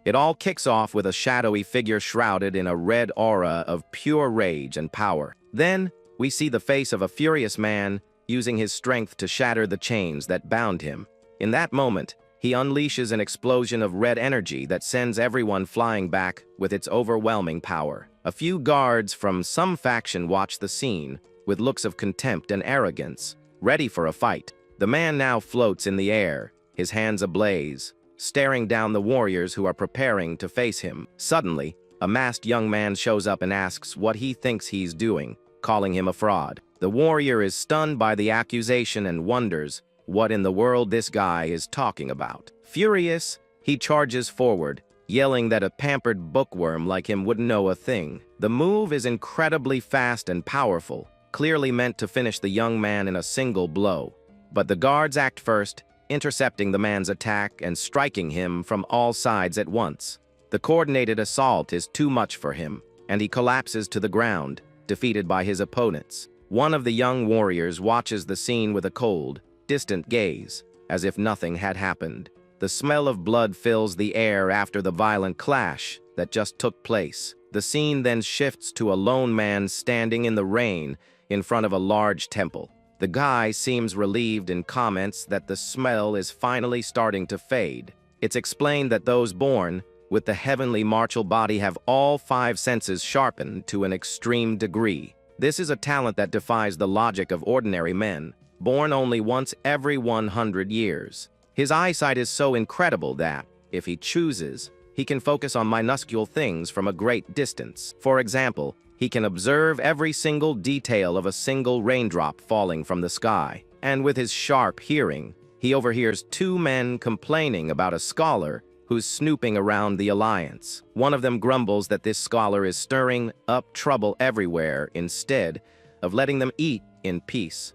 It all kicks off with a shadowy figure shrouded in a red aura of pure rage and power. Then, we see the face of a furious man using his strength to shatter the chains that bound him. In that moment, he unleashes an explosion of red energy that sends everyone flying back with its overwhelming power. A few guards from some faction watch the scene with looks of contempt and arrogance, ready for a fight. The man now floats in the air, his hands ablaze, staring down the warriors who are preparing to face him. Suddenly, a masked young man shows up and asks what he thinks he's doing, calling him a fraud. The warrior is stunned by the accusation and wonders what in the world this guy is talking about. Furious, he charges forward, yelling that a pampered bookworm like him wouldn't know a thing. The move is incredibly fast and powerful, clearly meant to finish the young man in a single blow. But the guards act first, intercepting the man's attack and striking him from all sides at once. The coordinated assault is too much for him, and he collapses to the ground, defeated by his opponents. One of the young warriors watches the scene with a cold, distant gaze, as if nothing had happened. The smell of blood fills the air after the violent clash that just took place. The scene then shifts to a lone man standing in the rain in front of a large temple. The guy seems relieved and comments that the smell is finally starting to fade. It's explained that those born with the heavenly martial body have all 5 senses sharpened to an extreme degree. This is a talent that defies the logic of ordinary men, born only once every 100 years. His eyesight is so incredible that, if he chooses, he can focus on minuscule things from a great distance. For example, he can observe every single detail of a single raindrop falling from the sky. And with his sharp hearing, he overhears 2 men complaining about a scholar who's snooping around the Alliance. One of them grumbles that this scholar is stirring up trouble everywhere instead of letting them eat in peace.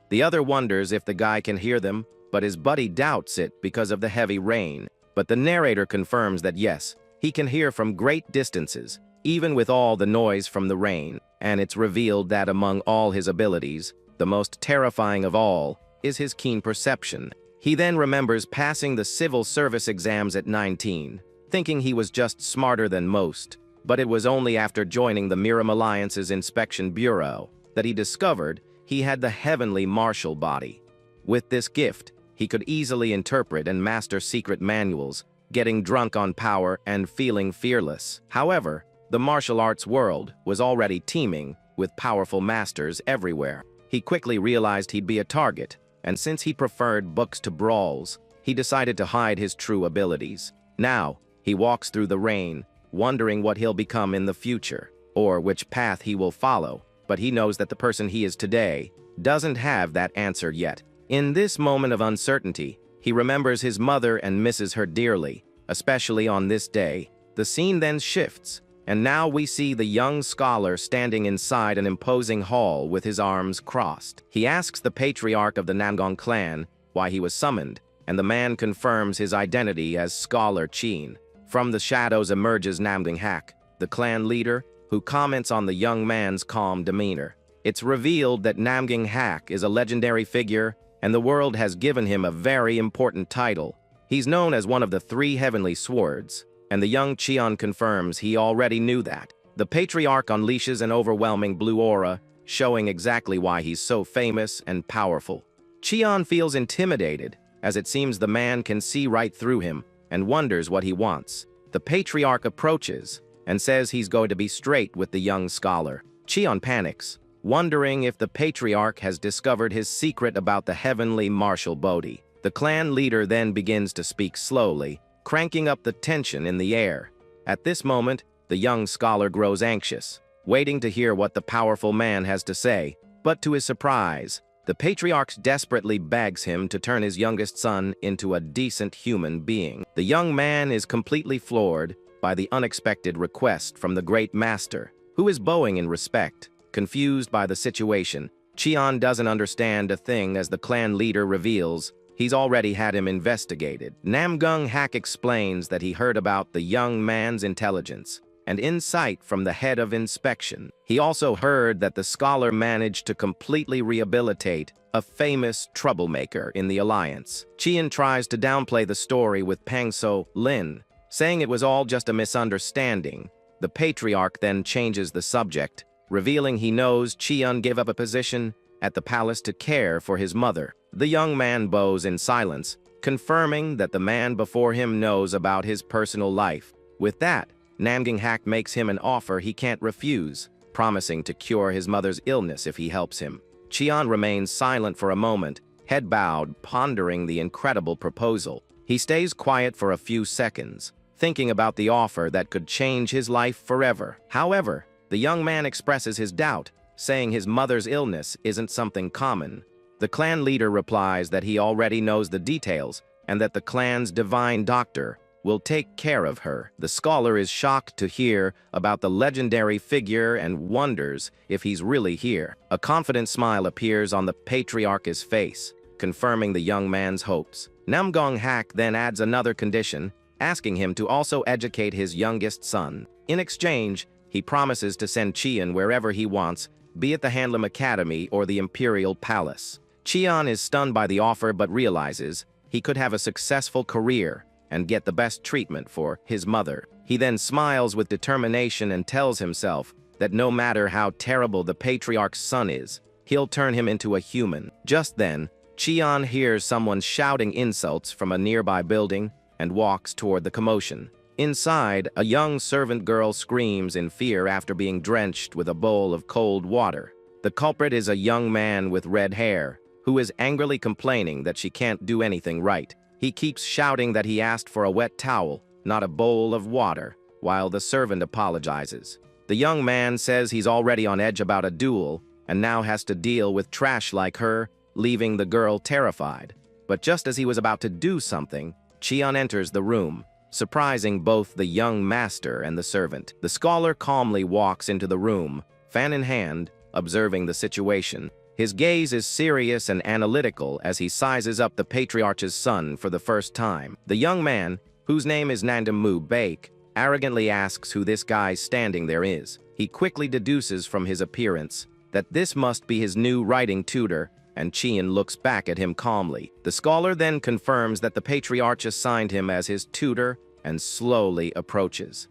The other wonders if the guy can hear them, but his buddy doubts it because of the heavy rain. But the narrator confirms that yes, he can hear from great distances, even with all the noise from the rain, and it's revealed that among all his abilities, the most terrifying of all is his keen perception. He then remembers passing the civil service exams at 19, thinking he was just smarter than most, but it was only after joining the Murim Alliance's inspection bureau that he discovered he had the heavenly martial body. With this gift, he could easily interpret and master secret manuals, getting drunk on power and feeling fearless. However, the martial arts world was already teeming with powerful masters everywhere. He quickly realized he'd be a target, and since he preferred books to brawls, he decided to hide his true abilities. Now, he walks through the rain, wondering what he'll become in the future, or which path he will follow, but he knows that the person he is today doesn't have that answer yet. In this moment of uncertainty, he remembers his mother and misses her dearly, especially on this day. The scene then shifts, and now we see the young scholar standing inside an imposing hall with his arms crossed. He asks the patriarch of the Namgang clan why he was summoned, and the man confirms his identity as Scholar Chin. From the shadows emerges Namgang Hak, the clan leader, who comments on the young man's calm demeanor. It's revealed that Namgang Hak is a legendary figure, and the world has given him a very important title. He's known as one of the 3 heavenly swords, and the young Cheon confirms he already knew that. The patriarch unleashes an overwhelming blue aura, showing exactly why he's so famous and powerful. Cheon feels intimidated, as it seems the man can see right through him, and wonders what he wants. The patriarch approaches, and says he's going to be straight with the young scholar. Cheon panics, wondering if the patriarch has discovered his secret about the heavenly martial body. The clan leader then begins to speak slowly, cranking up the tension in the air. At this moment, the young scholar grows anxious, waiting to hear what the powerful man has to say. But to his surprise, the patriarch desperately begs him to turn his youngest son into a decent human being. The young man is completely floored by the unexpected request from the great master, who is bowing in respect. Confused by the situation, Cheon doesn't understand a thing as the clan leader reveals he's already had him investigated. Namgang Hak explains that he heard about the young man's intelligence and insight from the head of inspection. He also heard that the scholar managed to completely rehabilitate a famous troublemaker in the Alliance. Cheon tries to downplay the story with Pangso Lin, saying it was all just a misunderstanding. The patriarch then changes the subject, revealing he knows Cheon gave up a position at the palace to care for his mother. The young man bows in silence, confirming that the man before him knows about his personal life. With that, Namganghack makes him an offer he can't refuse, promising to cure his mother's illness if he helps him. Cheon remains silent for a moment, head bowed, pondering the incredible proposal. He stays quiet for a few seconds, thinking about the offer that could change his life forever. However, the young man expresses his doubt, saying his mother's illness isn't something common. The clan leader replies that he already knows the details and that the clan's divine doctor will take care of her. The scholar is shocked to hear about the legendary figure and wonders if he's really here. A confident smile appears on the patriarch's face, confirming the young man's hopes. Namganghack then adds another condition, asking him to also educate his youngest son. In exchange, he promises to send Cheon wherever he wants, be it the Handlam Academy or the Imperial Palace. Cheon is stunned by the offer but realizes he could have a successful career and get the best treatment for his mother. He then smiles with determination and tells himself that no matter how terrible the patriarch's son is, he'll turn him into a human. Just then, Cheon hears someone shouting insults from a nearby building and walks toward the commotion. Inside, a young servant girl screams in fear after being drenched with a bowl of cold water. The culprit is a young man with red hair, who is angrily complaining that she can't do anything right. He keeps shouting that he asked for a wet towel, not a bowl of water, while the servant apologizes. The young man says he's already on edge about a duel and now has to deal with trash like her, leaving the girl terrified. But just as he was about to do something, Cheon enters the room, surprising both the young master and the servant. The scholar calmly walks into the room, fan in hand, observing the situation. His gaze is serious and analytical as he sizes up the patriarch's son for the first time. The young man, whose name is Nandam Bake, arrogantly asks who this guy standing there is. He quickly deduces from his appearance that this must be his new writing tutor, and Cheon looks back at him calmly. The scholar then confirms that the patriarch assigned him as his tutor and slowly approaches.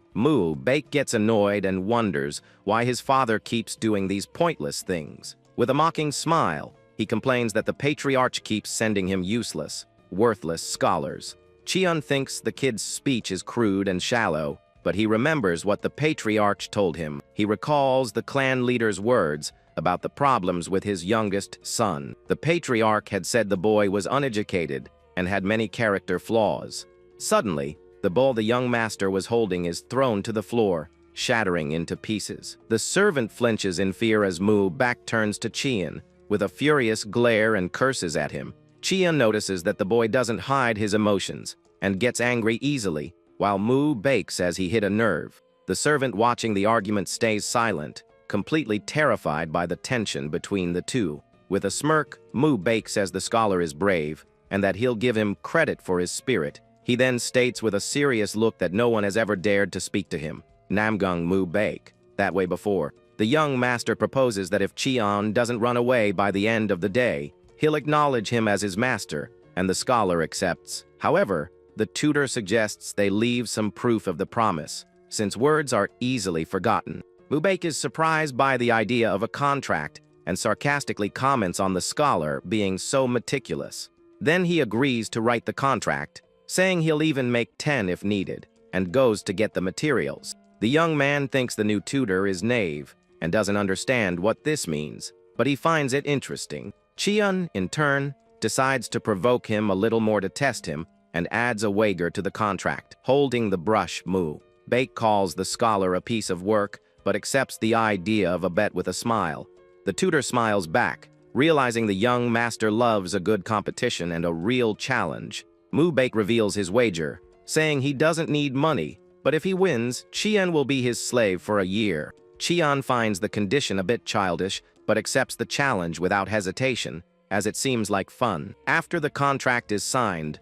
Bake gets annoyed and wonders why his father keeps doing these pointless things. With a mocking smile, he complains that the patriarch keeps sending him useless, worthless scholars. Cheon thinks the kid's speech is crude and shallow, but he remembers what the patriarch told him. He recalls the clan leader's words about the problems with his youngest son. The patriarch had said the boy was uneducated and had many character flaws. Suddenly, the bowl the young master was holding is thrown to the floor, shattering into pieces. The servant flinches in fear as back turns to Cheon with a furious glare and curses at him. Cheon notices that the boy doesn't hide his emotions and gets angry easily, while Bake says he hit a nerve. The servant watching the argument stays silent, completely terrified by the tension between the two. With a smirk, Bake says the scholar is brave and that he'll give him credit for his spirit. He then states with a serious look that no one has ever dared to speak to him. Namgung Bake. That way before. The young master proposes that if Cheon doesn't run away by the end of the day, he'll acknowledge him as his master, and the scholar accepts. However, the tutor suggests they leave some proof of the promise, since words are easily forgotten. Bake is surprised by the idea of a contract and sarcastically comments on the scholar being so meticulous. Then he agrees to write the contract, saying he'll even make 10 if needed, and goes to get the materials. The young man thinks the new tutor is naive and doesn't understand what this means, but he finds it interesting. Cheon, in turn, decides to provoke him a little more to test him and adds a wager to the contract. Holding the brush, Bake calls the scholar a piece of work, but accepts the idea of a bet with a smile. The tutor smiles back, realizing the young master loves a good competition and a real challenge. Bake reveals his wager, saying he doesn't need money, but if he wins, Cheon will be his slave for a year. Cheon finds the condition a bit childish, but accepts the challenge without hesitation, as it seems like fun. After the contract is signed,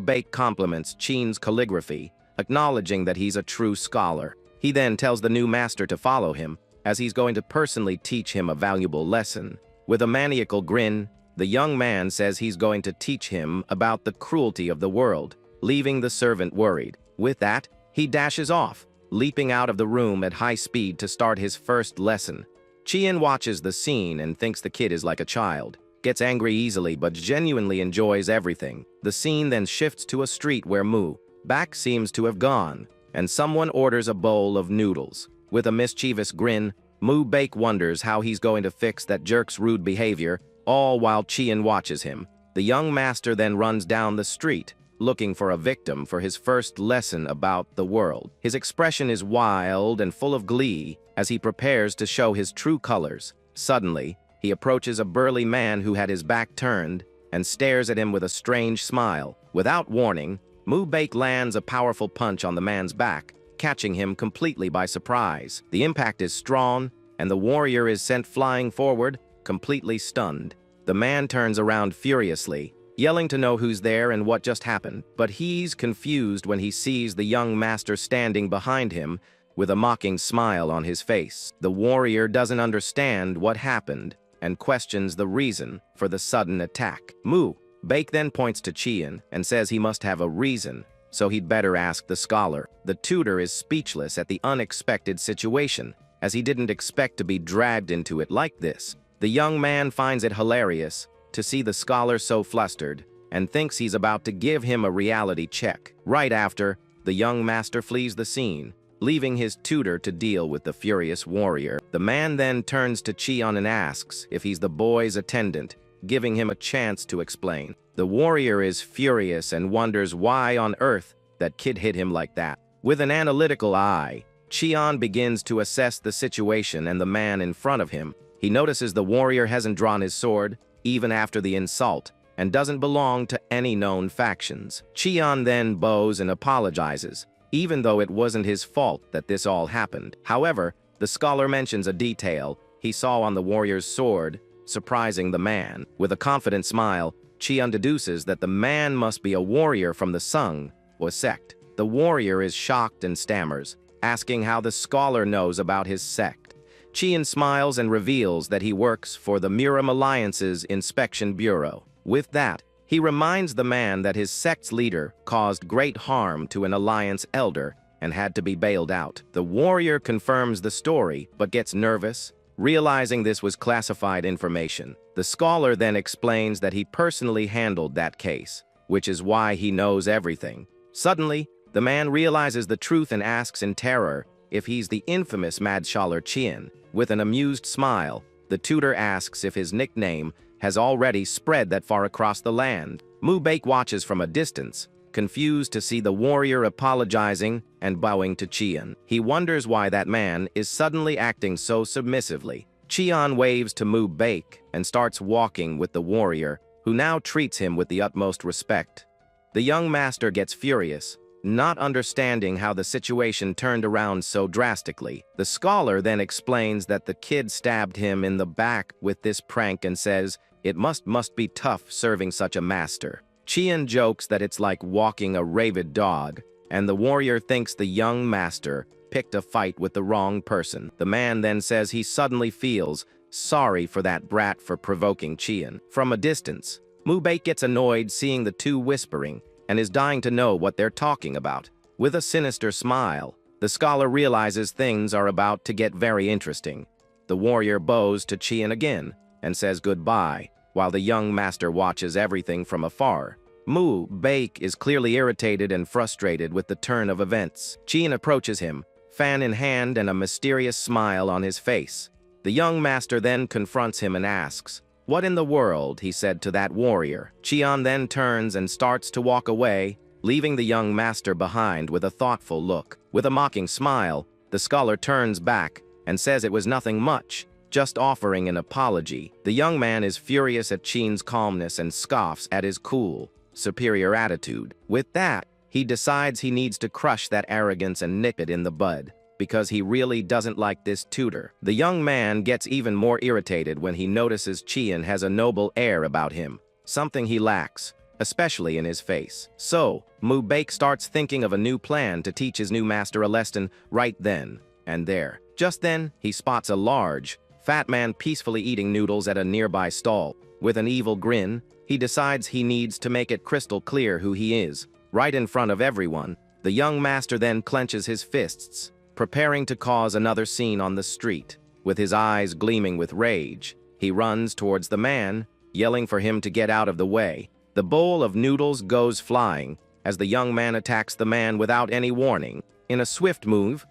Bake compliments Cheon's calligraphy, acknowledging that he's a true scholar. He then tells the new master to follow him, as he's going to personally teach him a valuable lesson. With a maniacal grin, the young man says he's going to teach him about the cruelty of the world, leaving the servant worried. With that, He dashes off, leaping out of the room at high speed to start his first lesson. Chien watches the scene and thinks the kid is like a child, gets angry easily but genuinely enjoys everything. The scene then shifts to a street where Mu Baek seems to have gone, and someone orders a bowl of noodles. With a mischievous grin, Mu Baek wonders how he's going to fix that jerk's rude behavior, all while Chien watches him. The young master then runs down the street, looking for a victim for his first lesson about the world. His expression is wild and full of glee as he prepares to show his true colors. Suddenly, he approaches a burly man who had his back turned and stares at him with a strange smile. Without warning, Mu Baek lands a powerful punch on the man's back, catching him completely by surprise. The impact is strong, and the warrior is sent flying forward, completely stunned. The man turns around furiously, yelling to know who's there and what just happened, but he's confused when he sees the young master standing behind him with a mocking smile on his face. The warrior doesn't understand what happened and questions the reason for the sudden attack. Mu Baek then points to Chien and says he must have a reason, so he'd better ask the scholar. The tutor is speechless at the unexpected situation, as he didn't expect to be dragged into it like this. The young man finds it hilarious to see the scholar so flustered and thinks he's about to give him a reality check. Right after, the young master flees the scene, leaving his tutor to deal with the furious warrior. The man then turns to Chien and asks if he's the boy's attendant, giving him a chance to explain. The warrior is furious and wonders why on earth that kid hit him like that. With an analytical eye, Chien begins to assess the situation and the man in front of him. He notices the warrior hasn't drawn his sword, even after the insult, and doesn't belong to any known factions. Chien then bows and apologizes, even though it wasn't his fault that this all happened. However, the scholar mentions a detail he saw on the warrior's sword, surprising the man. With a confident smile, Chien deduces that the man must be a warrior from the Sung or sect. The warrior is shocked and stammers, asking how the scholar knows about his sect. Chien smiles and reveals that he works for the Murim Alliance's Inspection Bureau. With that, he reminds the man that his sect's leader caused great harm to an alliance elder and had to be bailed out. The warrior confirms the story, but gets nervous, realizing this was classified information. The scholar then explains that he personally handled that case, which is why he knows everything. Suddenly, the man realizes the truth and asks in terror if he's the infamous Madschaller Chien. With an amused smile, the tutor asks if his nickname has already spread that far across the land. Mu Baek watches from a distance, confused to see the warrior apologizing and bowing to Chien. He wonders why that man is suddenly acting so submissively. Chien waves to Mu Baek and starts walking with the warrior, who now treats him with the utmost respect. The young master gets furious, not understanding how the situation turned around so drastically. The scholar then explains that the kid stabbed him in the back with this prank and says it must be tough serving such a master. Chien jokes that it's like walking a rabid dog, and the warrior thinks the young master picked a fight with the wrong person. The man then says he suddenly feels sorry for that brat for provoking Chien. From a distance, Mu Baek gets annoyed seeing the two whispering and is dying to know what they're talking about. With a sinister smile, the scholar realizes things are about to get very interesting. The warrior bows to Chien again and says goodbye, while the young master watches everything from afar. Mu Baek is clearly irritated and frustrated with the turn of events. Chien approaches him, fan in hand and a mysterious smile on his face. The young master then confronts him and asks, "What in the world?" he said to that warrior. Chien then turns and starts to walk away, leaving the young master behind with a thoughtful look. With a mocking smile, the scholar turns back and says it was nothing much, just offering an apology. The young man is furious at Chien's calmness and scoffs at his cool, superior attitude. With that, he decides he needs to crush that arrogance and nip it in the bud, because he really doesn't like this tutor. The young man gets even more irritated when he notices Chien has a noble air about him, something he lacks, especially in his face. So, Mu Baek starts thinking of a new plan to teach his new master a lesson right then and there. Just then, he spots a large, fat man peacefully eating noodles at a nearby stall. With an evil grin, he decides he needs to make it crystal clear who he is. Right in front of everyone, The young master then clenches his fists, preparing to cause another scene on the street. With his eyes gleaming with rage, he runs towards the man, yelling for him to get out of the way. The bowl of noodles goes flying as the young man attacks the man without any warning. In a swift move,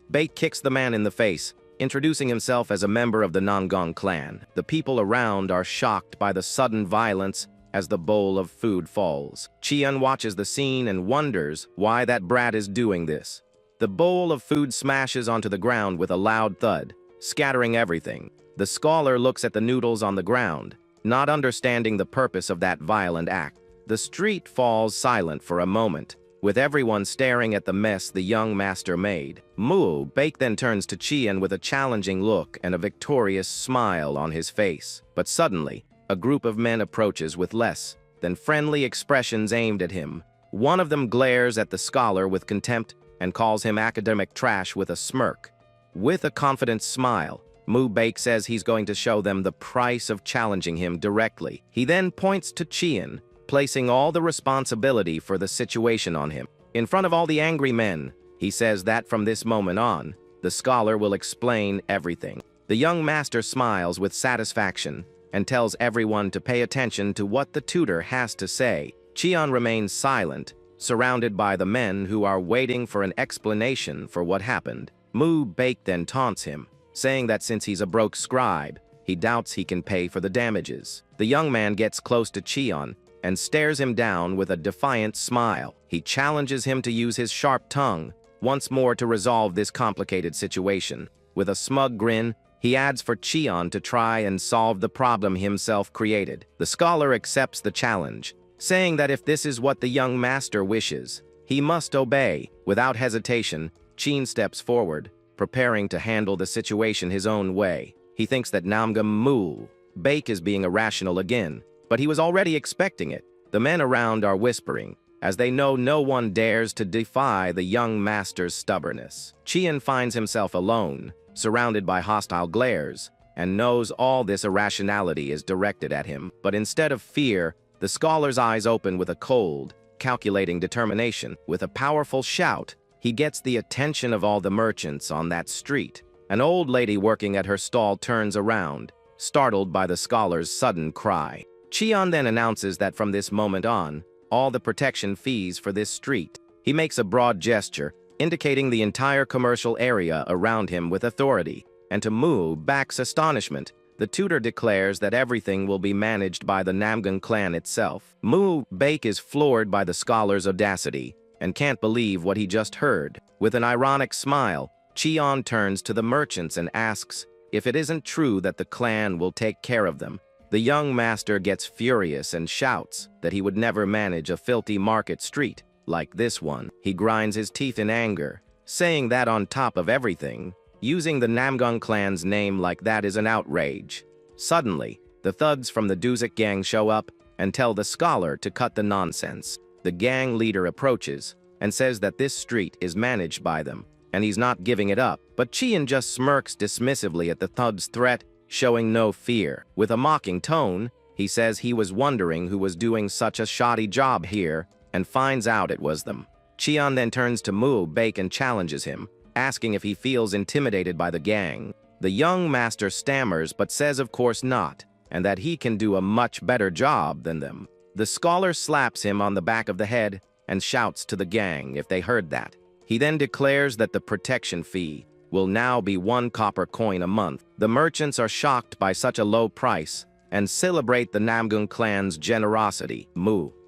Bake kicks the man in the face, introducing himself as a member of the Namgang clan. The people around are shocked by the sudden violence as the bowl of food falls. Chian watches the scene and wonders why that brat is doing this. The bowl of food smashes onto the ground with a loud thud, scattering everything. The scholar looks at the noodles on the ground, not understanding the purpose of that violent act. The street falls silent for a moment, with everyone staring at the mess the young master made. Bake then turns to Chian with a challenging look and a victorious smile on his face. But suddenly, a group of men approaches with less than friendly expressions aimed at him. One of them glares at the scholar with contempt and calls him academic trash with a smirk. With a confident smile, Bake says he's going to show them the price of challenging him directly. He then points to Chian, placing all the responsibility for the situation on him. In front of all the angry men, he says that from this moment on, the scholar will explain everything. The young master smiles with satisfaction and tells everyone to pay attention to what the tutor has to say. Chian remains silent, surrounded by the men who are waiting for an explanation for what happened. Bake then taunts him, saying that since he's a broke scribe, he doubts he can pay for the damages. The young man gets close to Chian and stares him down with a defiant smile. He challenges him to use his sharp tongue once more to resolve this complicated situation. With a smug grin, he adds for Chian to try and solve the problem himself created. The scholar accepts the challenge, saying that if this is what the young master wishes, he must obey. Without hesitation, Chian steps forward, preparing to handle the situation his own way. He thinks that Bake is being irrational again, but he was already expecting it. The men around are whispering, as they know no one dares to defy the young master's stubbornness. Chian finds himself alone, surrounded by hostile glares, and knows all this irrationality is directed at him. But instead of fear, the scholar's eyes open with a cold, calculating determination. With a powerful shout, he gets the attention of all the merchants on that street. An old lady working at her stall turns around, startled by the scholar's sudden cry. Chian then announces that from this moment on, all the protection fees for this street. He makes a broad gesture, indicating the entire commercial area around him with authority, and to Bake's astonishment, the tutor declares that everything will be managed by the Namgang clan itself. Bake is floored by the scholar's audacity and can't believe what he just heard. With an ironic smile, Chian turns to the merchants and asks if it isn't true that the clan will take care of them. The young master gets furious and shouts that he would never manage a filthy market street like this one. He grinds his teeth in anger, saying that on top of everything, using the Namgang clan's name like that is an outrage. Suddenly, the thugs from the Duzik gang show up and tell the scholar to cut the nonsense. The gang leader approaches and says that this street is managed by them, and he's not giving it up. But Chian just smirks dismissively at the thug's threat, showing no fear. With a mocking tone, he says he was wondering who was doing such a shoddy job here, and finds out it was them. Chian then turns to Bake and challenges him, asking if he feels intimidated by the gang. The young master stammers but says of course not, and that he can do a much better job than them. The scholar slaps him on the back of the head and shouts to the gang if they heard that. He then declares that the protection fee will now be 1 copper coin a month. The merchants are shocked by such a low price and celebrate the Namgang clan's generosity.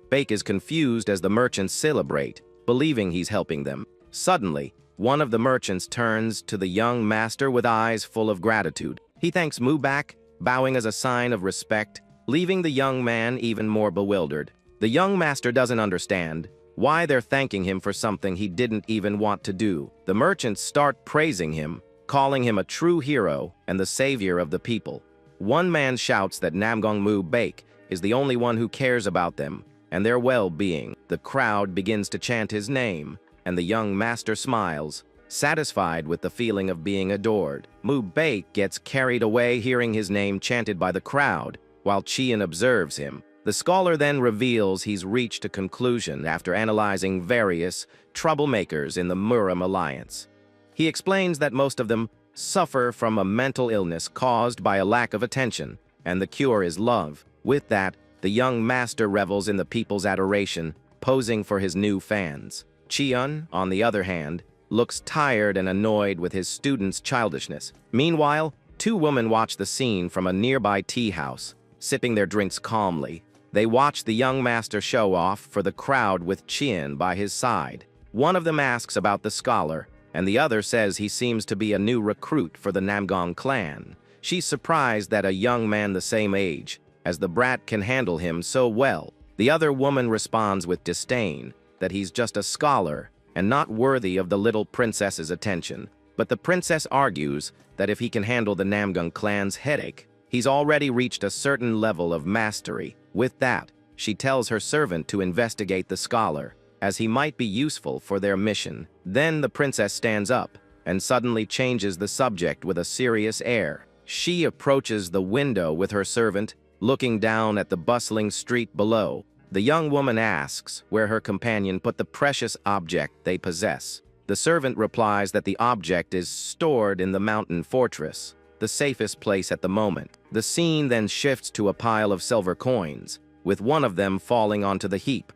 Bake is confused as the merchants celebrate, believing he's helping them. Suddenly, one of the merchants turns to the young master with eyes full of gratitude. He thanks back, bowing as a sign of respect, leaving the young man even more bewildered. The young master doesn't understand why they're thanking him for something he didn't even want to do. The merchants start praising him, calling him a true hero and the savior of the people. One man shouts that Namgang Bake is the only one who cares about them and their well-being. The crowd begins to chant his name, and the young master smiles, satisfied with the feeling of being adored. Bake gets carried away hearing his name chanted by the crowd, while Chian observes him. The scholar then reveals he's reached a conclusion after analyzing various troublemakers in the Murim alliance. He explains that most of them suffer from a mental illness caused by a lack of attention, and the cure is love. With that, the young master revels in the people's adoration, posing for his new fans. Cheon, on the other hand, looks tired and annoyed with his students' childishness. Meanwhile, two women watch the scene from a nearby tea house, sipping their drinks calmly. They watch the young master show off for the crowd with Cheon by his side. One of them asks about the scholar, and the other says he seems to be a new recruit for the Namgang clan. She's surprised that a young man the same age as the brat can handle him so well. The other woman responds with disdain that he's just a scholar and not worthy of the little princess's attention. But the princess argues that if he can handle the Namgang clan's headache, he's already reached a certain level of mastery. With that, she tells her servant to investigate the scholar, as he might be useful for their mission. Then the princess stands up and suddenly changes the subject with a serious air. She approaches the window with her servant, looking down at the bustling street below. The young woman asks where her companion put the precious object they possess. The servant replies that the object is stored in the mountain fortress, the safest place at the moment. The scene then shifts to a pile of silver coins, with one of them falling onto the heap.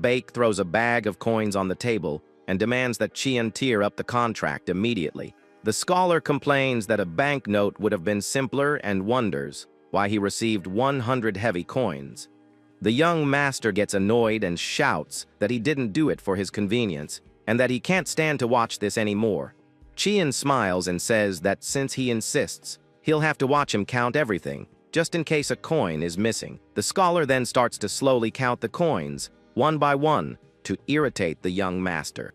Bake throws a bag of coins on the table and demands that Cheon tear up the contract immediately. The scholar complains that a banknote would have been simpler and wonders why he received 100 heavy coins. The young master gets annoyed and shouts that he didn't do it for his convenience and that he can't stand to watch this anymore. Cheon smiles and says that since he insists, he'll have to watch him count everything, just in case a coin is missing. The scholar then starts to slowly count the coins, one by one, to irritate the young master.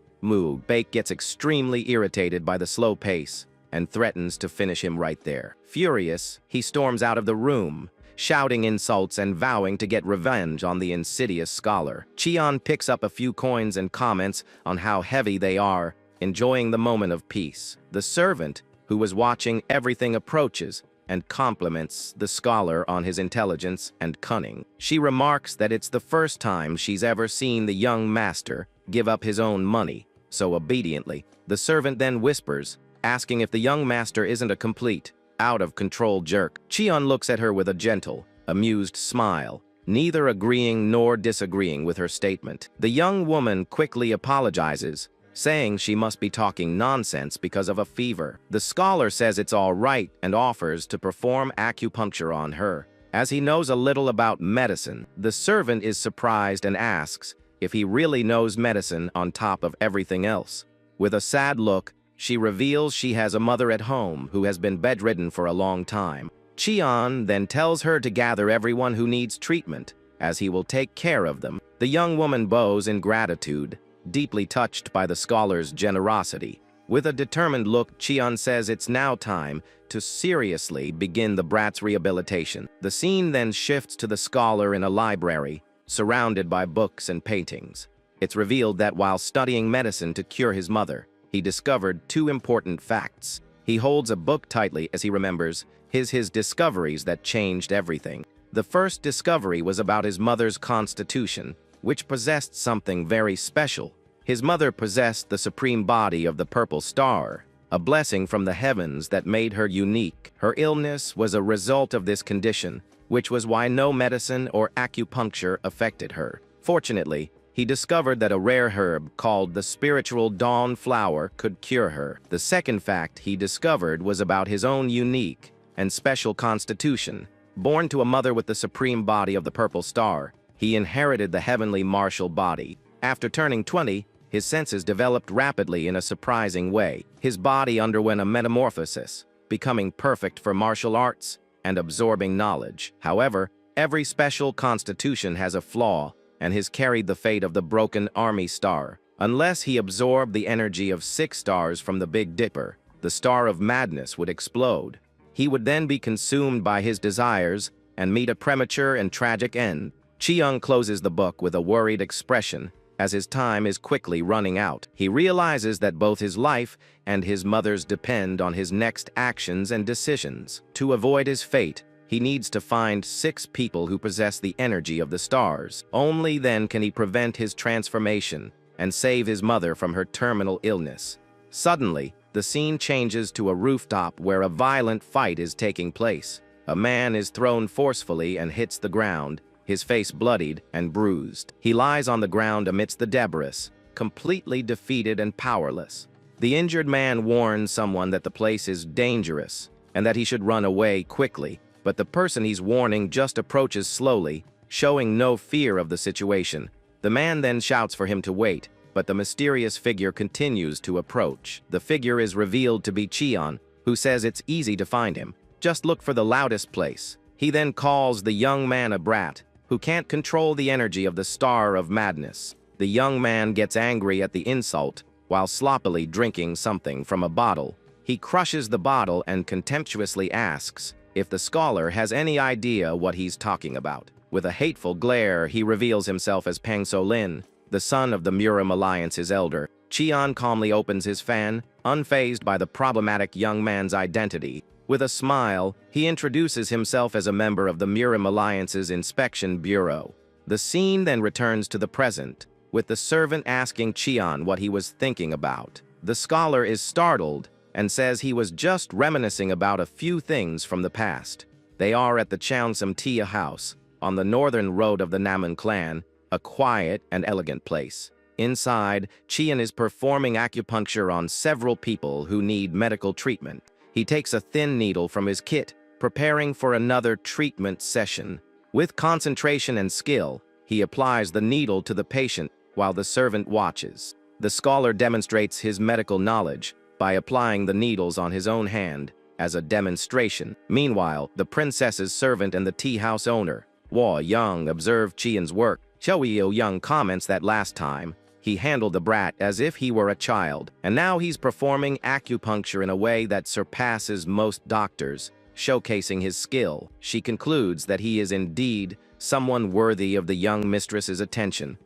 Bake gets extremely irritated by the slow pace and threatens to finish him right there. Furious, he storms out of the room, shouting insults and vowing to get revenge on the insidious scholar. Cheon picks up a few coins and comments on how heavy they are, enjoying the moment of peace. The servant, who was watching everything, approaches and compliments the scholar on his intelligence and cunning. She remarks that it's the first time she's ever seen the young master give up his own money so obediently. The servant then whispers, asking if the young master isn't a complete, out-of-control jerk. Cheon looks at her with a gentle, amused smile, neither agreeing nor disagreeing with her statement. The young woman quickly apologizes, saying she must be talking nonsense because of a fever. The scholar says it's all right and offers to perform acupuncture on her, as he knows a little about medicine. The servant is surprised and asks if he really knows medicine on top of everything else. With a sad look, she reveals she has a mother at home who has been bedridden for a long time. Cheon then tells her to gather everyone who needs treatment, as he will take care of them. The young woman bows in gratitude, deeply touched by the scholar's generosity. With a determined look, Cheon says it's now time to seriously begin the brat's rehabilitation. The scene then shifts to the scholar in a library, surrounded by books and paintings. It's revealed that while studying medicine to cure his mother, he discovered two important facts. He holds a book tightly as he remembers his discoveries that changed everything. The first discovery was about his mother's constitution, which possessed something very special. His mother possessed the supreme body of the purple star, a blessing from the heavens that made her unique. Her illness was a result of this condition, which was why no medicine or acupuncture affected her. Fortunately, he discovered that a rare herb called the spiritual dawn flower could cure her. The second fact he discovered was about his own unique and special constitution. Born to a mother with the supreme body of the purple star, he inherited the heavenly martial body. After turning 20, his senses developed rapidly in a surprising way. His body underwent a metamorphosis, becoming perfect for martial arts and absorbing knowledge. However, every special constitution has a flaw, and his carried the fate of the broken army star. Unless he absorbed the energy of 6 stars from the Big Dipper, the star of madness would explode. He would then be consumed by his desires and meet a premature and tragic end. Cheon closes the book with a worried expression, as his time is quickly running out. He realizes that both his life and his mother's depend on his next actions and decisions. To avoid his fate, He needs to find 6 people who possess the energy of the stars. Only then can he prevent his transformation and save his mother from her terminal illness. Suddenly, the scene changes to a rooftop where a violent fight is taking place. A man is thrown forcefully and hits the ground, his face bloodied and bruised. He lies on the ground amidst the debris, completely defeated and powerless. The injured man warns someone that the place is dangerous and that he should run away quickly, but the person he's warning just approaches slowly, showing no fear of the situation. The man then shouts for him to wait, but the mysterious figure continues to approach. The figure is revealed to be Cheon, who says it's easy to find him. Just look for the loudest place. He then calls the young man a brat, who can't control the energy of the Star of Madness. The young man gets angry at the insult while sloppily drinking something from a bottle. He crushes the bottle and contemptuously asks if the scholar has any idea what he's talking about. With a hateful glare, he reveals himself as Pang So-lin, the son of the Murim Alliance's elder. Cheon calmly opens his fan, unfazed by the problematic young man's identity. With a smile, he introduces himself as a member of the Murim Alliance's Inspection Bureau. The scene then returns to the present, with the servant asking Cheon what he was thinking about. The scholar is startled and says he was just reminiscing about a few things from the past. They are at the Cheongsam Tia house, on the northern road of the Naman clan, a quiet and elegant place. Inside, Cheon is performing acupuncture on several people who need medical treatment. He takes a thin needle from his kit, preparing for another treatment session. With concentration and skill, he applies the needle to the patient while the servant watches. The scholar demonstrates his medical knowledge by applying the needles on his own hand as a demonstration. Meanwhile, the princess's servant and the tea house owner, Hua Young, observe Cheon's work. Xiao Young comments that last time, he handled the brat as if he were a child, and now he's performing acupuncture in a way that surpasses most doctors, showcasing his skill. She concludes that he is indeed someone worthy of the young mistress's attention,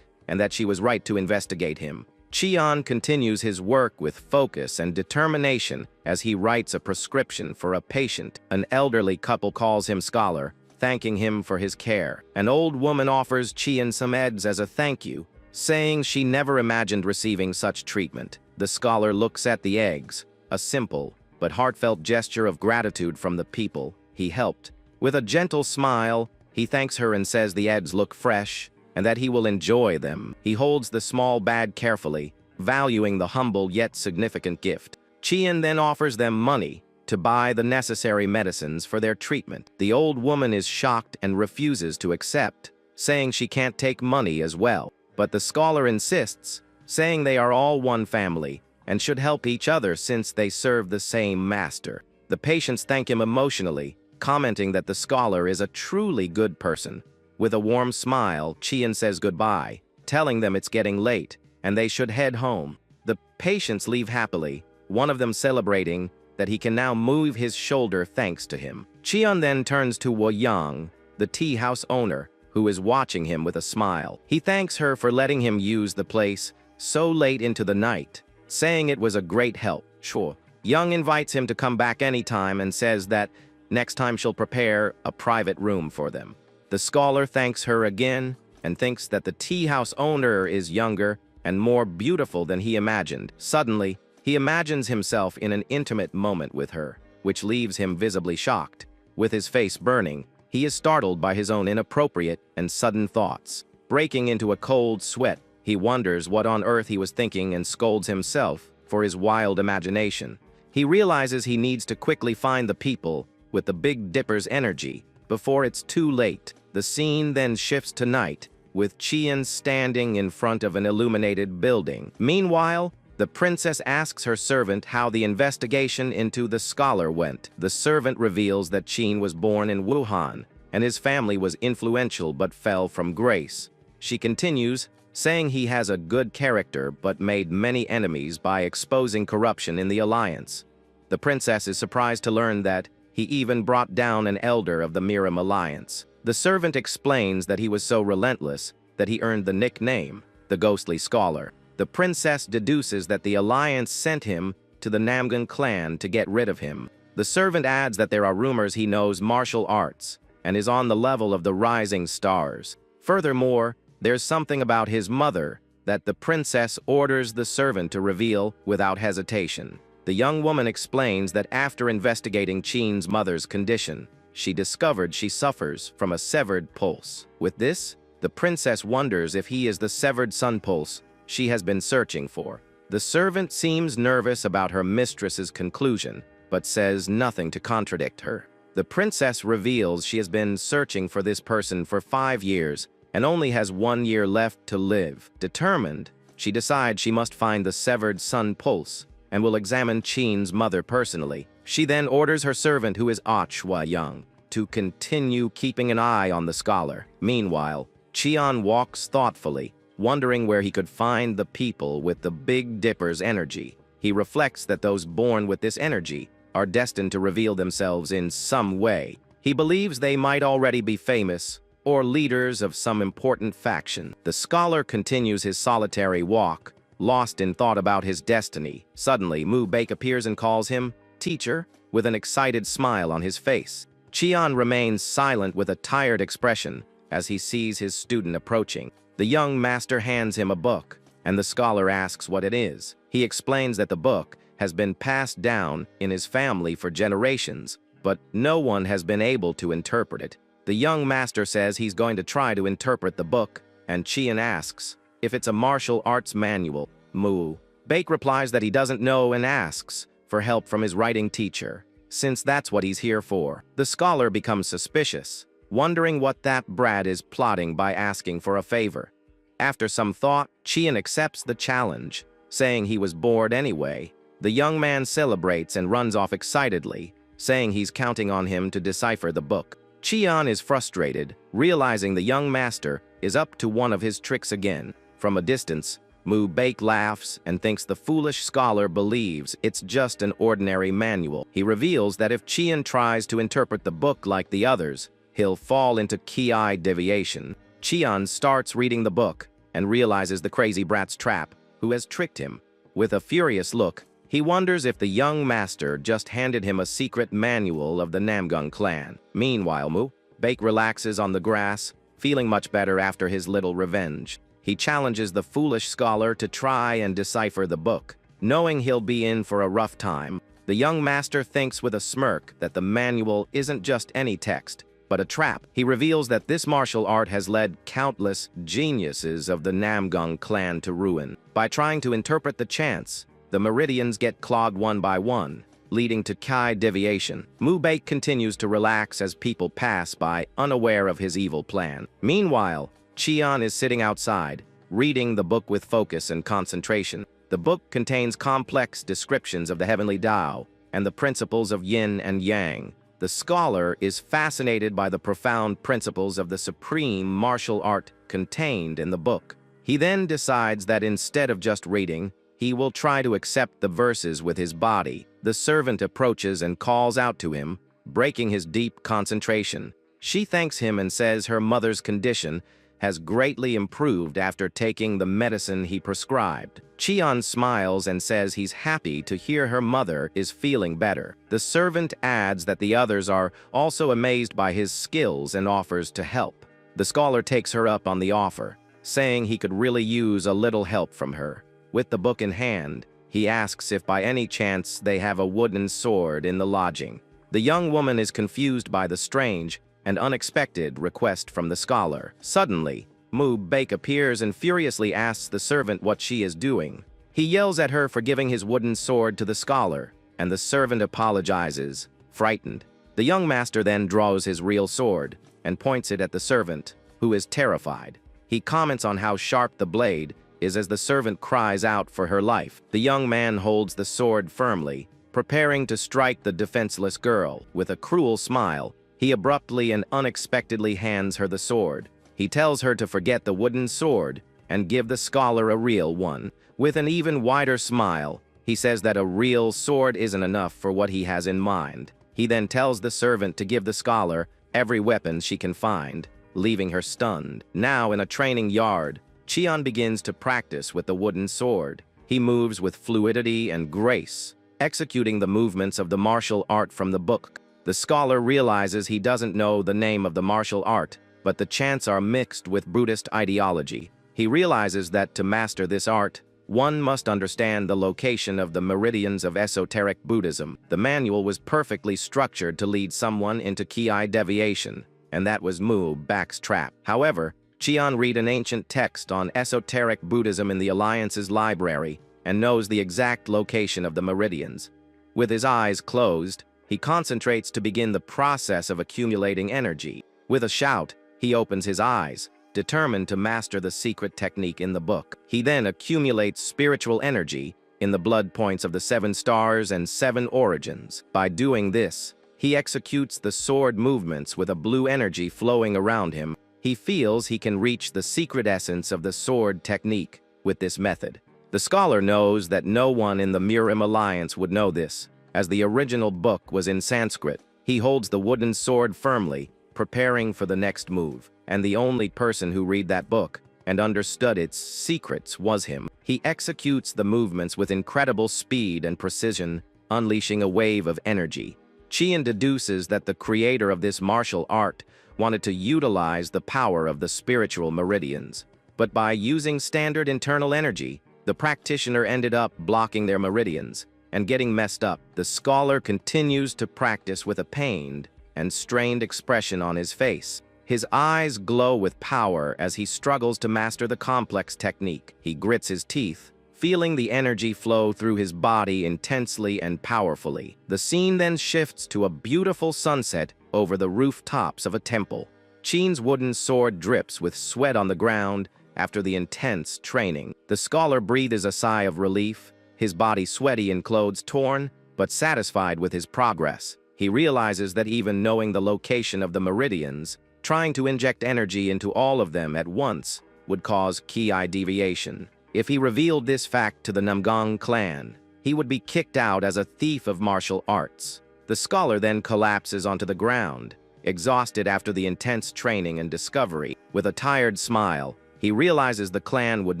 and that she was right to investigate him. Cheon continues his work with focus and determination as he writes a prescription for a patient. An elderly couple calls him Scholar, thanking him for his care. An old woman offers Cheon some eggs as a thank you, saying she never imagined receiving such treatment. The scholar looks at the eggs, a simple but heartfelt gesture of gratitude from the people he helped. With a gentle smile, he thanks her and says the eggs look fresh and that he will enjoy them. He holds the small bag carefully, valuing the humble yet significant gift. Cheon then offers them money to buy the necessary medicines for their treatment. The old woman is shocked and refuses to accept, saying she can't take money as well. But the scholar insists, saying they are all one family and should help each other since they serve the same master. The patients thank him emotionally, commenting that the scholar is a truly good person. With a warm smile, Cheon says goodbye, telling them it's getting late and they should head home. The patients leave happily, one of them celebrating that he can now move his shoulder thanks to him. Cheon then turns to Wo Yang, the tea house owner, who is watching him with a smile. He thanks her for letting him use the place so late into the night, saying it was a great help. Sure. Young invites him to come back anytime and says that next time she'll prepare a private room for them. The scholar thanks her again and thinks that the tea house owner is younger and more beautiful than he imagined. Suddenly, he imagines himself in an intimate moment with her, which leaves him visibly shocked. With his face burning, he is startled by his own inappropriate and sudden thoughts. Breaking into a cold sweat, he wonders what on earth he was thinking and scolds himself for his wild imagination. He realizes he needs to quickly find the people with the Big Dipper's energy before it's too late. The scene then shifts to night, with Cheon standing in front of an illuminated building. Meanwhile, the princess asks her servant how the investigation into the scholar went. The servant reveals that Cheon was born in Wuhan, and his family was influential but fell from grace. She continues, saying he has a good character but made many enemies by exposing corruption in the alliance. The princess is surprised to learn that he even brought down an elder of the Murim Alliance. The servant explains that he was so relentless that he earned the nickname, the Ghostly Scholar. The princess deduces that the alliance sent him to the Namgan clan to get rid of him. The servant adds that there are rumors he knows martial arts and is on the level of the rising stars. Furthermore, there's something about his mother that the princess orders the servant to reveal without hesitation. The young woman explains that after investigating Qin's mother's condition, she discovered she suffers from a severed pulse. With this, the princess wonders if he is the severed sun pulse she has been searching for. The servant seems nervous about her mistress's conclusion, but says nothing to contradict her. The princess reveals she has been searching for this person for 5 years and only has 1 year left to live. Determined, she decides she must find the severed sun pulse and will examine Qin's mother personally. She then orders her servant, who is Achua Young, to continue keeping an eye on the scholar. Meanwhile, Qian walks thoughtfully, wondering where he could find the people with the Big Dipper's energy. He reflects that those born with this energy are destined to reveal themselves in some way. He believes they might already be famous or leaders of some important faction. The scholar continues his solitary walk, lost in thought about his destiny. Suddenly, Mu Baek appears and calls him teacher with an excited smile on his face. Qian remains silent with a tired expression as he sees his student approaching. The young master hands him a book, and the scholar asks what it is. He explains that the book has been passed down in his family for generations, but no one has been able to interpret it. The young master says he's going to try to interpret the book, and Qian asks if it's a martial arts manual. Mu Baek replies that he doesn't know and asks for help from his writing teacher, since that's what he's here for. The scholar becomes suspicious, wondering what that brat is plotting by asking for a favor. After some thought, Qian accepts the challenge, saying he was bored anyway. The young man celebrates and runs off excitedly, saying he's counting on him to decipher the book. Qian is frustrated, realizing the young master is up to one of his tricks again. From a distance, Mu Baek laughs and thinks the foolish scholar believes it's just an ordinary manual. He reveals that if Qian tries to interpret the book like the others, he'll fall into ki deviation. Qian starts reading the book and realizes the crazy brat's trap, who has tricked him. With a furious look, he wonders if the young master just handed him a secret manual of the Namgung clan. Meanwhile, Mu Baek relaxes on the grass, feeling much better after his little revenge. He challenges the foolish scholar to try and decipher the book. Knowing he'll be in for a rough time, the young master thinks with a smirk that the manual isn't just any text, but a trap. He reveals that this martial art has led countless geniuses of the Namgung clan to ruin. By trying to interpret the chants, the meridians get clogged one by one, leading to ki deviation. Mu Baek continues to relax as people pass by, unaware of his evil plan. Meanwhile, Qian is sitting outside, reading the book with focus and concentration. The book contains complex descriptions of the heavenly Tao and the principles of yin and yang. The scholar is fascinated by the profound principles of the supreme martial art contained in the book. He then decides that instead of just reading, he will try to accept the verses with his body. The servant approaches and calls out to him, breaking his deep concentration. She thanks him and says her mother's condition has greatly improved after taking the medicine he prescribed. Qian smiles and says he's happy to hear her mother is feeling better. The servant adds that the others are also amazed by his skills and offers to help. The scholar takes her up on the offer, saying he could really use a little help from her. With the book in hand, he asks if by any chance they have a wooden sword in the lodging. The young woman is confused by the strange and unexpected request from the scholar. Suddenly, Mu Baek appears and furiously asks the servant what she is doing. He yells at her for giving his wooden sword to the scholar, and the servant apologizes, frightened. The young master then draws his real sword and points it at the servant, who is terrified. He comments on how sharp the blade is as the servant cries out for her life. The young man holds the sword firmly, preparing to strike the defenseless girl. With a cruel smile, he abruptly and unexpectedly hands her the sword. He tells her to forget the wooden sword and give the scholar a real one. With an even wider smile, he says that a real sword isn't enough for what he has in mind. He then tells the servant to give the scholar every weapon she can find, leaving her stunned. Now, in a training yard, Qian begins to practice with the wooden sword. He moves with fluidity and grace, executing the movements of the martial art from the book. The scholar realizes he doesn't know the name of the martial art, but the chants are mixed with Buddhist ideology. He realizes that to master this art, one must understand the location of the meridians of esoteric Buddhism. The manual was perfectly structured to lead someone into ki deviation, and that was Mu-Bak's trap. However, Cheon read an ancient text on esoteric Buddhism in the Alliance's library and knows the exact location of the meridians. With his eyes closed, he concentrates to begin the process of accumulating energy. With a shout, he opens his eyes, determined to master the secret technique in the book. He then accumulates spiritual energy in the blood points of the 7 stars and 7 origins. By doing this, he executes the sword movements with a blue energy flowing around him. He feels he can reach the secret essence of the sword technique with this method. The scholar knows that no one in the Murim Alliance would know this, as the original book was in Sanskrit. He holds the wooden sword firmly, preparing for the next move, and the only person who read that book and understood its secrets was him. He executes the movements with incredible speed and precision, unleashing a wave of energy. Cheon deduces that the creator of this martial art wanted to utilize the power of the spiritual meridians. But by using standard internal energy, the practitioner ended up blocking their meridians and getting messed up. The scholar continues to practice with a pained and strained expression on his face. His eyes glow with power as he struggles to master the complex technique. He grits his teeth, feeling the energy flow through his body intensely and powerfully. The scene then shifts to a beautiful sunset over the rooftops of a temple. Cheon's wooden sword drips with sweat on the ground after the intense training. The scholar breathes a sigh of relief, his body sweaty and clothes torn, but satisfied with his progress. He realizes that even knowing the location of the meridians, trying to inject energy into all of them at once would cause ki deviation. If he revealed this fact to the Namgang clan, he would be kicked out as a thief of martial arts. The scholar then collapses onto the ground, exhausted after the intense training and discovery. With a tired smile, he realizes the clan would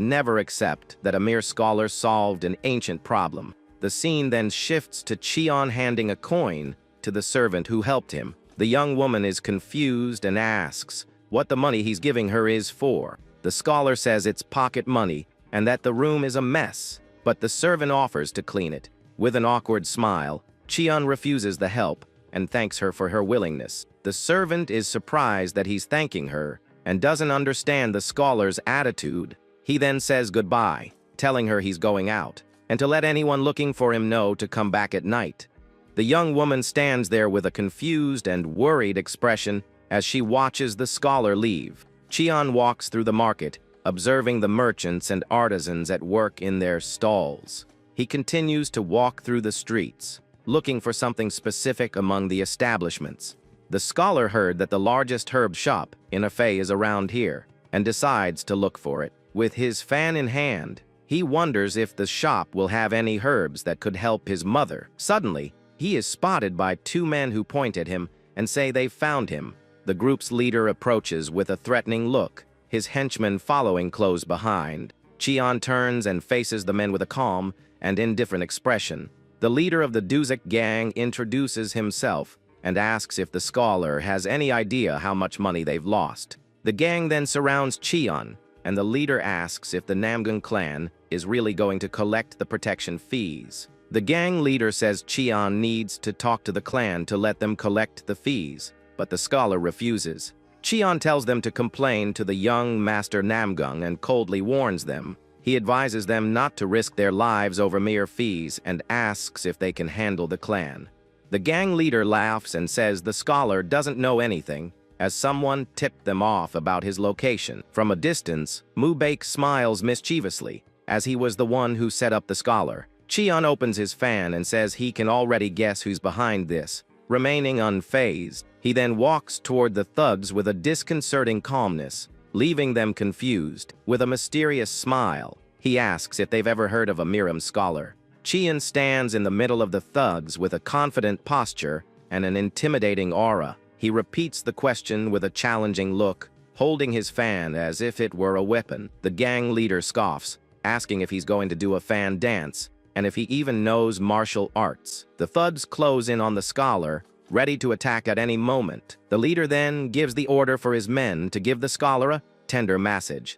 never accept that a mere scholar solved an ancient problem. The scene then shifts to Cheon handing a coin to the servant who helped him. The young woman is confused and asks what the money he's giving her is for. The scholar says it's pocket money and that the room is a mess, but the servant offers to clean it. With an awkward smile, Cheon refuses the help and thanks her for her willingness. The servant is surprised that he's thanking her and doesn't understand the scholar's attitude. He then says goodbye, telling her he's going out, and to let anyone looking for him know to come back at night. The young woman stands there with a confused and worried expression as she watches the scholar leave. Cheon walks through the market, observing the merchants and artisans at work in their stalls. He continues to walk through the streets, looking for something specific among the establishments. The scholar heard that the largest herb shop in Afei is around here, and decides to look for it. With his fan in hand, he wonders if the shop will have any herbs that could help his mother. Suddenly, he is spotted by 2 men who point at him and say they've found him. The group's leader approaches with a threatening look, his henchmen following close behind. Cheon turns and faces the men with a calm and indifferent expression. The leader of the Duzek gang introduces himself and asks if the scholar has any idea how much money they've lost. The gang then surrounds Cheon, and the leader asks if the Namgang clan is really going to collect the protection fees. The gang leader says Cheon needs to talk to the clan to let them collect the fees, but the scholar refuses. Cheon tells them to complain to the young Master Namgung and coldly warns them. He advises them not to risk their lives over mere fees and asks if they can handle the clan. The gang leader laughs and says the scholar doesn't know anything, as someone tipped them off about his location. From a distance, Mu-Bake smiles mischievously, as he was the one who set up the scholar. Cheon opens his fan and says he can already guess who's behind this. Remaining unfazed, he then walks toward the thugs with a disconcerting calmness, leaving them confused. With a mysterious smile, he asks if they've ever heard of a Murim scholar. Cheon stands in the middle of the thugs with a confident posture and an intimidating aura. He repeats the question with a challenging look, holding his fan as if it were a weapon. The gang leader scoffs, asking if he's going to do a fan dance, and if he even knows martial arts. The thugs close in on the scholar, ready to attack at any moment. The leader then gives the order for his men to give the scholar a tender massage.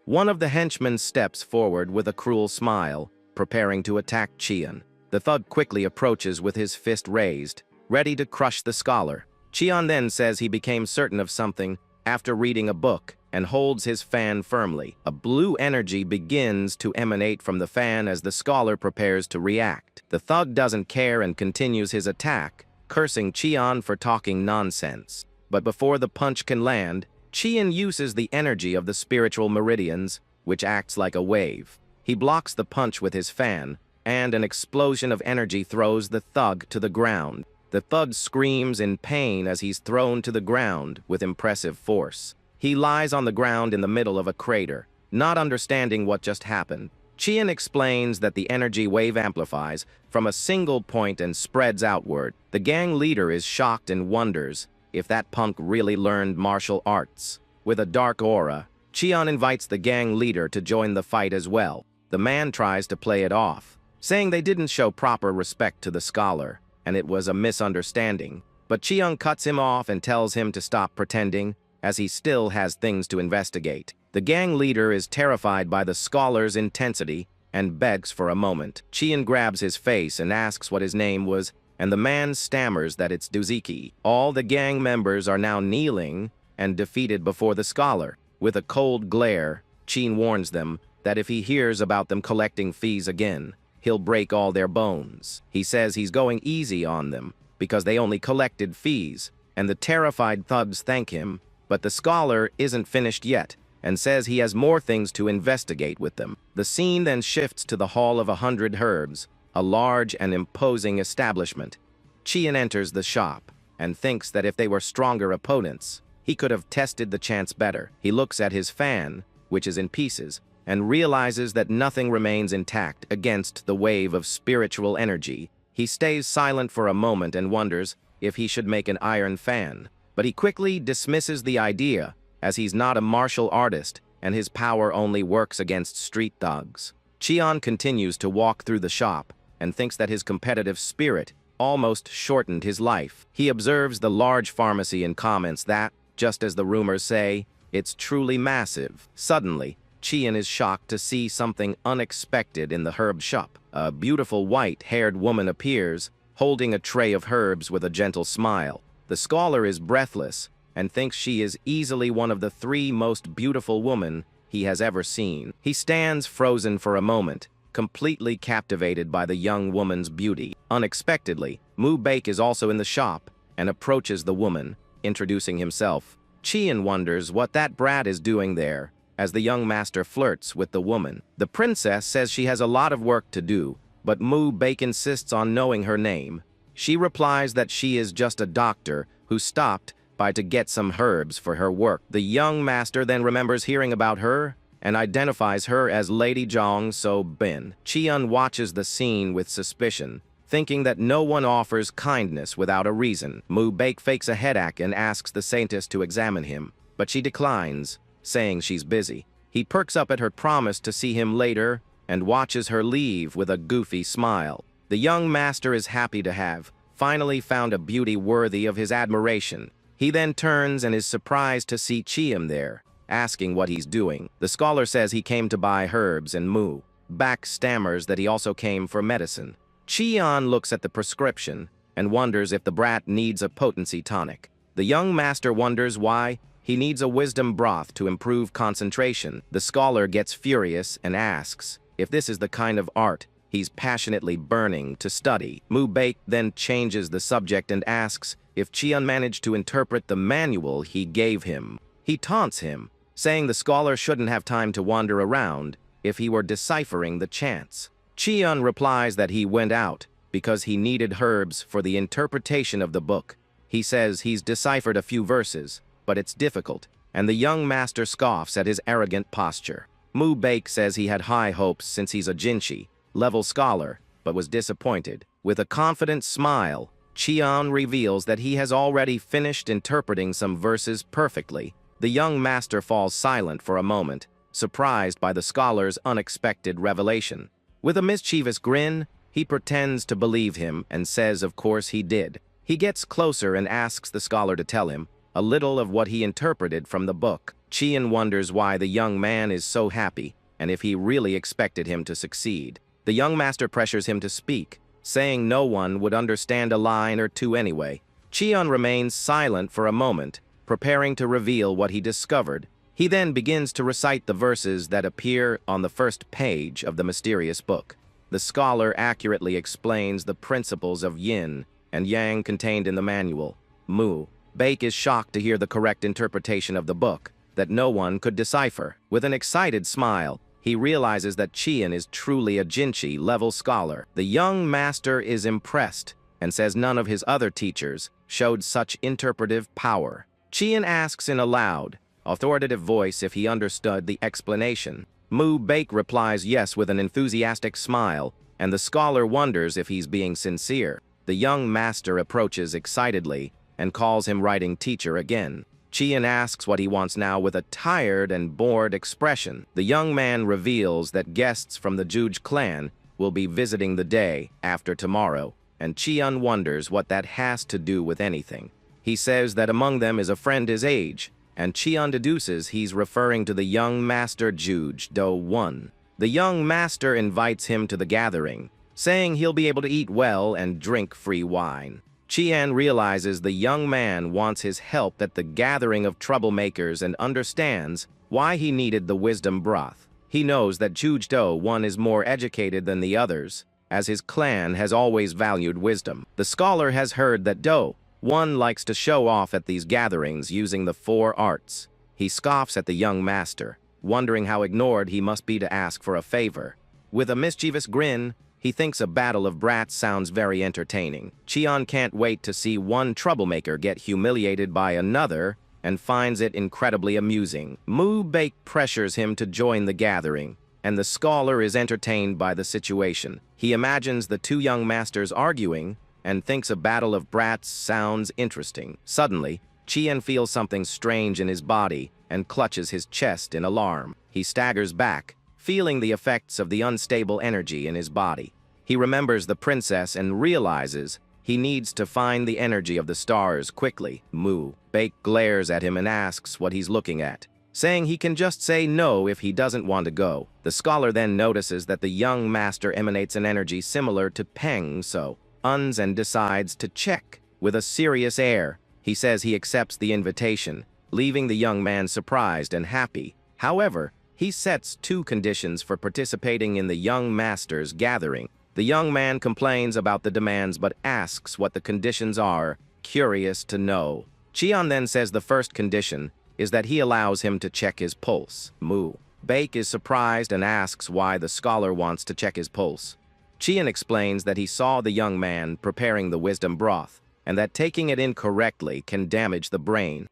One of the henchmen steps forward with a cruel smile, preparing to attack Cheon. The thug quickly approaches with his fist raised, ready to crush the scholar. Cheon then says he became certain of something after reading a book and holds his fan firmly. A blue energy begins to emanate from the fan as the scholar prepares to react. The thug doesn't care and continues his attack, cursing Cheon for talking nonsense. But before the punch can land, Cheon uses the energy of the spiritual meridians, which acts like a wave. He blocks the punch with his fan, and an explosion of energy throws the thug to the ground. The thug screams in pain as he's thrown to the ground with impressive force. He lies on the ground in the middle of a crater, not understanding what just happened. Cheon explains that the energy wave amplifies from a single point and spreads outward. The gang leader is shocked and wonders if that punk really learned martial arts. With a dark aura, Cheon invites the gang leader to join the fight as well. The man tries to play it off, saying they didn't show proper respect to the scholar, and it was a misunderstanding. But Cheon cuts him off and tells him to stop pretending, as he still has things to investigate. The gang leader is terrified by the scholar's intensity and begs for a moment. Cheon grabs his face and asks what his name was, and the man stammers that it's Duziki. All the gang members are now kneeling and defeated before the scholar. With a cold glare, Cheon warns them that if he hears about them collecting fees again, he'll break all their bones. He says he's going easy on them because they only collected fees, and the terrified thugs thank him. But the scholar isn't finished yet and says he has more things to investigate with them. The scene then shifts to the Hall of 100 Herbs, a large and imposing establishment. Cheon enters the shop and thinks that if they were stronger opponents, he could have tested the chance better. He looks at his fan, which is in pieces, and realizes that nothing remains intact against the wave of spiritual energy. He stays silent for a moment and wonders if he should make an iron fan. But he quickly dismisses the idea, as he's not a martial artist and his power only works against street thugs. Cheon continues to walk through the shop and thinks that his competitive spirit almost shortened his life. He observes the large pharmacy and comments that, just as the rumors say, it's truly massive. Suddenly, Cheon is shocked to see something unexpected in the herb shop. A beautiful white-haired woman appears, holding a tray of herbs with a gentle smile. The scholar is breathless and thinks she is easily one of the 3 most beautiful women he has ever seen. He stands frozen for a moment, completely captivated by the young woman's beauty. Unexpectedly, Mu-Baek is also in the shop and approaches the woman, introducing himself. Cheon wonders what that brat is doing there, as the young master flirts with the woman. The princess says she has a lot of work to do, but Mu-Baek insists on knowing her name. She replies that she is just a doctor who stopped by to get some herbs for her work. The young master then remembers hearing about her and identifies her as Lady Jong So-bin. Cheon watches the scene with suspicion, thinking that no one offers kindness without a reason. Mu-Baek fakes a headache and asks the saintess to examine him, but she declines, saying she's busy. He perks up at her promise to see him later and watches her leave with a goofy smile. The young master is happy to have finally found a beauty worthy of his admiration. He then turns and is surprised to see Cheon there, asking what he's doing. The scholar says he came to buy herbs, and Mu-Baek stammers that he also came for medicine. Cheon looks at the prescription and wonders if the brat needs a potency tonic. The young master wonders why he needs a wisdom broth to improve concentration. The scholar gets furious and asks if this is the kind of art he's passionately burning to study. Mu-Baek then changes the subject and asks if Cheon managed to interpret the manual he gave him. He taunts him, saying the scholar shouldn't have time to wander around if he were deciphering the chants. Cheon replies that he went out because he needed herbs for the interpretation of the book. He says he's deciphered a few verses, but it's difficult, and the young master scoffs at his arrogant posture. Mu-Baek says he had high hopes since he's a Jinshi level scholar, but was disappointed. With a confident smile, Cheon reveals that he has already finished interpreting some verses perfectly. The young master falls silent for a moment, surprised by the scholar's unexpected revelation. With a mischievous grin, he pretends to believe him and says of course he did. He gets closer and asks the scholar to tell him a little of what he interpreted from the book. Chian wonders why the young man is so happy and if he really expected him to succeed. The young master pressures him to speak, saying no one would understand a line or two anyway. Chian remains silent for a moment, preparing to reveal what he discovered. He then begins to recite the verses that appear on the first page of the mysterious book. The scholar accurately explains the principles of yin and yang contained in the manual. Baek is shocked to hear the correct interpretation of the book that no one could decipher. With an excited smile, he realizes that Chian is truly a Jinchi-level scholar. The young master is impressed and says none of his other teachers showed such interpretive power. Chian asks in a loud, authoritative voice if he understood the explanation. Baek replies yes with an enthusiastic smile, and the scholar wonders if he's being sincere. The young master approaches excitedly and calls him writing teacher again. Chian asks what he wants now with a tired and bored expression. The young man reveals that guests from the Juge clan will be visiting the day after tomorrow, and Chian wonders what that has to do with anything. He says that among them is a friend his age, and Chian deduces he's referring to the young master Juge Do-1. The young master invites him to the gathering, saying he'll be able to eat well and drink free wine. Chian realizes the young man wants his help at the gathering of troublemakers and understands why he needed the wisdom broth. He knows that Juge Do-1 is more educated than the others, as his clan has always valued wisdom. The scholar has heard that Do-1 likes to show off at these gatherings using the 4 arts. He scoffs at the young master, wondering how ignored he must be to ask for a favor. With a mischievous grin, he thinks a battle of brats sounds very entertaining. Chian can't wait to see one troublemaker get humiliated by another and finds it incredibly amusing. Baek pressures him to join the gathering, and the scholar is entertained by the situation. He imagines the 2 young masters arguing and thinks a battle of brats sounds interesting. Suddenly, Chian feels something strange in his body and clutches his chest in alarm. He staggers back, feeling the effects of the unstable energy in his body. He remembers the princess and realizes he needs to find the energy of the stars quickly. Baek glares at him and asks what he's looking at, saying he can just say no if he doesn't want to go. The scholar then notices that the young master emanates an energy similar to Peng, so uns and decides to check. With a serious air, he says he accepts the invitation, leaving the young man surprised and happy. However, he sets 2 conditions for participating in the young master's gathering. The young man complains about the demands but asks what the conditions are, curious to know. Chian then says the first condition is that he allows him to check his pulse. Baek is surprised and asks why the scholar wants to check his pulse. Chian explains that he saw the young man preparing the wisdom broth, and that taking it incorrectly can damage the brain.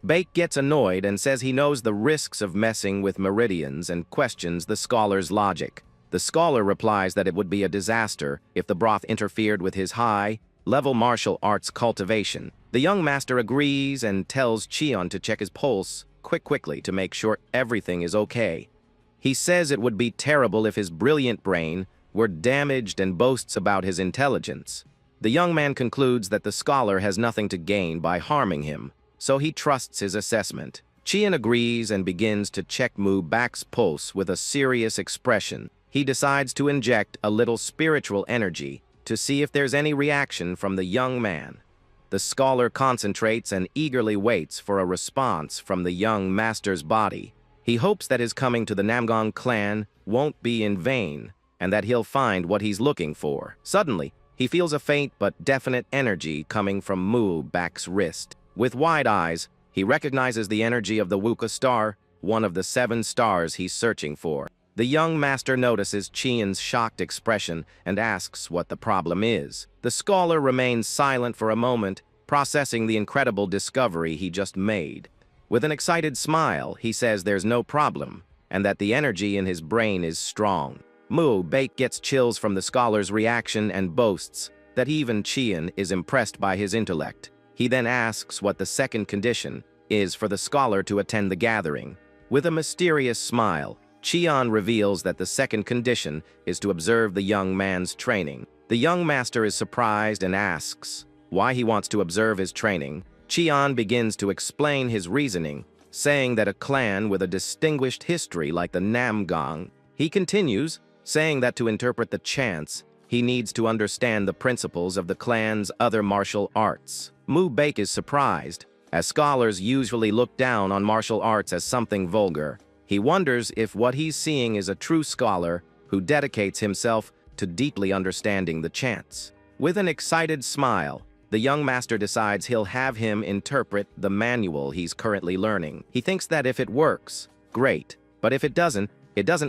Baek gets annoyed and says he knows the risks of messing with meridians and questions the scholar's logic. The scholar replies that it would be a disaster if the broth interfered with his high-level martial arts cultivation. The young master agrees and tells Chian to check his pulse quickly to make sure everything is okay. He says it would be terrible if his brilliant brain were damaged and boasts about his intelligence. The young man concludes that the scholar has nothing to gain by harming him, so he trusts his assessment. Chian agrees and begins to check Baek's pulse with a serious expression. He decides to inject a little spiritual energy to see if there's any reaction from the young man. The scholar concentrates and eagerly waits for a response from the young master's body. He hopes that his coming to the Namgang clan won't be in vain, and that he'll find what he's looking for. Suddenly, he feels a faint but definite energy coming from Baek's wrist. With wide eyes, he recognizes the energy of the Wuka star, one of the 7 stars he's searching for. The young master notices Chian's shocked expression and asks what the problem is. The scholar remains silent for a moment, processing the incredible discovery he just made. With an excited smile, he says there's no problem, and that the energy in his brain is strong. Baek gets chills from the scholar's reaction and boasts that even Chian is impressed by his intellect. He then asks what the second condition is for the scholar to attend the gathering. With a mysterious smile, Cheon reveals that the second condition is to observe the young man's training. The young master is surprised and asks why he wants to observe his training. Cheon begins to explain his reasoning, saying that a clan with a distinguished history like the Namgang. He continues, saying that to interpret the chants, he needs to understand the principles of the clan's other martial arts. Mu Baek is surprised, as scholars usually look down on martial arts as something vulgar. He wonders if what he's seeing is a true scholar who dedicates himself to deeply understanding the chants. With an excited smile, the young master decides he'll have him interpret the manual he's currently learning. He thinks that if it works, great, but if it doesn't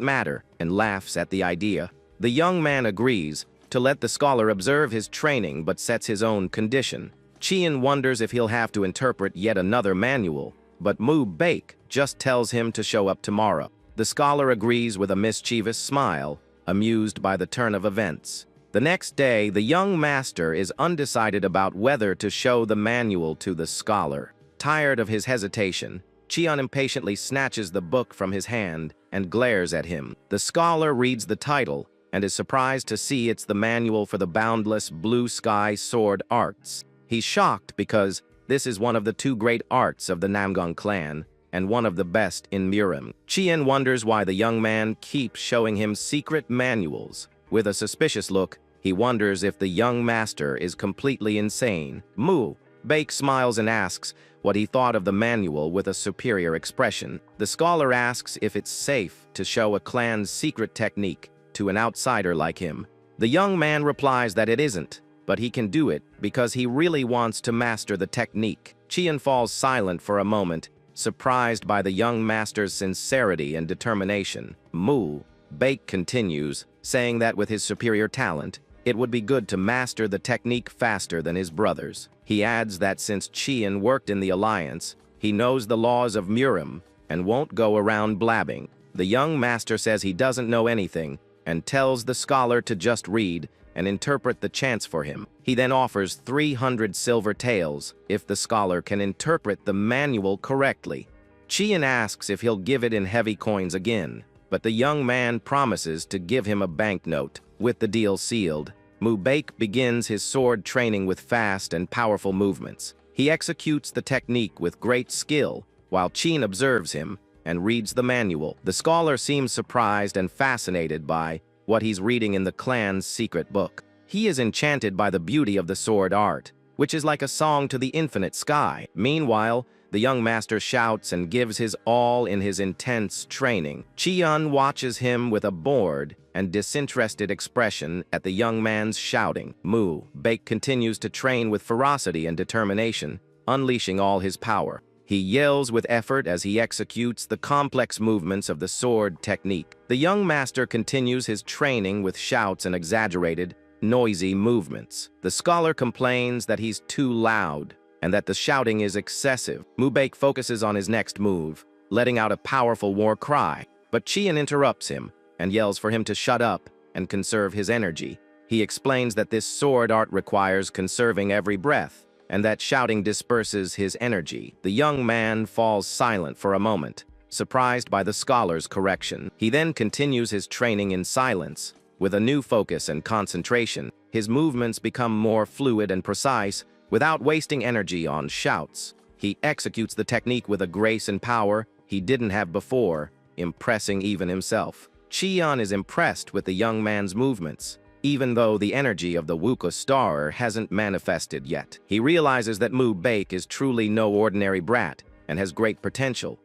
matter, and laughs at the idea. The young man agrees to let the scholar observe his training but sets his own condition. Cheon wonders if he'll have to interpret yet another manual, but Mu Baek just tells him to show up tomorrow. The scholar agrees with a mischievous smile, amused by the turn of events. The next day, the young master is undecided about whether to show the manual to the scholar. Tired of his hesitation, Cheon impatiently snatches the book from his hand and glares at him. The scholar reads the title and is surprised to see it's the manual for the boundless blue sky sword arts. He's shocked because this is one of the two great arts of the Namgang clan and one of the best in Murim. Cheon wonders why the young man keeps showing him secret manuals. With a suspicious look, he wonders if the young master is completely insane. Mu Baek smiles and asks what he thought of the manual with a superior expression. The scholar asks if it's safe to show a clan's secret technique to an outsider like him. The young man replies that it isn't, but he can do it because he really wants to master the technique. Cheon falls silent for a moment, surprised by the young master's sincerity and determination. Mu Baek continues, saying that with his superior talent, it would be good to master the technique faster than his brothers. He adds that since Cheon worked in the Alliance, he knows the laws of Murim and won't go around blabbing. The young master says he doesn't know anything and tells the scholar to just read and interpret the chants for him. He then offers 300 silver taels if the scholar can interpret the manual correctly. Cheon asks if he'll give it in heavy coins again, but the young man promises to give him a banknote. With the deal sealed, Mu Baek begins his sword training with fast and powerful movements. He executes the technique with great skill, while Cheon observes him and reads the manual. The scholar seems surprised and fascinated by what he's reading in the clan's secret book. He is enchanted by the beauty of the sword art, which is like a song to the infinite sky. Meanwhile, the young master shouts and gives his all in his intense training. Cheon watches him with a bored and disinterested expression at the young man's shouting. Mu Baek continues to train with ferocity and determination, unleashing all his power. He yells with effort as he executes the complex movements of the sword technique. The young master continues his training with shouts and exaggerated, noisy movements. The scholar complains that he's too loud and that the shouting is excessive. Mu Baek focuses on his next move, letting out a powerful war cry, but Cheon interrupts him and yells for him to shut up and conserve his energy. He explains that this sword art requires conserving every breath, and that shouting disperses his energy. The young man falls silent for a moment, surprised by the scholar's correction. He then continues his training in silence. With a new focus and concentration, his movements become more fluid and precise, without wasting energy on shouts. He executes the technique with a grace and power he didn't have before, impressing even himself. Cheon is impressed with the young man's movements, even though the energy of the Wuka star hasn't manifested yet. He realizes that Mu Baek is truly no ordinary brat and has great potential.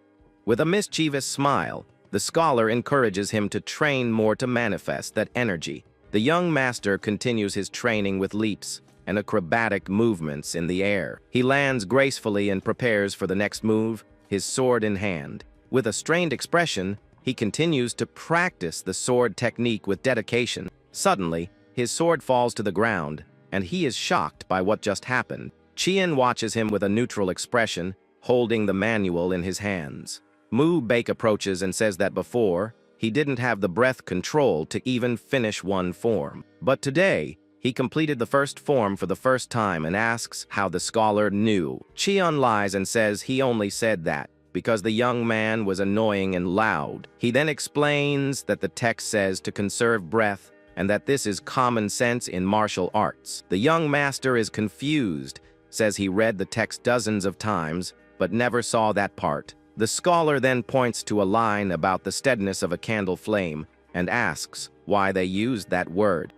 With a mischievous smile, the scholar encourages him to train more to manifest that energy. The young master continues his training with leaps and acrobatic movements in the air. He lands gracefully and prepares for the next move, his sword in hand. With a strained expression, he continues to practice the sword technique with dedication. Suddenly, his sword falls to the ground, and he is shocked by what just happened. Cheon watches him with a neutral expression, holding the manual in his hands. Mu Baek approaches and says that before, he didn't have the breath control to even finish one form. But today, he completed the first form for the first time and asks how the scholar knew. Cheon lies and says he only said that because the young man was annoying and loud. He then explains that the text says to conserve breath and that this is common sense in martial arts. The young master is confused, says he read the text dozens of times, but never saw that part. The scholar then points to a line about the steadiness of a candle flame and asks why they used that word.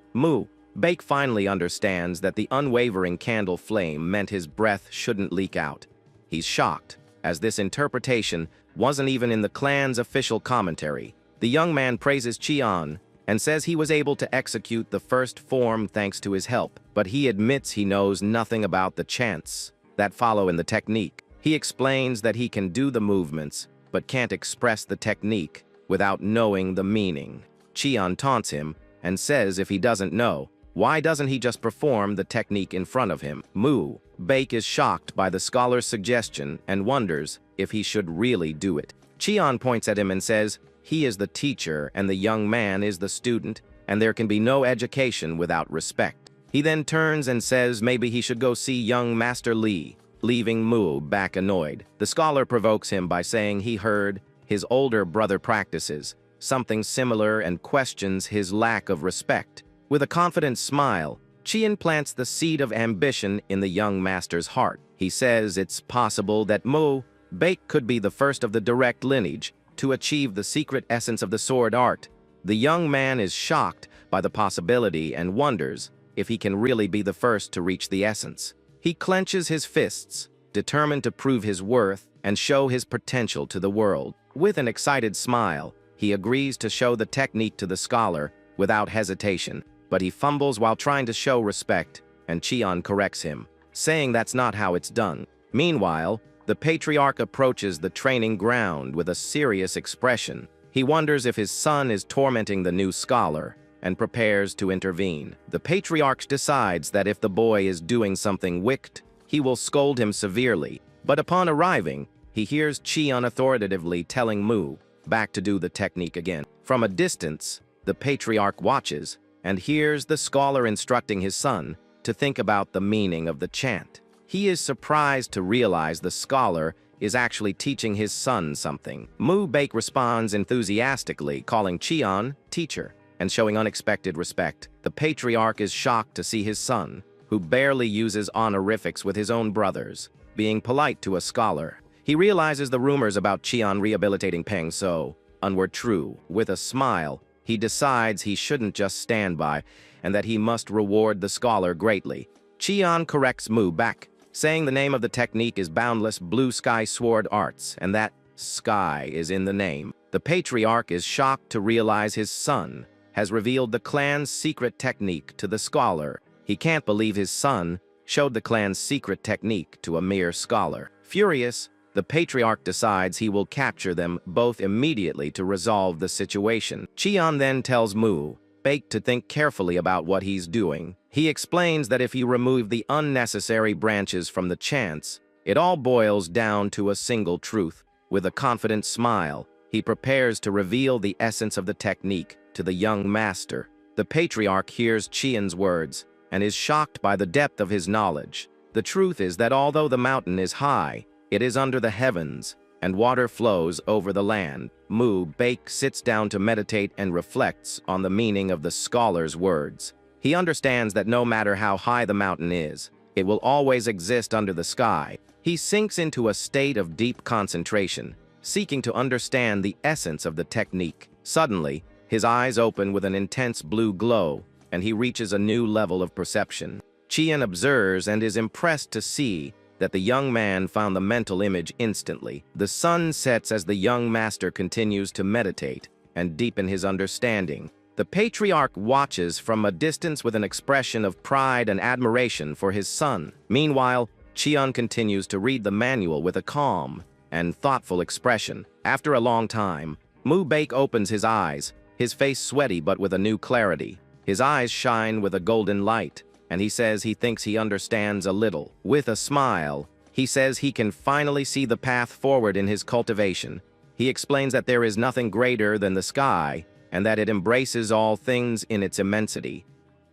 Baek finally understands that the unwavering candle flame meant his breath shouldn't leak out. He's shocked, as this interpretation wasn't even in the clan's official commentary. The young man praises Cheon and says he was able to execute the first form thanks to his help, but he admits he knows nothing about the chants that follow in the technique. He explains that he can do the movements, but can't express the technique without knowing the meaning. Cheon taunts him and says if he doesn't know, why doesn't he just perform the technique in front of him? Baek is shocked by the scholar's suggestion and wonders if he should really do it. Cheon points at him and says he is the teacher and the young man is the student, and there can be no education without respect. He then turns and says maybe he should go see young Master Lee, leaving back annoyed. The scholar provokes him by saying he heard his older brother practices something similar and questions his lack of respect. With a confident smile, Cheon plants the seed of ambition in the young master's heart. He says it's possible that Baek could be the first of the direct lineage to achieve the secret essence of the sword art. The young man is shocked by the possibility and wonders if he can really be the first to reach the essence. He clenches his fists, determined to prove his worth and show his potential to the world. With an excited smile, he agrees to show the technique to the scholar without hesitation, but he fumbles while trying to show respect, and Cheon corrects him, saying that's not how it's done. Meanwhile, the patriarch approaches the training ground with a serious expression. He wonders if his son is tormenting the new scholar and prepares to intervene. The patriarch decides that if the boy is doing something wicked, he will scold him severely. But upon arriving, he hears Cheon authoritatively telling back to do the technique again. From a distance, the patriarch watches and hears the scholar instructing his son to think about the meaning of the chant. He is surprised to realize the scholar is actually teaching his son something. Baek responds enthusiastically, calling Cheon teacher and showing unexpected respect. The patriarch is shocked to see his son, who barely uses honorifics with his own brothers, being polite to a scholar. He realizes the rumors about Cheon rehabilitating Peng So were true. With a smile, he decides he shouldn't just stand by and that he must reward the scholar greatly. Cheon corrects back, saying the name of the technique is Boundless Blue Sky Sword Arts and that sky is in the name. The patriarch is shocked to realize his son has revealed the clan's secret technique to the scholar. He can't believe his son showed the clan's secret technique to a mere scholar. Furious, the patriarch decides he will capture them both immediately to resolve the situation. Cheon then tells Baek to think carefully about what he's doing. He explains that if you remove the unnecessary branches from the chants, it all boils down to a single truth. With a confident smile, he prepares to reveal the essence of the technique to the young master. The patriarch hears Cheon's words and is shocked by the depth of his knowledge. The truth is that although the mountain is high, it is under the heavens, and water flows over the land. Baek sits down to meditate and reflects on the meaning of the scholar's words. He understands that no matter how high the mountain is, it will always exist under the sky. He sinks into a state of deep concentration, seeking to understand the essence of the technique. Suddenly, his eyes open with an intense blue glow, and he reaches a new level of perception. Cheon observes and is impressed to see that the young man found the mental image instantly. The sun sets as the young master continues to meditate and deepen his understanding. The patriarch watches from a distance with an expression of pride and admiration for his son. Meanwhile, Cheon continues to read the manual with a calm and thoughtful expression. After a long time, Baek opens his eyes, his face sweaty but with a new clarity. His eyes shine with a golden light, and he says he thinks he understands a little. With a smile, he says he can finally see the path forward in his cultivation. He explains that there is nothing greater than the sky, and that it embraces all things in its immensity.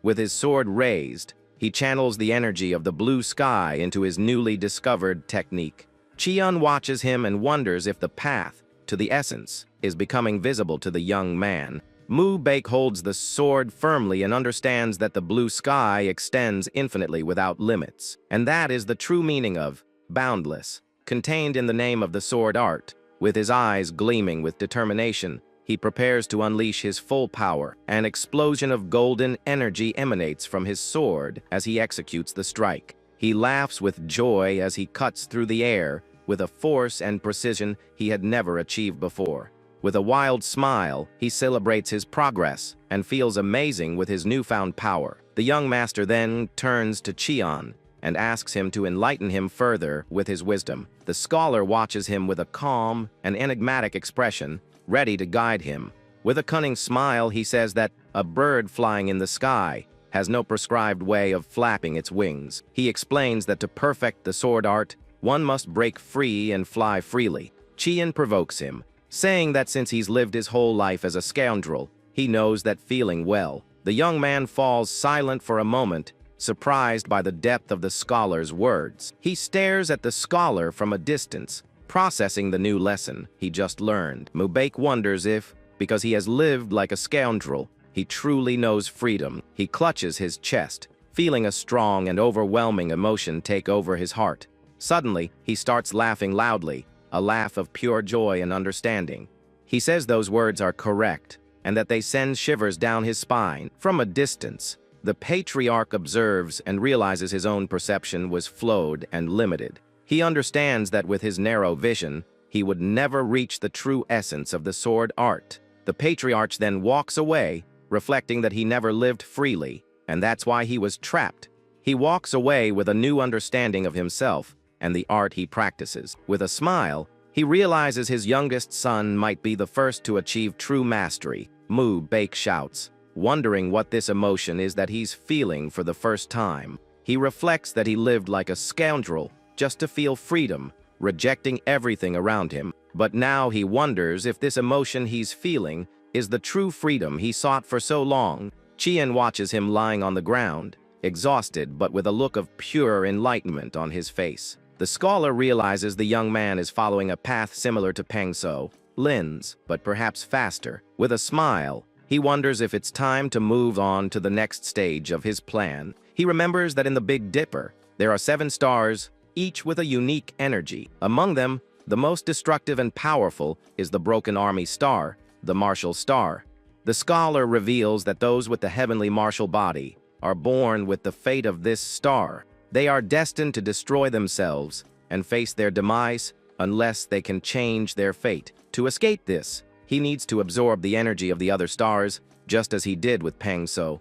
With his sword raised, he channels the energy of the blue sky into his newly discovered technique. Chiun watches him and wonders if the path to the essence is becoming visible to the young man. Mu Baek holds the sword firmly and understands that the blue sky extends infinitely without limits. And that is the true meaning of boundless, contained in the name of the sword art. With his eyes gleaming with determination, he prepares to unleash his full power. An explosion of golden energy emanates from his sword as he executes the strike. He laughs with joy as he cuts through the air with a force and precision he had never achieved before. With a wild smile, he celebrates his progress and feels amazing with his newfound power. The young master then turns to Chiun and asks him to enlighten him further with his wisdom. The scholar watches him with a calm and enigmatic expression, ready to guide him. With a cunning smile, he says that a bird flying in the sky has no prescribed way of flapping its wings. He explains that to perfect the sword art, one must break free and fly freely. Chiun provokes him, saying that since he's lived his whole life as a scoundrel, he knows that feeling well. The young man falls silent for a moment, surprised by the depth of the scholar's words. He stares at the scholar from a distance, processing the new lesson he just learned. Mu Baek wonders if, because he has lived like a scoundrel, he truly knows freedom. He clutches his chest, feeling a strong and overwhelming emotion take over his heart. Suddenly, he starts laughing loudly, a laugh of pure joy and understanding. He says those words are correct, and that they send shivers down his spine. From a distance, the patriarch observes and realizes his own perception was flawed and limited. He understands that with his narrow vision, he would never reach the true essence of the sword art. The patriarch then walks away, reflecting that he never lived freely, and that's why he was trapped. He walks away with a new understanding of himself and the art he practices. With a smile, he realizes his youngest son might be the first to achieve true mastery. Mu Baek shouts, wondering what this emotion is that he's feeling for the first time. He reflects that he lived like a scoundrel just to feel freedom, rejecting everything around him. But now he wonders if this emotion he's feeling is the true freedom he sought for so long. Chiun watches him lying on the ground, exhausted but with a look of pure enlightenment on his face. The scholar realizes the young man is following a path similar to Pengso, Lin's, but perhaps faster. With a smile, he wonders if it's time to move on to the next stage of his plan. He remembers that in the Big Dipper, there are 7 stars, each with a unique energy. Among them, the most destructive and powerful is the Broken Army Star, the Martial Star. The scholar reveals that those with the heavenly martial body are born with the fate of this star. They are destined to destroy themselves and face their demise unless they can change their fate. To escape this, he needs to absorb the energy of the other stars, just as he did with Pengso.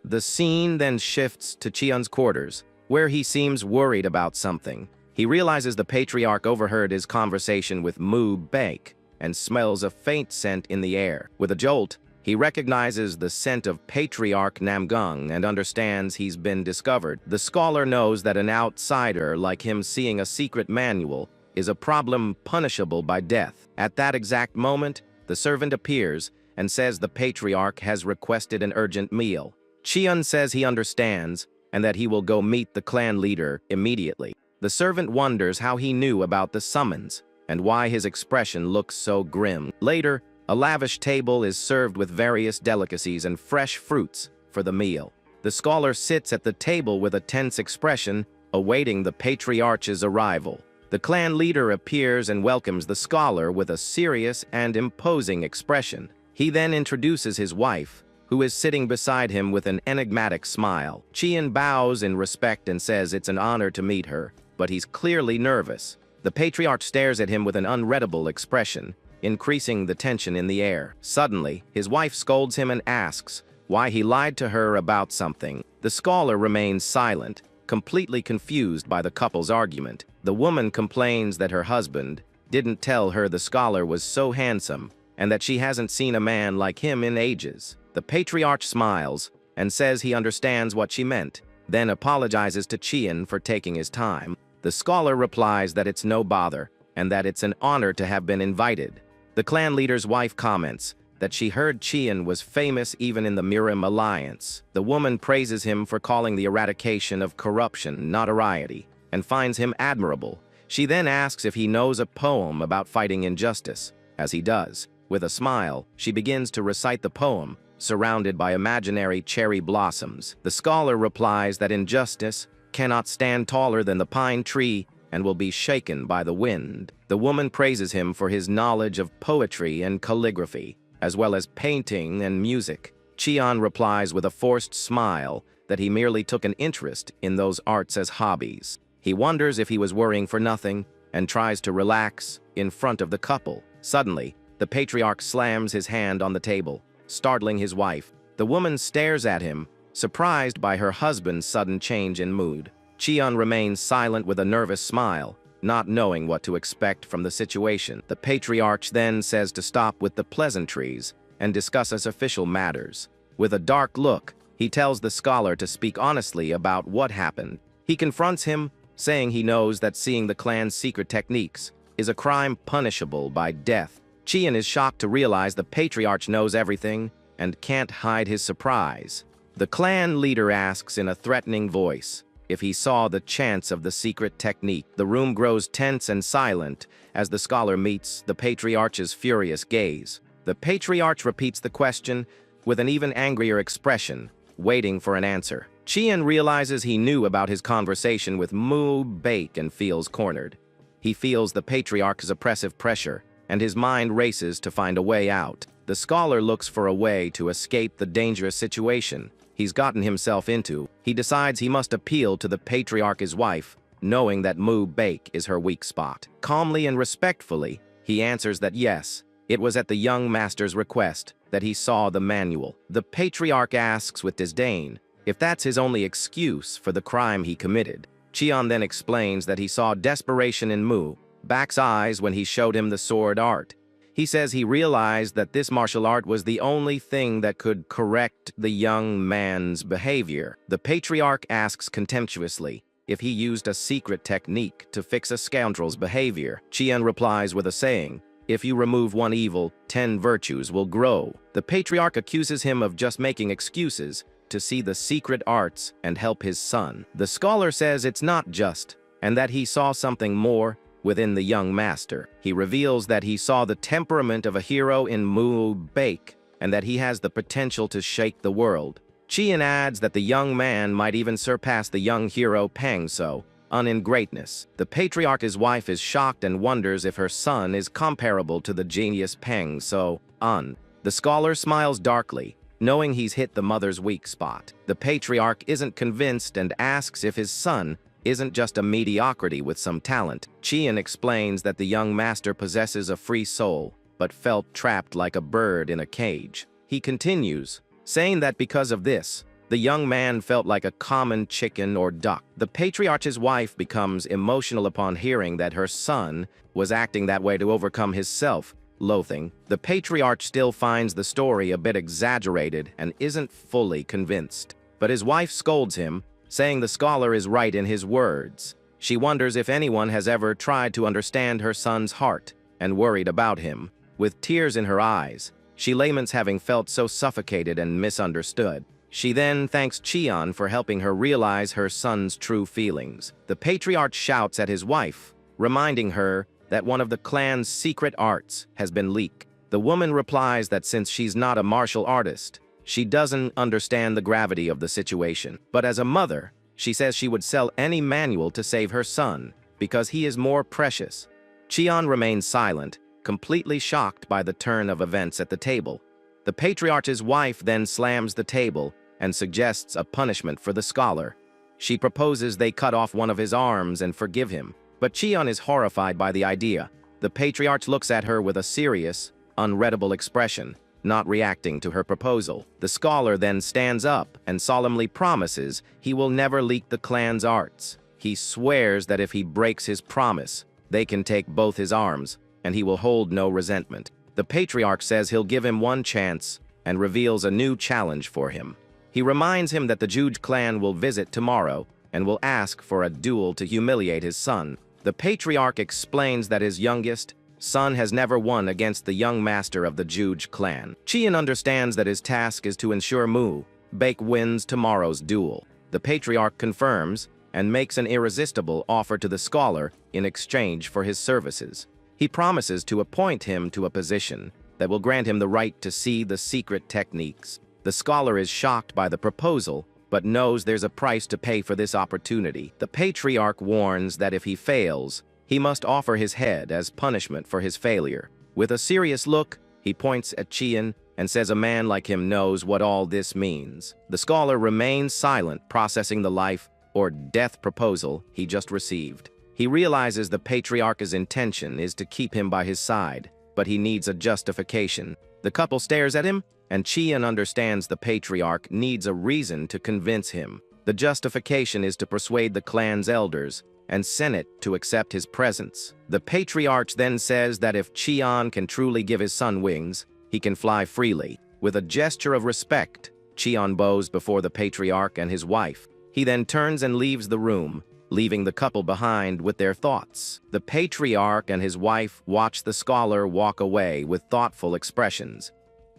The scene then shifts to Chiun's quarters, where he seems worried about something. He realizes the patriarch overheard his conversation with Mu Baek and smells a faint scent in the air. With a jolt, he recognizes the scent of Patriarch Namgung and understands he's been discovered. The scholar knows that an outsider like him seeing a secret manual is a problem punishable by death. At that exact moment, the servant appears and says the Patriarch has requested an urgent meal. Chiun says he understands and that he will go meet the clan leader immediately. The servant wonders how he knew about the summons and why his expression looks so grim. Later, a lavish table is served with various delicacies and fresh fruits for the meal. The scholar sits at the table with a tense expression, awaiting the patriarch's arrival. The clan leader appears and welcomes the scholar with a serious and imposing expression. He then introduces his wife, who is sitting beside him with an enigmatic smile. Chiun bows in respect and says it's an honor to meet her, but he's clearly nervous. The patriarch stares at him with an unreadable expression, increasing the tension in the air. Suddenly, his wife scolds him and asks why he lied to her about something. The scholar remains silent, completely confused by the couple's argument. The woman complains that her husband didn't tell her the scholar was so handsome and that she hasn't seen a man like him in ages. The patriarch smiles and says he understands what she meant, then apologizes to Chiun for taking his time. The scholar replies that it's no bother and that it's an honor to have been invited. The clan leader's wife comments that she heard Chiun was famous even in the Murim alliance. The woman praises him for calling the eradication of corruption notoriety and finds him admirable. She then asks if he knows a poem about fighting injustice, as he does. With a smile, she begins to recite the poem, surrounded by imaginary cherry blossoms. The scholar replies that injustice cannot stand taller than the pine tree and will be shaken by the wind. The woman praises him for his knowledge of poetry and calligraphy, as well as painting and music. Cheon replies with a forced smile that he merely took an interest in those arts as hobbies. He wonders if he was worrying for nothing and tries to relax in front of the couple. Suddenly, the patriarch slams his hand on the table, startling his wife. The woman stares at him, surprised by her husband's sudden change in mood. Cheon remains silent with a nervous smile, not knowing what to expect from the situation. The patriarch then says to stop with the pleasantries and discusses official matters. With a dark look, he tells the scholar to speak honestly about what happened. He confronts him, saying he knows that seeing the clan's secret techniques is a crime punishable by death. Cheon is shocked to realize the patriarch knows everything and can't hide his surprise. The clan leader asks in a threatening voice if he saw the chance of the secret technique. The room grows tense and silent as the scholar meets the patriarch's furious gaze. The patriarch repeats the question with an even angrier expression, waiting for an answer. Cheon realizes he knew about his conversation with Mu-Baek and feels cornered. He feels the patriarch's oppressive pressure, and his mind races to find a way out. The scholar looks for a way to escape the dangerous situation he's gotten himself into. He decides he must appeal to the patriarch's wife, knowing that Mu-Baek is her weak spot. Calmly and respectfully, he answers that yes, it was at the young master's request that he saw the manual. The patriarch asks with disdain if that's his only excuse for the crime he committed. Cheon then explains that he saw desperation in Mu-Baek's eyes when he showed him the sword art. He says he realized that this martial art was the only thing that could correct the young man's behavior. The patriarch asks contemptuously if he used a secret technique to fix a scoundrel's behavior. Cheon replies with a saying, "If you remove one evil, 10 virtues will grow." The patriarch accuses him of just making excuses to see the secret arts and help his son. The scholar says it's not just, and that he saw something more within the young master. He reveals that he saw the temperament of a hero in Mu-Baek, and that he has the potential to shake the world. Cheon adds that the young man might even surpass the young hero Pang So-un in greatness. The patriarch's wife is shocked and wonders if her son is comparable to the genius Pang So-un. The scholar smiles darkly, knowing he's hit the mother's weak spot. The patriarch isn't convinced and asks if his son isn't just a mediocrity with some talent. Cheon explains that the young master possesses a free soul, but felt trapped like a bird in a cage. He continues, saying that because of this, the young man felt like a common chicken or duck. The patriarch's wife becomes emotional upon hearing that her son was acting that way to overcome his self-loathing. The patriarch still finds the story a bit exaggerated and isn't fully convinced. But his wife scolds him, saying the scholar is right in his words. She wonders if anyone has ever tried to understand her son's heart and worried about him. With tears in her eyes, she laments having felt so suffocated and misunderstood. She then thanks Cheon for helping her realize her son's true feelings. The patriarch shouts at his wife, reminding her that one of the clan's secret arts has been leaked. The woman replies that since she's not a martial artist, she doesn't understand the gravity of the situation. But as a mother, she says she would sell any manual to save her son, because he is more precious. Cheon remains silent, completely shocked by the turn of events at the table. The patriarch's wife then slams the table and suggests a punishment for the scholar. She proposes they cut off one of his arms and forgive him, but Cheon is horrified by the idea. The patriarch looks at her with a serious, unreadable expression, not reacting to her proposal. The scholar then stands up and solemnly promises he will never leak the clan's arts. He swears that if he breaks his promise, they can take both his arms, and he will hold no resentment. The patriarch says he'll give him one chance and reveals a new challenge for him. He reminds him that the Juge clan will visit tomorrow and will ask for a duel to humiliate his son. The patriarch explains that his youngest son has never won against the young master of the Juge clan. Cheon understands that his task is to ensure Mu-Baek wins tomorrow's duel. The patriarch confirms and makes an irresistible offer to the scholar in exchange for his services. He promises to appoint him to a position that will grant him the right to see the secret techniques. The scholar is shocked by the proposal, but knows there's a price to pay for this opportunity. The patriarch warns that if he fails, he must offer his head as punishment for his failure. With a serious look, he points at Chian and says a man like him knows what all this means. The scholar remains silent, processing the life or death proposal he just received. He realizes the patriarch's intention is to keep him by his side, but he needs a justification. The couple stares at him, and Chian understands the patriarch needs a reason to convince him. The justification is to persuade the clan's elders and Senate to accept his presence. The patriarch then says that if Chian can truly give his son wings, he can fly freely. With a gesture of respect, Chian bows before the patriarch and his wife. He then turns and leaves the room, leaving the couple behind with their thoughts. The patriarch and his wife watch the scholar walk away with thoughtful expressions.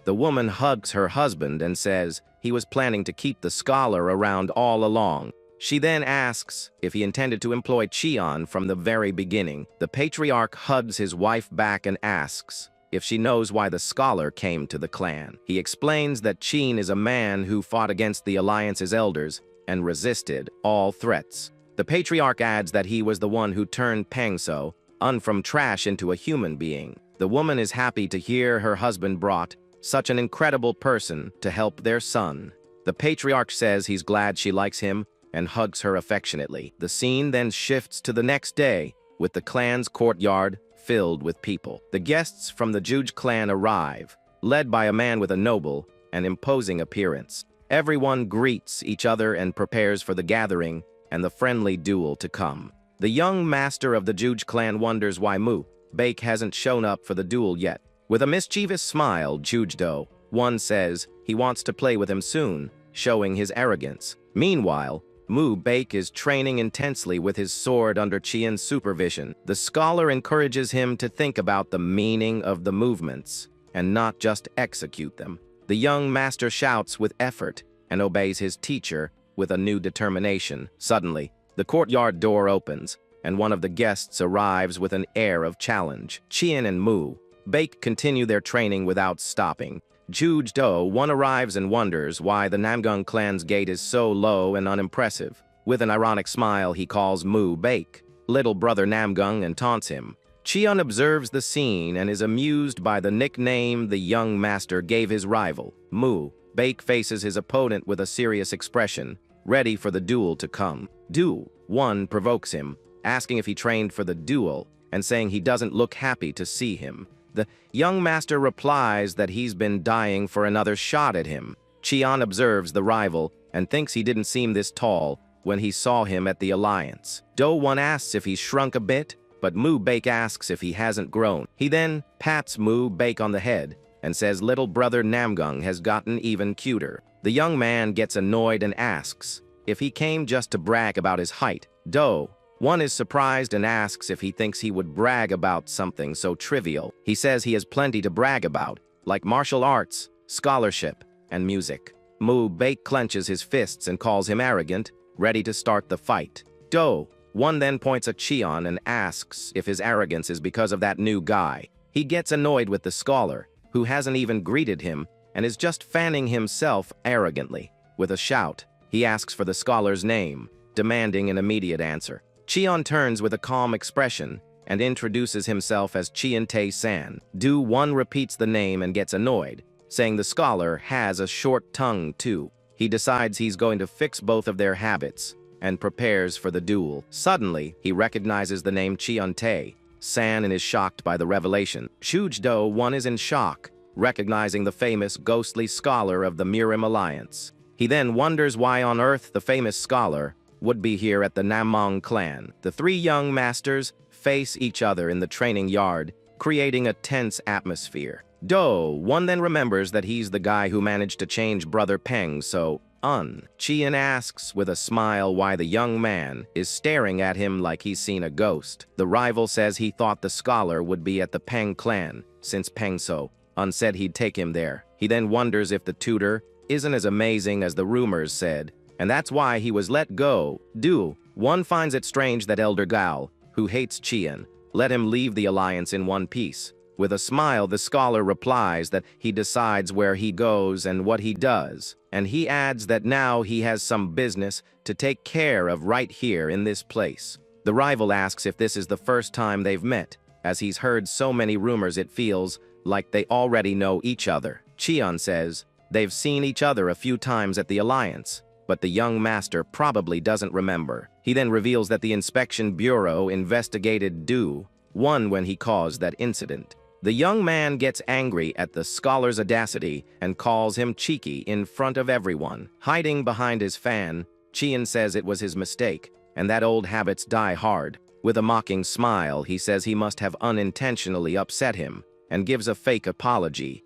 The woman hugs her husband and says he was planning to keep the scholar around all along. She then asks if he intended to employ Chian from the very beginning. The patriarch hugs his wife back and asks if she knows why the scholar came to the clan. He explains that Chian is a man who fought against the Alliance's elders and resisted all threats. The patriarch adds that he was the one who turned Pengso from trash into a human being. The woman is happy to hear her husband brought such an incredible person to help their son. The patriarch says he's glad she likes him and hugs her affectionately. The scene then shifts to the next day, with the clan's courtyard filled with people. The guests from the Juge clan arrive, led by a man with a noble and imposing appearance. Everyone greets each other and prepares for the gathering and the friendly duel to come. The young master of the Juge clan wonders why Mu Baek hasn't shown up for the duel yet. With a mischievous smile, Jujdo one says he wants to play with him soon, showing his arrogance. Meanwhile, Mu Baek is training intensely with his sword under Chian's supervision. The scholar encourages him to think about the meaning of the movements and not just execute them. The young master shouts with effort and obeys his teacher with a new determination. Suddenly, the courtyard door opens, and one of the guests arrives with an air of challenge. Chian and Mu Baek continue their training without stopping. Jujdo one arrives and wonders why the Namgung clan's gate is so low and unimpressive. With an ironic smile, he calls Mu Baek little brother Namgung and taunts him. Chian observes the scene and is amused by the nickname the young master gave his rival. Mu Baek faces his opponent with a serious expression, ready for the duel to come. One provokes him, asking if he trained for the duel and saying he doesn't look happy to see him. The young master replies that he's been dying for another shot at him. Chian observes the rival and thinks he didn't seem this tall when he saw him at the Alliance. Do-one asks if he's shrunk a bit, but Mu Baek asks if he hasn't grown. He then pats Mu Baek on the head and says little brother Namgung has gotten even cuter. The young man gets annoyed and asks if he came just to brag about his height. Do-one is surprised and asks if he thinks he would brag about something so trivial. He says he has plenty to brag about, like martial arts, scholarship, and music. Mu Baek clenches his fists and calls him arrogant, ready to start the fight. Do-one then points at Chian and asks if his arrogance is because of that new guy. He gets annoyed with the scholar, who hasn't even greeted him and is just fanning himself arrogantly. With a shout, he asks for the scholar's name, demanding an immediate answer. Chian turns with a calm expression and introduces himself as Chian Tae-san. Do-one repeats the name and gets annoyed, saying the scholar has a short tongue too. He decides he's going to fix both of their habits and prepares for the duel. Suddenly, he recognizes the name Chian Tae-san and is shocked by the revelation. Jujdo-one is in shock, recognizing the famous ghostly scholar of the Murim Alliance. He then wonders why on earth the famous scholar would be here at the Namong clan. The three young masters face each other in the training yard, creating a tense atmosphere. Do-one then remembers that he's the guy who managed to change Brother Peng, so Chian asks with a smile why the young man is staring at him like he's seen a ghost. The rival says he thought the scholar would be at the Peng clan, since Pengso said he'd take him there. He then wonders if the tutor isn't as amazing as the rumors said, and that's why he was let go. One finds it strange that Elder Gao, who hates Qian, let him leave the alliance in one piece. With a smile, the scholar replies that he decides where he goes and what he does, and he adds that now he has some business to take care of right here in this place. The rival asks if this is the first time they've met, as he's heard so many rumors it feels like they already know each other. Qian says they've seen each other a few times at the alliance, but the young master probably doesn't remember. He then reveals that the inspection bureau investigated one when he caused that incident. The young man gets angry at the scholar's audacity and calls him cheeky in front of everyone. Hiding behind his fan, Qian says it was his mistake, and that old habits die hard. With a mocking smile, he says he must have unintentionally upset him, and gives a fake apology.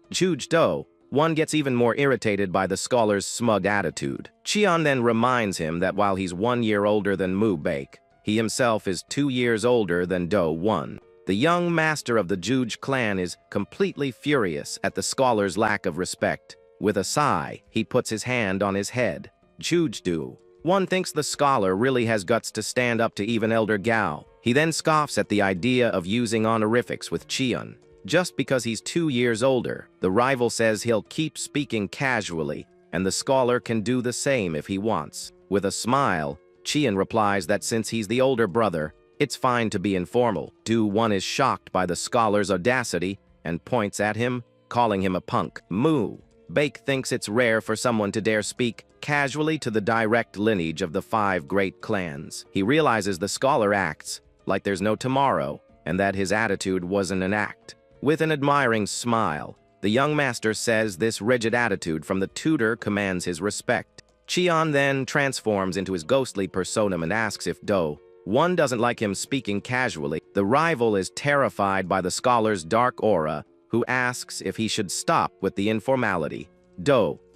One gets even more irritated by the scholar's smug attitude. Qian then reminds him that while he's 1 year older than Mu Baek, he himself is 2 years older than Do-1. The young master of the Juge clan is completely furious at the scholar's lack of respect. With a sigh, he puts his hand on his head. One thinks the scholar really has guts to stand up to even Elder Gao. He then scoffs at the idea of using honorifics with Qian. Just because he's 2 years older, the rival says he'll keep speaking casually, and the scholar can do the same if he wants. With a smile, Qian replies that since he's the older brother, it's fine to be informal. One is shocked by the scholar's audacity and points at him, calling him a punk. Mu Baek thinks it's rare for someone to dare speak casually to the direct lineage of the 5 great clans. He realizes the scholar acts like there's no tomorrow, and that his attitude wasn't an act. With an admiring smile, the young master says this rigid attitude from the tutor commands his respect. Qian then transforms into his ghostly persona and asks if one doesn't like him speaking casually. The rival is terrified by the scholar's dark aura, who asks if he should stop with the informality.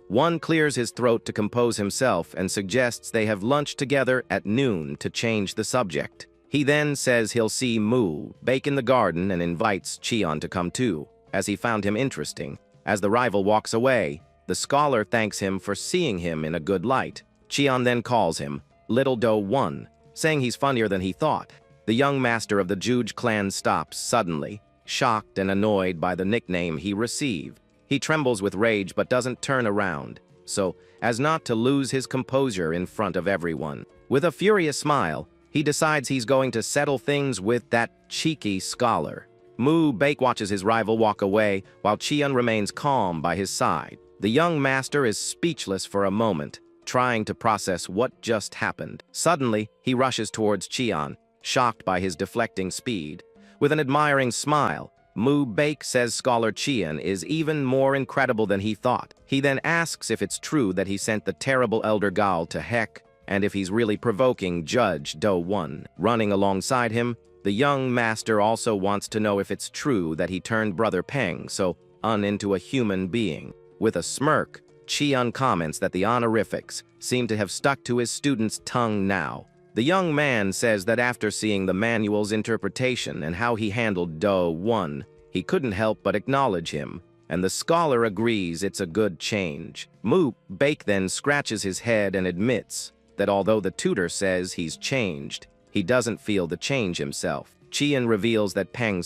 One clears his throat to compose himself and suggests they have lunch together at noon to change the subject. He then says he'll see Mu Baek in the garden and invites Qian to come too, as he found him interesting. As the rival walks away, the scholar thanks him for seeing him in a good light. Qian then calls him Little Do-1, saying he's funnier than he thought. The young master of the Juge clan stops suddenly, shocked and annoyed by the nickname he received. He trembles with rage but doesn't turn around, so as not to lose his composure in front of everyone. With a furious smile, he decides he's going to settle things with that cheeky scholar. Mu Baek watches his rival walk away while Qian remains calm by his side. The young master is speechless for a moment, trying to process what just happened. Suddenly, he rushes towards Qian, shocked by his deflecting speed. With an admiring smile, Mu Baek says Scholar Qian is even more incredible than he thought. He then asks if it's true that he sent the terrible Elder Gao to heck, and if he's really provoking Judge Do-1. Running alongside him, the young master also wants to know if it's true that he turned Brother Peng into a human being. With a smirk, Qian comments that the honorifics seem to have stuck to his student's tongue now. The young man says that after seeing the manual's interpretation and how he handled Do-1, he couldn't help but acknowledge him, and the scholar agrees it's a good change. Mu Baek then scratches his head and admits that although the tutor says he's changed, he doesn't feel the change himself. Qian reveals that Peng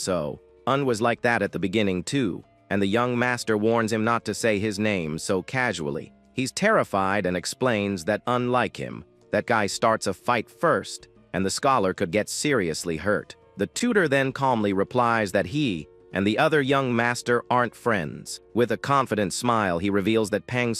was like that at the beginning too, and the young master warns him not to say his name so casually. He's terrified and explains that unlike him, that guy starts a fight first, and the scholar could get seriously hurt. The tutor then calmly replies that he and the other young master aren't friends. With a confident smile, he reveals that Peng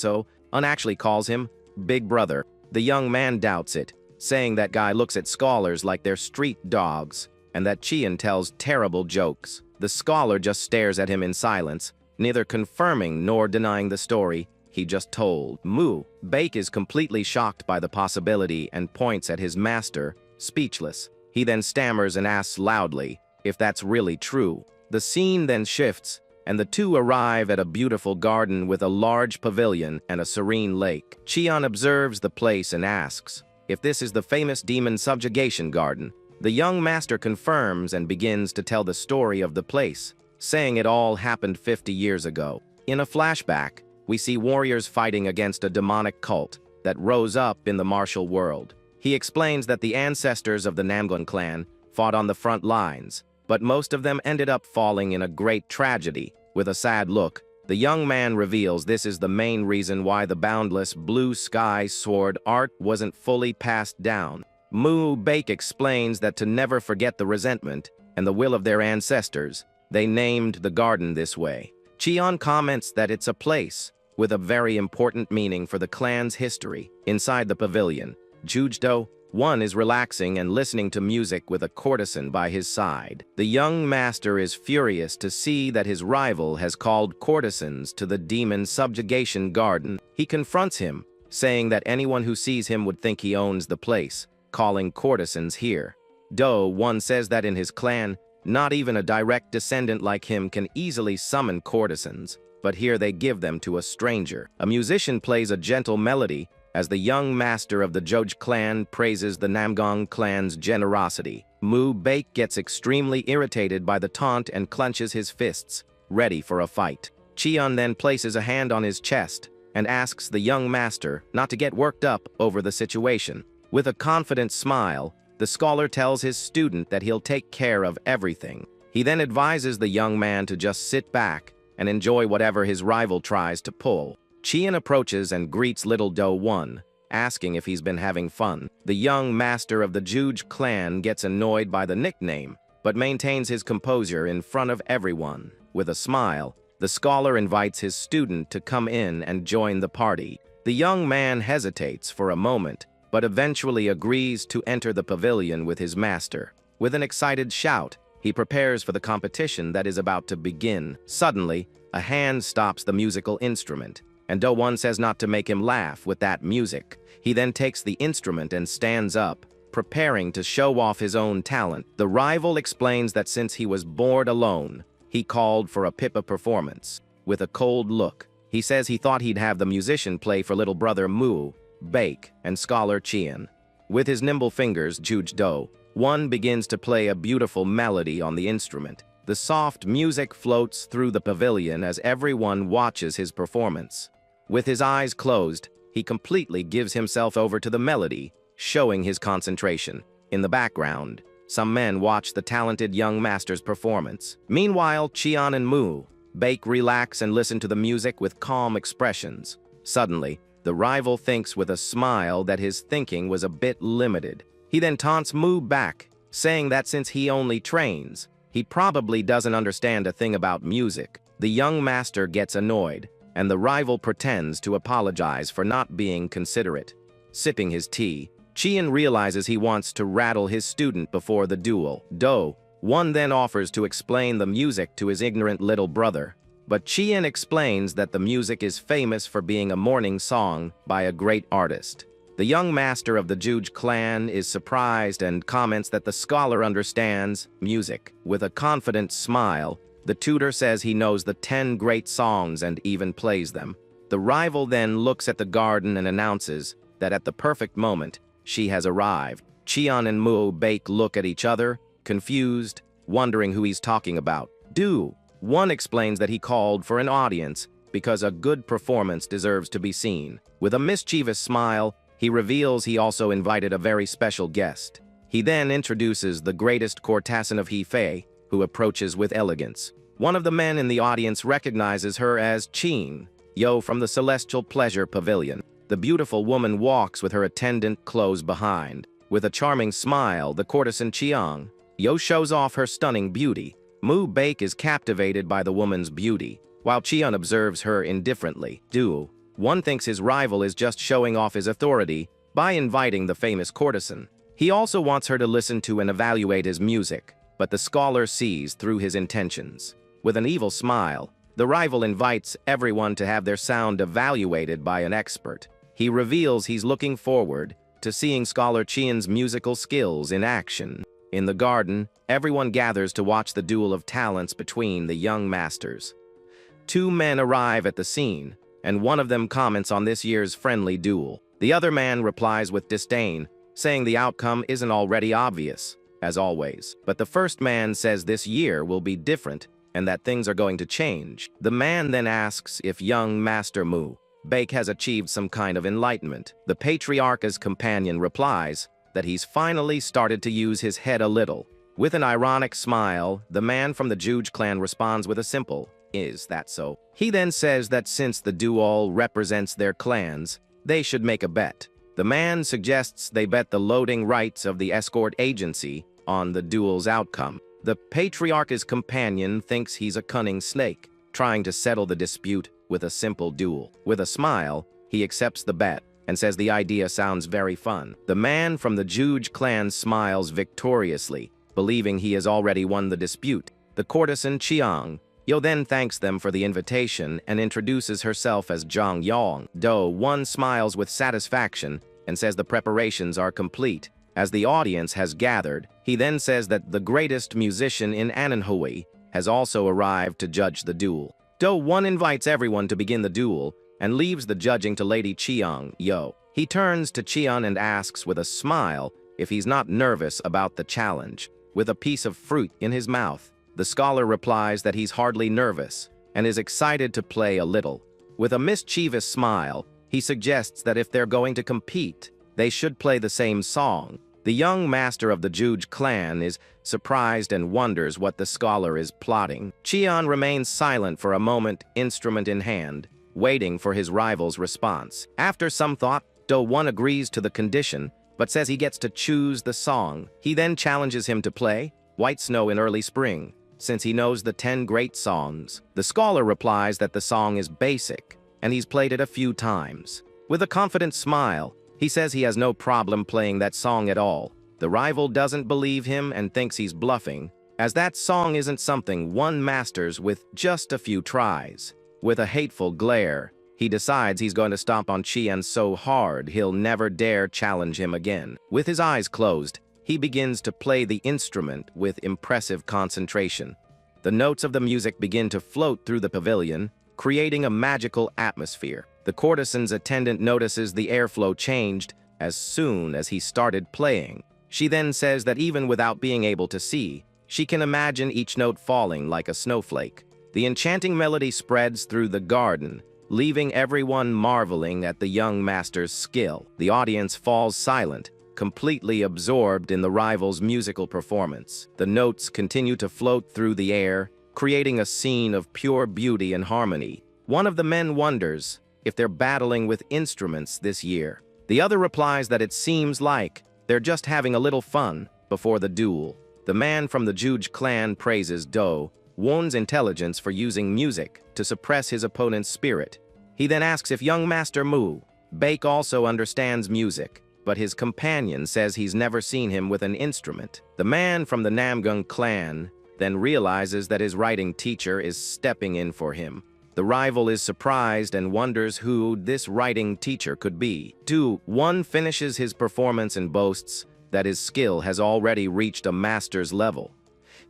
actually calls him Big Brother. The young man doubts it, saying that guy looks at scholars like they're street dogs, and that Qian tells terrible jokes. The scholar just stares at him in silence, neither confirming nor denying the story he just told. Mu Baek is completely shocked by the possibility and points at his master, speechless. He then stammers and asks loudly if that's really true. The scene then shifts, and the two arrive at a beautiful garden with a large pavilion and a serene lake. Qian observes the place and asks if this is the famous demon subjugation garden. The young master confirms and begins to tell the story of the place, saying it all happened 50 years ago. In a flashback, we see warriors fighting against a demonic cult, that rose up in the martial world. He explains that the ancestors of the Namgun clan fought on the front lines, but most of them ended up falling in a great tragedy. With a sad look, the young man reveals this is the main reason why the boundless blue sky sword art wasn't fully passed down. Mu Baek explains that to never forget the resentment and the will of their ancestors, they named the garden this way. Cheon comments that it's a place with a very important meaning for the clan's history. Inside the pavilion, Jujdo One is relaxing and listening to music with a courtesan by his side. The young master is furious to see that his rival has called courtesans to the demon subjugation garden. He confronts him, saying that anyone who sees him would think he owns the place, calling courtesans here. Do One says that in his clan, not even a direct descendant like him can easily summon courtesans, but here they give them to a stranger. A musician plays a gentle melody as the young master of the Joj clan praises the Namgang clan's generosity. Mu Baek gets extremely irritated by the taunt and clenches his fists, ready for a fight. Cheon then places a hand on his chest and asks the young master not to get worked up over the situation. With a confident smile, the scholar tells his student that he'll take care of everything. He then advises the young man to just sit back and enjoy whatever his rival tries to pull. Cheon approaches and greets little Do One, asking if he's been having fun. The young master of the Juj clan gets annoyed by the nickname, but maintains his composure in front of everyone. With a smile, the scholar invites his student to come in and join the party. The young man hesitates for a moment, but eventually agrees to enter the pavilion with his master. With an excited shout, he prepares for the competition that is about to begin. Suddenly, a hand stops the musical instrument, and Do One says not to make him laugh with that music. He then takes the instrument and stands up, preparing to show off his own talent. The rival explains that since he was bored alone, he called for a Pippa performance. With a cold look, he says he thought he'd have the musician play for little brother Mu Baek and scholar Cheon. With his nimble fingers, Jujdo One begins to play a beautiful melody on the instrument. The soft music floats through the pavilion as everyone watches his performance. With his eyes closed, he completely gives himself over to the melody, showing his concentration. In the background, some men watch the talented young master's performance. Meanwhile, Cheon and Mu Baek relax and listen to the music with calm expressions. Suddenly, the rival thinks with a smile that his thinking was a bit limited. He then taunts Mu back, saying that since he only trains, he probably doesn't understand a thing about music. The young master gets annoyed, and the rival pretends to apologize for not being considerate. Sipping his tea, Cheon realizes he wants to rattle his student before the duel. Do One then offers to explain the music to his ignorant little brother, but Cheon explains that the music is famous for being a morning song by a great artist. The young master of the Juj clan is surprised and comments that the scholar understands music. With a confident smile, the tutor says he knows the 10 great songs and even plays them. The rival then looks at the garden and announces that at the perfect moment, she has arrived. Cheon and Mu Baek look at each other, confused, wondering who he's talking about. Do One explains that he called for an audience because a good performance deserves to be seen. With a mischievous smile, he reveals he also invited a very special guest. He then introduces the greatest courtesan of Hefei, who approaches with elegance. One of the men in the audience recognizes her as Qin Yo from the Celestial Pleasure Pavilion. The beautiful woman walks with her attendant close behind. With a charming smile, the courtesan Chiang Yo shows off her stunning beauty. Mu Baek is captivated by the woman's beauty, while Cheon observes her indifferently. Do One thinks his rival is just showing off his authority by inviting the famous courtesan. He also wants her to listen to and evaluate his music, but the scholar sees through his intentions. With an evil smile, the rival invites everyone to have their sound evaluated by an expert. He reveals he's looking forward to seeing scholar Cheon's musical skills in action. In the garden, everyone gathers to watch the duel of talents between the young masters. 2 men arrive at the scene, and one of them comments on this year's friendly duel. The other man replies with disdain, saying the outcome isn't already obvious, as always. But the first man says this year will be different and that things are going to change. The man then asks if young Master Mu Baek has achieved some kind of enlightenment. The patriarch's companion replies that he's finally started to use his head a little. With an ironic smile, the man from the Juge clan responds with a simple, "Is that so?" He then says that since the duel represents their clans, they should make a bet. The man suggests they bet the loading rights of the escort agency on the duel's outcome. The patriarch's companion thinks he's a cunning snake, trying to settle the dispute with a simple duel. With a smile, he accepts the bet and says the idea sounds very fun. The man from the Juge clan smiles victoriously, believing he has already won the dispute. The courtesan Chiang Yo then thanks them for the invitation and introduces herself as Zhang Yang. Do-1 smiles with satisfaction and says the preparations are complete. As the audience has gathered, he then says that the greatest musician in Anhui has also arrived to judge the duel. Do-1 invites everyone to begin the duel and leaves the judging to Lady Chiang Yo. He turns to Chian and asks with a smile if he's not nervous about the challenge. With a piece of fruit in his mouth, the scholar replies that he's hardly nervous and is excited to play a little. With a mischievous smile, he suggests that if they're going to compete, they should play the same song. The young master of the Juge clan is surprised and wonders what the scholar is plotting. Chian remains silent for a moment, instrument in hand, waiting for his rival's response. After some thought, Do-1 agrees to the condition, but says he gets to choose the song. He then challenges him to play White Snow in Early Spring, since he knows the 10 great songs. The scholar replies that the song is basic, and he's played it a few times. With a confident smile, he says he has no problem playing that song at all. The rival doesn't believe him and thinks he's bluffing, as that song isn't something one masters with just a few tries. With a hateful glare, he decides he's going to stomp on Chian so hard he'll never dare challenge him again. With his eyes closed, he begins to play the instrument with impressive concentration. The notes of the music begin to float through the pavilion, creating a magical atmosphere. The courtesan's attendant notices the airflow changed as soon as he started playing. She then says that even without being able to see, she can imagine each note falling like a snowflake. The enchanting melody spreads through the garden, leaving everyone marveling at the young master's skill. The audience falls silent, completely absorbed in the rival's musical performance. The notes continue to float through the air, creating a scene of pure beauty and harmony. One of the men wonders if they're battling with instruments this year. The other replies that it seems like they're just having a little fun before the duel. The man from the Juge clan praises Do-1's intelligence for using music to suppress his opponent's spirit. He then asks if young Master Baek also understands music, but his companion says he's never seen him with an instrument. The man from the Namgung clan then realizes that his writing teacher is stepping in for him. The rival is surprised and wonders who this writing teacher could be. Do-1 finishes his performance and boasts that his skill has already reached a master's level.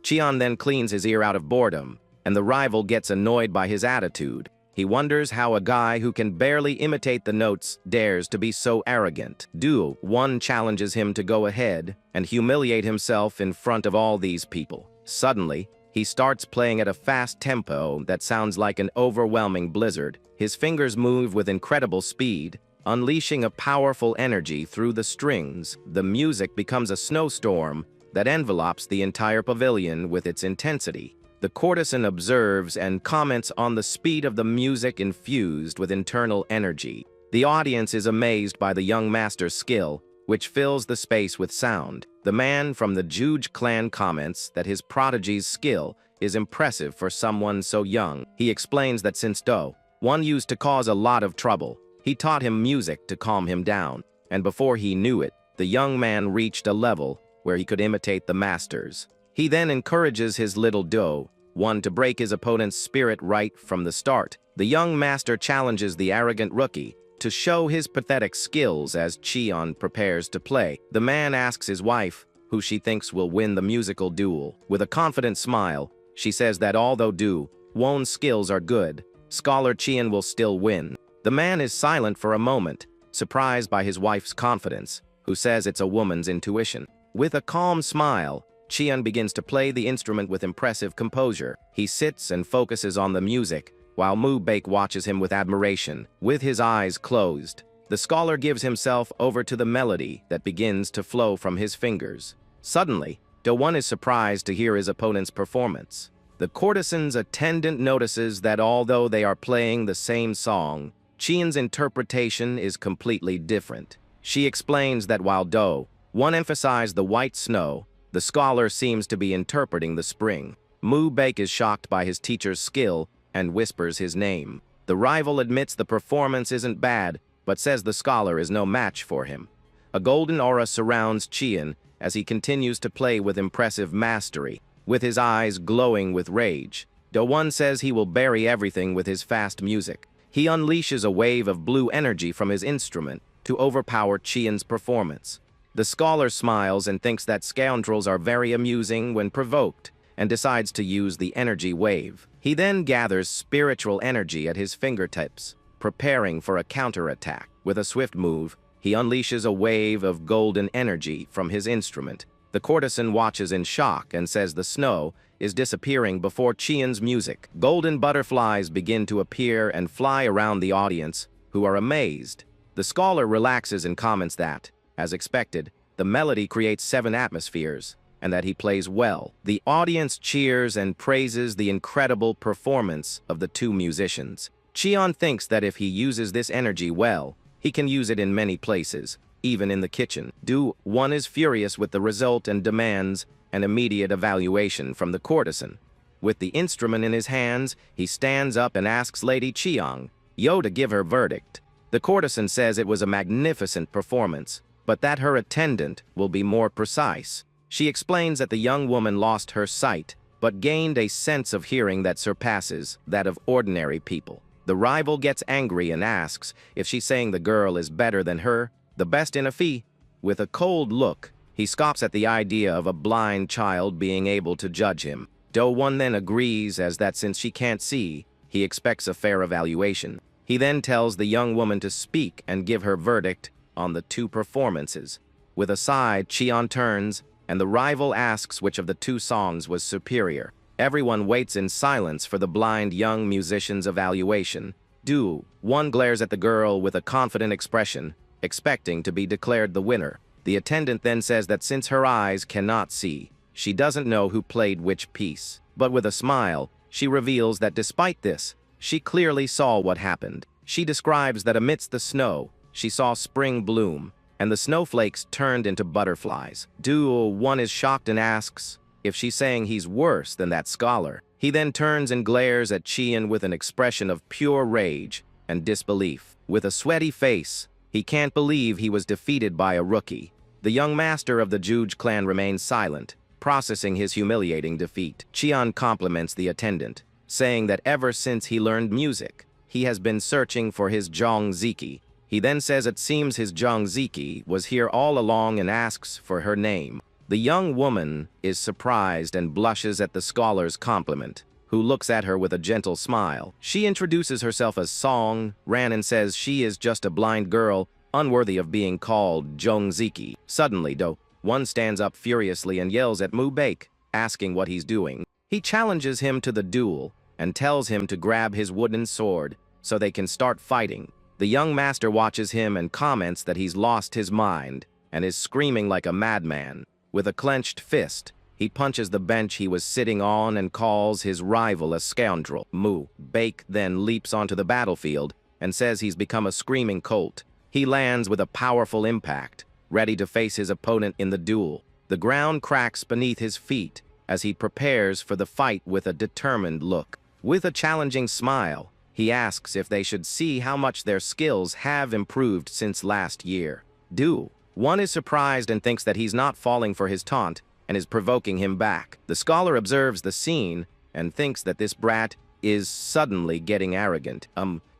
Chian then cleans his ear out of boredom, and the rival gets annoyed by his attitude. He wonders how a guy who can barely imitate the notes dares to be so arrogant. Do-1 challenges him to go ahead and humiliate himself in front of all these people. Suddenly, he starts playing at a fast tempo that sounds like an overwhelming blizzard. His fingers move with incredible speed, unleashing a powerful energy through the strings. The music becomes a snowstorm that envelopes the entire pavilion with its intensity. The courtesan observes and comments on the speed of the music infused with internal energy. The audience is amazed by the young master's skill, which fills the space with sound. The man from the Juge clan comments that his prodigy's skill is impressive for someone so young. He explains that since Do-1 used to cause a lot of trouble, he taught him music to calm him down, and before he knew it, the young man reached a level where he could imitate the masters. He then encourages his little Do-1 to break his opponent's spirit right from the start. The young master challenges the arrogant rookie to show his pathetic skills as Chian prepares to play. The man asks his wife who she thinks will win the musical duel. With a confident smile, she says that although Do-1's skills are good, Scholar Chian will still win. The man is silent for a moment, surprised by his wife's confidence, who says it's a woman's intuition. With a calm smile, Chian begins to play the instrument with impressive composure. He sits and focuses on the music, while Mu Baek watches him with admiration, with his eyes closed. The scholar gives himself over to the melody that begins to flow from his fingers. Suddenly, Do-won is surprised to hear his opponent's performance. The courtesan's attendant notices that although they are playing the same song, Chian's interpretation is completely different. She explains that while Do-won emphasized the white snow, the scholar seems to be interpreting the spring. Mu Baek is shocked by his teacher's skill and whispers his name. The rival admits the performance isn't bad, but says the scholar is no match for him. A golden aura surrounds Chian as he continues to play with impressive mastery. With his eyes glowing with rage, Do-won says he will bury everything with his fast music. He unleashes a wave of blue energy from his instrument to overpower Chian's performance. The scholar smiles and thinks that scoundrels are very amusing when provoked, and decides to use the energy wave. He then gathers spiritual energy at his fingertips, preparing for a counterattack. With a swift move, he unleashes a wave of golden energy from his instrument. The courtesan watches in shock and says the snow is disappearing before Chian's music. Golden butterflies begin to appear and fly around the audience, who are amazed. The scholar relaxes and comments that, as expected, the melody creates 7 atmospheres, and that he plays well. The audience cheers and praises the incredible performance of the 2 musicians. Chian thinks that if he uses this energy well, he can use it in many places, even in the kitchen. Do-won is furious with the result and demands an immediate evaluation from the courtesan. With the instrument in his hands, he stands up and asks Lady Chiang to give her verdict. The courtesan says it was a magnificent performance, but that her attendant will be more precise. She explains that the young woman lost her sight, but gained a sense of hearing that surpasses that of ordinary people. The rival gets angry and asks if she's saying the girl is better than her, the best in a fee. With a cold look, he scoffs at the idea of a blind child being able to judge him. Do-won then agrees as that since she can't see, he expects a fair evaluation. He then tells the young woman to speak and give her verdict on the 2 performances. With a sigh, Chian turns, and the rival asks which of the 2 songs was superior. Everyone waits in silence for the blind young musician's evaluation. Do-won glares at the girl with a confident expression, expecting to be declared the winner. The attendant then says that since her eyes cannot see, she doesn't know who played which piece. But with a smile, she reveals that despite this, she clearly saw what happened. She describes that amidst the snow, she saw spring bloom, and the snowflakes turned into butterflies. Do-won is shocked and asks if she's saying he's worse than that scholar. He then turns and glares at Chian with an expression of pure rage and disbelief. With a sweaty face, he can't believe he was defeated by a rookie. The young master of the Juge clan remains silent, processing his humiliating defeat. Chian compliments the attendant, saying that ever since he learned music, he has been searching for his Zhongziki. He then says it seems his Zhongziki was here all along and asks for her name. The young woman is surprised and blushes at the scholar's compliment, who looks at her with a gentle smile. She introduces herself as Song Ran and says she is just a blind girl, unworthy of being called Zhongziki. Suddenly, Do-won stands up furiously and yells at Mu Baek, asking what he's doing. He challenges him to the duel and tells him to grab his wooden sword so they can start fighting. The young master watches him and comments that he's lost his mind and is screaming like a madman. With a clenched fist, he punches the bench he was sitting on and calls his rival a scoundrel. Mu Baek then leaps onto the battlefield and says he's become a screaming colt. He lands with a powerful impact, ready to face his opponent in the duel. The ground cracks beneath his feet as he prepares for the fight with a determined look. With a challenging smile, he asks if they should see how much their skills have improved since last year. Do-won is surprised and thinks that he's not falling for his taunt and is provoking him back. The scholar observes the scene and thinks that this brat is suddenly getting arrogant.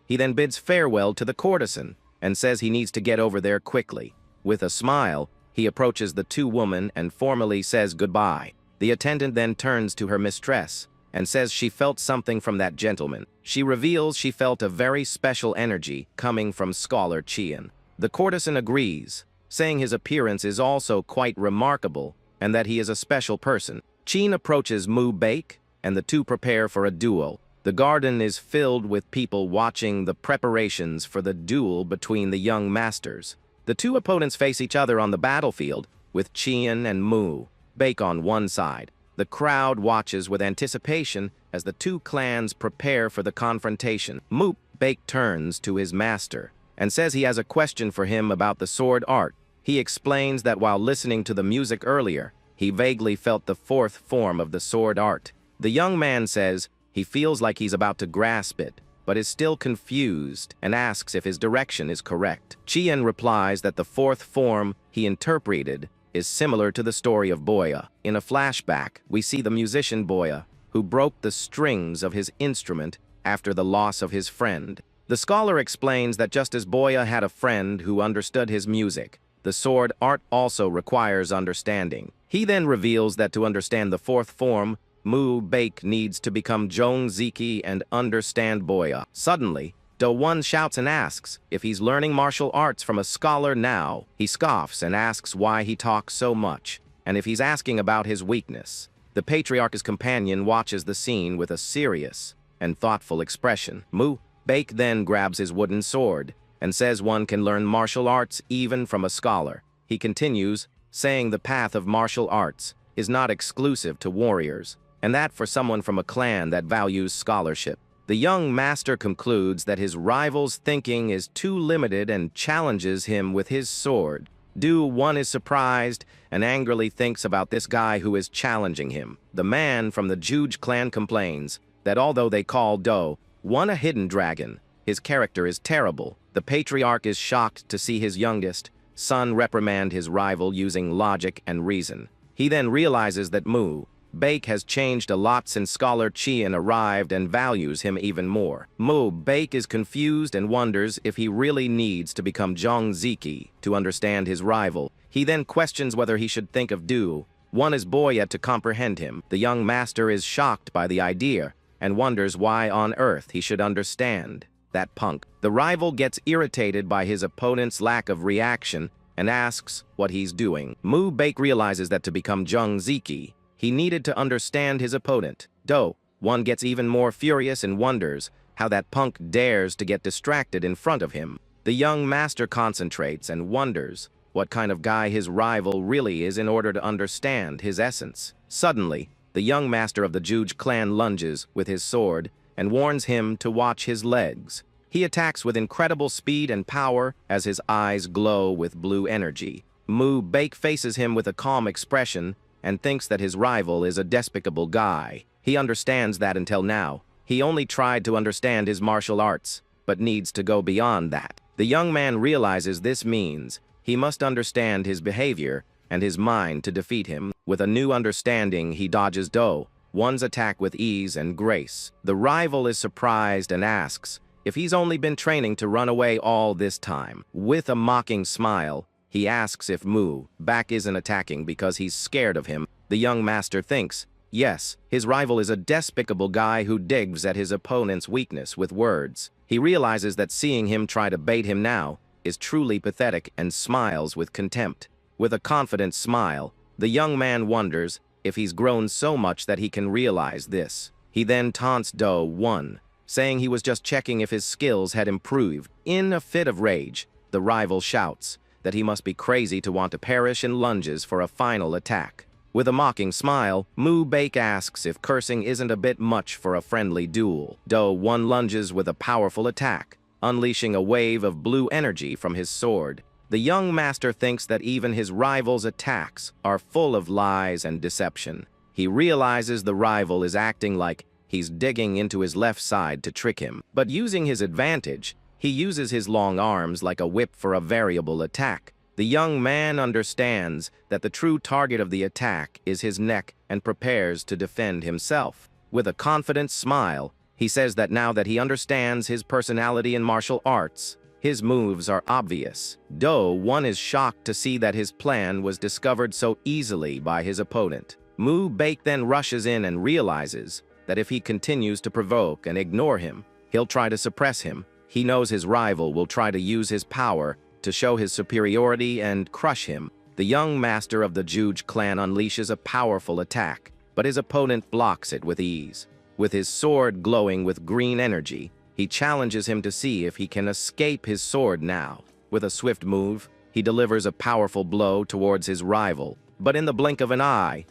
He then bids farewell to the courtesan and says he needs to get over there quickly. With a smile, he approaches the 2 women and formally says goodbye. The attendant then turns to her mistress and says she felt something from that gentleman. She reveals she felt a very special energy coming from Scholar Chian. The courtesan agrees, saying his appearance is also quite remarkable and that he is a special person. Chian approaches Mu Baek, and the 2 prepare for a duel. The garden is filled with people watching the preparations for the duel between the young masters. The two opponents face each other on the battlefield, with Chien and Mu Baek on one side. The crowd watches with anticipation as the two clans prepare for the confrontation. Mu Baek turns to his master and says he has a question for him about the sword art. He explains that while listening to the music earlier, he vaguely felt the fourth form of the sword art. The young man says he feels like he's about to grasp it, but is still confused and asks if his direction is correct. Chien replies that the fourth form he interpreted is similar to the story of Boya. In a flashback, we see the musician Boya, who broke the strings of his instrument after the loss of his friend. The scholar explains that just as Boya had a friend who understood his music, the sword art also requires understanding. He then reveals that to understand the fourth form, Mu Baek needs to become Ziki and understand Boya. Suddenly, Do-won shouts and asks if he's learning martial arts from a scholar now. He scoffs and asks why he talks so much, and if he's asking about his weakness. The patriarch's companion watches the scene with a serious and thoughtful expression. Mu Baek then grabs his wooden sword and says one can learn martial arts even from a scholar. He continues, saying the path of martial arts is not exclusive to warriors, and that for someone from a clan that values scholarship. The young master concludes that his rival's thinking is too limited and challenges him with his sword. Do-won is surprised and angrily thinks about this guy who is challenging him. The man from the Juge clan complains that although they call Do-won a hidden dragon, his character is terrible. The patriarch is shocked to see his youngest son reprimand his rival using logic and reason. He then realizes that Mu Baek has changed a lot since Scholar Chien arrived and values him even more. Mu Baek is confused and wonders if he really needs to become Ziki to understand his rival. He then questions whether he should think of Do-won as Boya to comprehend him. The young master is shocked by the idea and wonders why on earth he should understand that punk. The rival gets irritated by his opponent's lack of reaction and asks what he's doing. Mu Baek realizes that to become Ziki, he needed to understand his opponent. Do-won gets even more furious and wonders how that punk dares to get distracted in front of him. The young master concentrates and wonders what kind of guy his rival really is in order to understand his essence. Suddenly, the young master of the Juge clan lunges with his sword and warns him to watch his legs. He attacks with incredible speed and power as his eyes glow with blue energy. Mu Baek faces him with a calm expression and thinks that his rival is a despicable guy. He understands that until now, he only tried to understand his martial arts, but needs to go beyond that. The young man realizes this means he must understand his behavior and his mind to defeat him. With a new understanding, he dodges Do-won's attack with ease and grace. The rival is surprised and asks if he's only been training to run away all this time. With a mocking smile, he asks if Mu Baek isn't attacking because he's scared of him. The young master thinks, yes, his rival is a despicable guy who digs at his opponent's weakness with words. He realizes that seeing him try to bait him now is truly pathetic and smiles with contempt. With a confident smile, the young man wonders if he's grown so much that he can realize this. He then taunts Do-won, saying he was just checking if his skills had improved. In a fit of rage, the rival shouts that he must be crazy to want to perish and lunges for a final attack. With a mocking smile, Mu Baek asks if cursing isn't a bit much for a friendly duel. Do-won lunges with a powerful attack, unleashing a wave of blue energy from his sword. The young master thinks that even his rival's attacks are full of lies and deception. He realizes the rival is acting like he's digging into his left side to trick him. But using his advantage, he uses his long arms like a whip for a variable attack. The young man understands that the true target of the attack is his neck and prepares to defend himself. With a confident smile, he says that now that he understands his personality in martial arts, his moves are obvious. Do-won is shocked to see that his plan was discovered so easily by his opponent. Mu Baek then rushes in and realizes that if he continues to provoke and ignore him, he'll try to suppress him. He knows his rival will try to use his power to show his superiority and crush him. The young master of the Juge clan unleashes a powerful attack, but his opponent blocks it with ease. With his sword glowing with green energy, he challenges him to see if he can escape his sword now. With a swift move, he delivers a powerful blow towards his rival. But in the blink of an eye,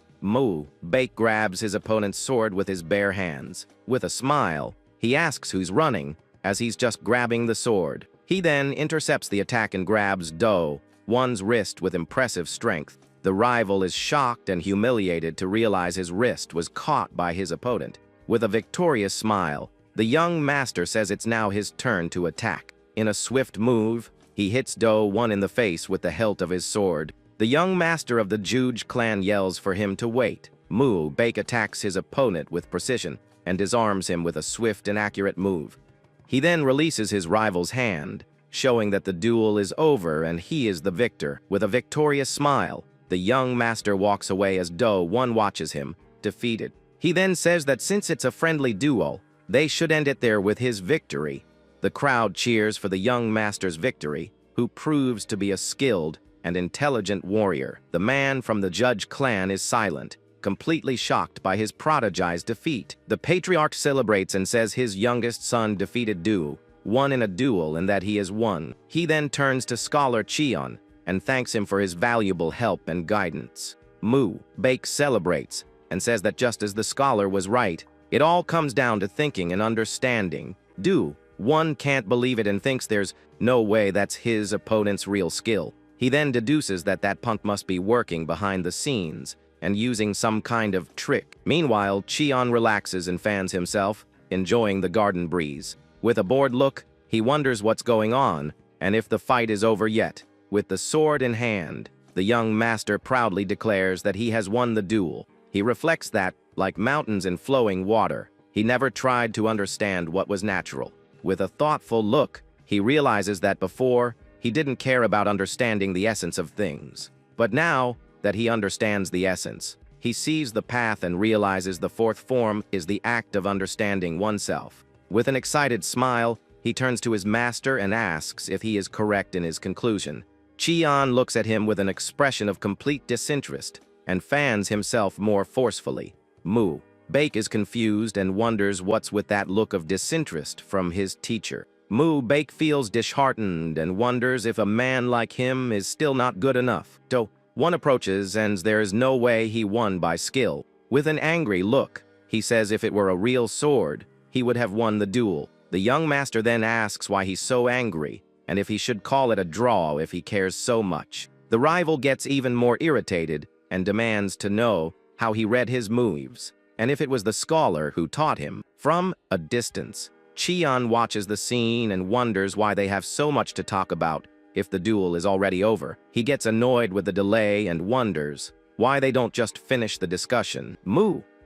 Bake grabs his opponent's sword with his bare hands. With a smile, he asks who's running, as he's just grabbing the sword. He then intercepts the attack and grabs One's wrist with impressive strength. The rival is shocked and humiliated to realize his wrist was caught by his opponent. With a victorious smile, the young master says it's now his turn to attack. In a swift move, he hits One in the face with the hilt of his sword. The young master of the Juge clan yells for him to wait. Bake attacks his opponent with precision and disarms him with a swift and accurate move. He then releases his rival's hand, showing that the duel is over and he is the victor. With a victorious smile, the young master walks away as One watches him, defeated. He then says that since it's a friendly duel, they should end it there with his victory. The crowd cheers for the young master's victory, who proves to be a skilled and intelligent warrior. The man from the Judge clan is silent, completely shocked by his prodigy's defeat. The patriarch celebrates and says his youngest son defeated One in a duel and that he is won. He then turns to Scholar Cheon and thanks him for his valuable help and guidance. Bake celebrates and says that just as the scholar was right, it all comes down to thinking and understanding. One can't believe it and thinks there's no way that's his opponent's real skill. He then deduces that punk must be working behind the scenes and using some kind of trick. Meanwhile, Cheon relaxes and fans himself, enjoying the garden breeze. With a bored look, he wonders what's going on and if the fight is over yet. With the sword in hand, the young master proudly declares that he has won the duel. He reflects that, like mountains in flowing water, he never tried to understand what was natural. With a thoughtful look, he realizes that before, he didn't care about understanding the essence of things. But now that he understands the essence, he sees the path and realizes the fourth form is the act of understanding oneself. With an excited smile, he turns to his master and asks if he is correct in his conclusion. Cheon looks at him with an expression of complete disinterest and fans himself more forcefully. Bake is confused and wonders what's with that look of disinterest from his teacher. Bake feels disheartened and wonders if a man like him is still not good enough. One approaches and there is no way he won by skill. With an angry look, he says if it were a real sword, he would have won the duel. The young master then asks why he's so angry and if he should call it a draw if he cares so much. The rival gets even more irritated and demands to know how he read his moves and if it was the scholar who taught him. From a distance, Cheon watches the scene and wonders why they have so much to talk about if the duel is already over. He gets annoyed with the delay and wonders why they don't just finish the discussion.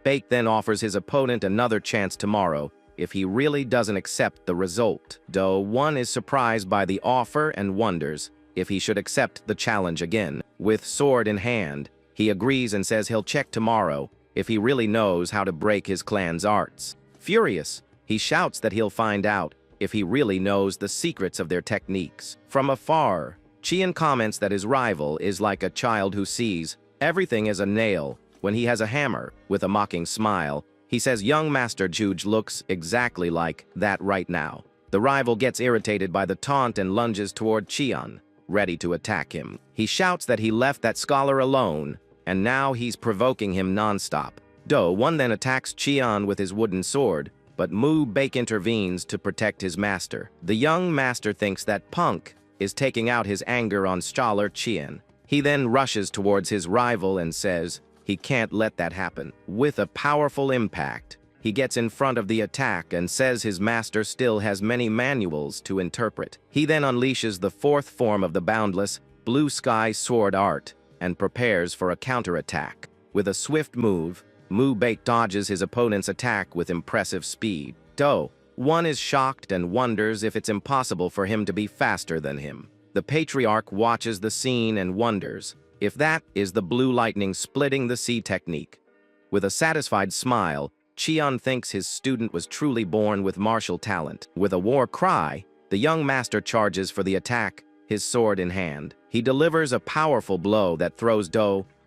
Bake then offers his opponent another chance tomorrow if he really doesn't accept the result. One is surprised by the offer and wonders if he should accept the challenge again. With sword in hand, he agrees and says he'll check tomorrow if he really knows how to break his clan's arts. Furious, he shouts that he'll find out if he really knows the secrets of their techniques. From afar, Cheon comments that his rival is like a child who sees everything as a nail when he has a hammer. With a mocking smile, he says young Master Juge looks exactly like that right now. The rival gets irritated by the taunt and lunges toward Cheon, ready to attack him. He shouts that he left that scholar alone, and now he's provoking him non-stop. One then attacks Cheon with his wooden sword, but Bake intervenes to protect his master. The young master thinks that Punk is taking out his anger on Scholar Cheon. He then rushes towards his rival and says he can't let that happen. With a powerful impact, he gets in front of the attack and says his master still has many manuals to interpret. He then unleashes the fourth form of the boundless blue sky sword art and prepares for a counterattack. With a swift move, Bake dodges his opponent's attack with impressive speed. One is shocked and wonders if it's impossible for him to be faster than him. The patriarch watches the scene and wonders if that is the blue lightning splitting the sea technique. With a satisfied smile, Cheon thinks his student was truly born with martial talent. With a war cry, the young master charges for the attack, his sword in hand. He delivers a powerful blow that throws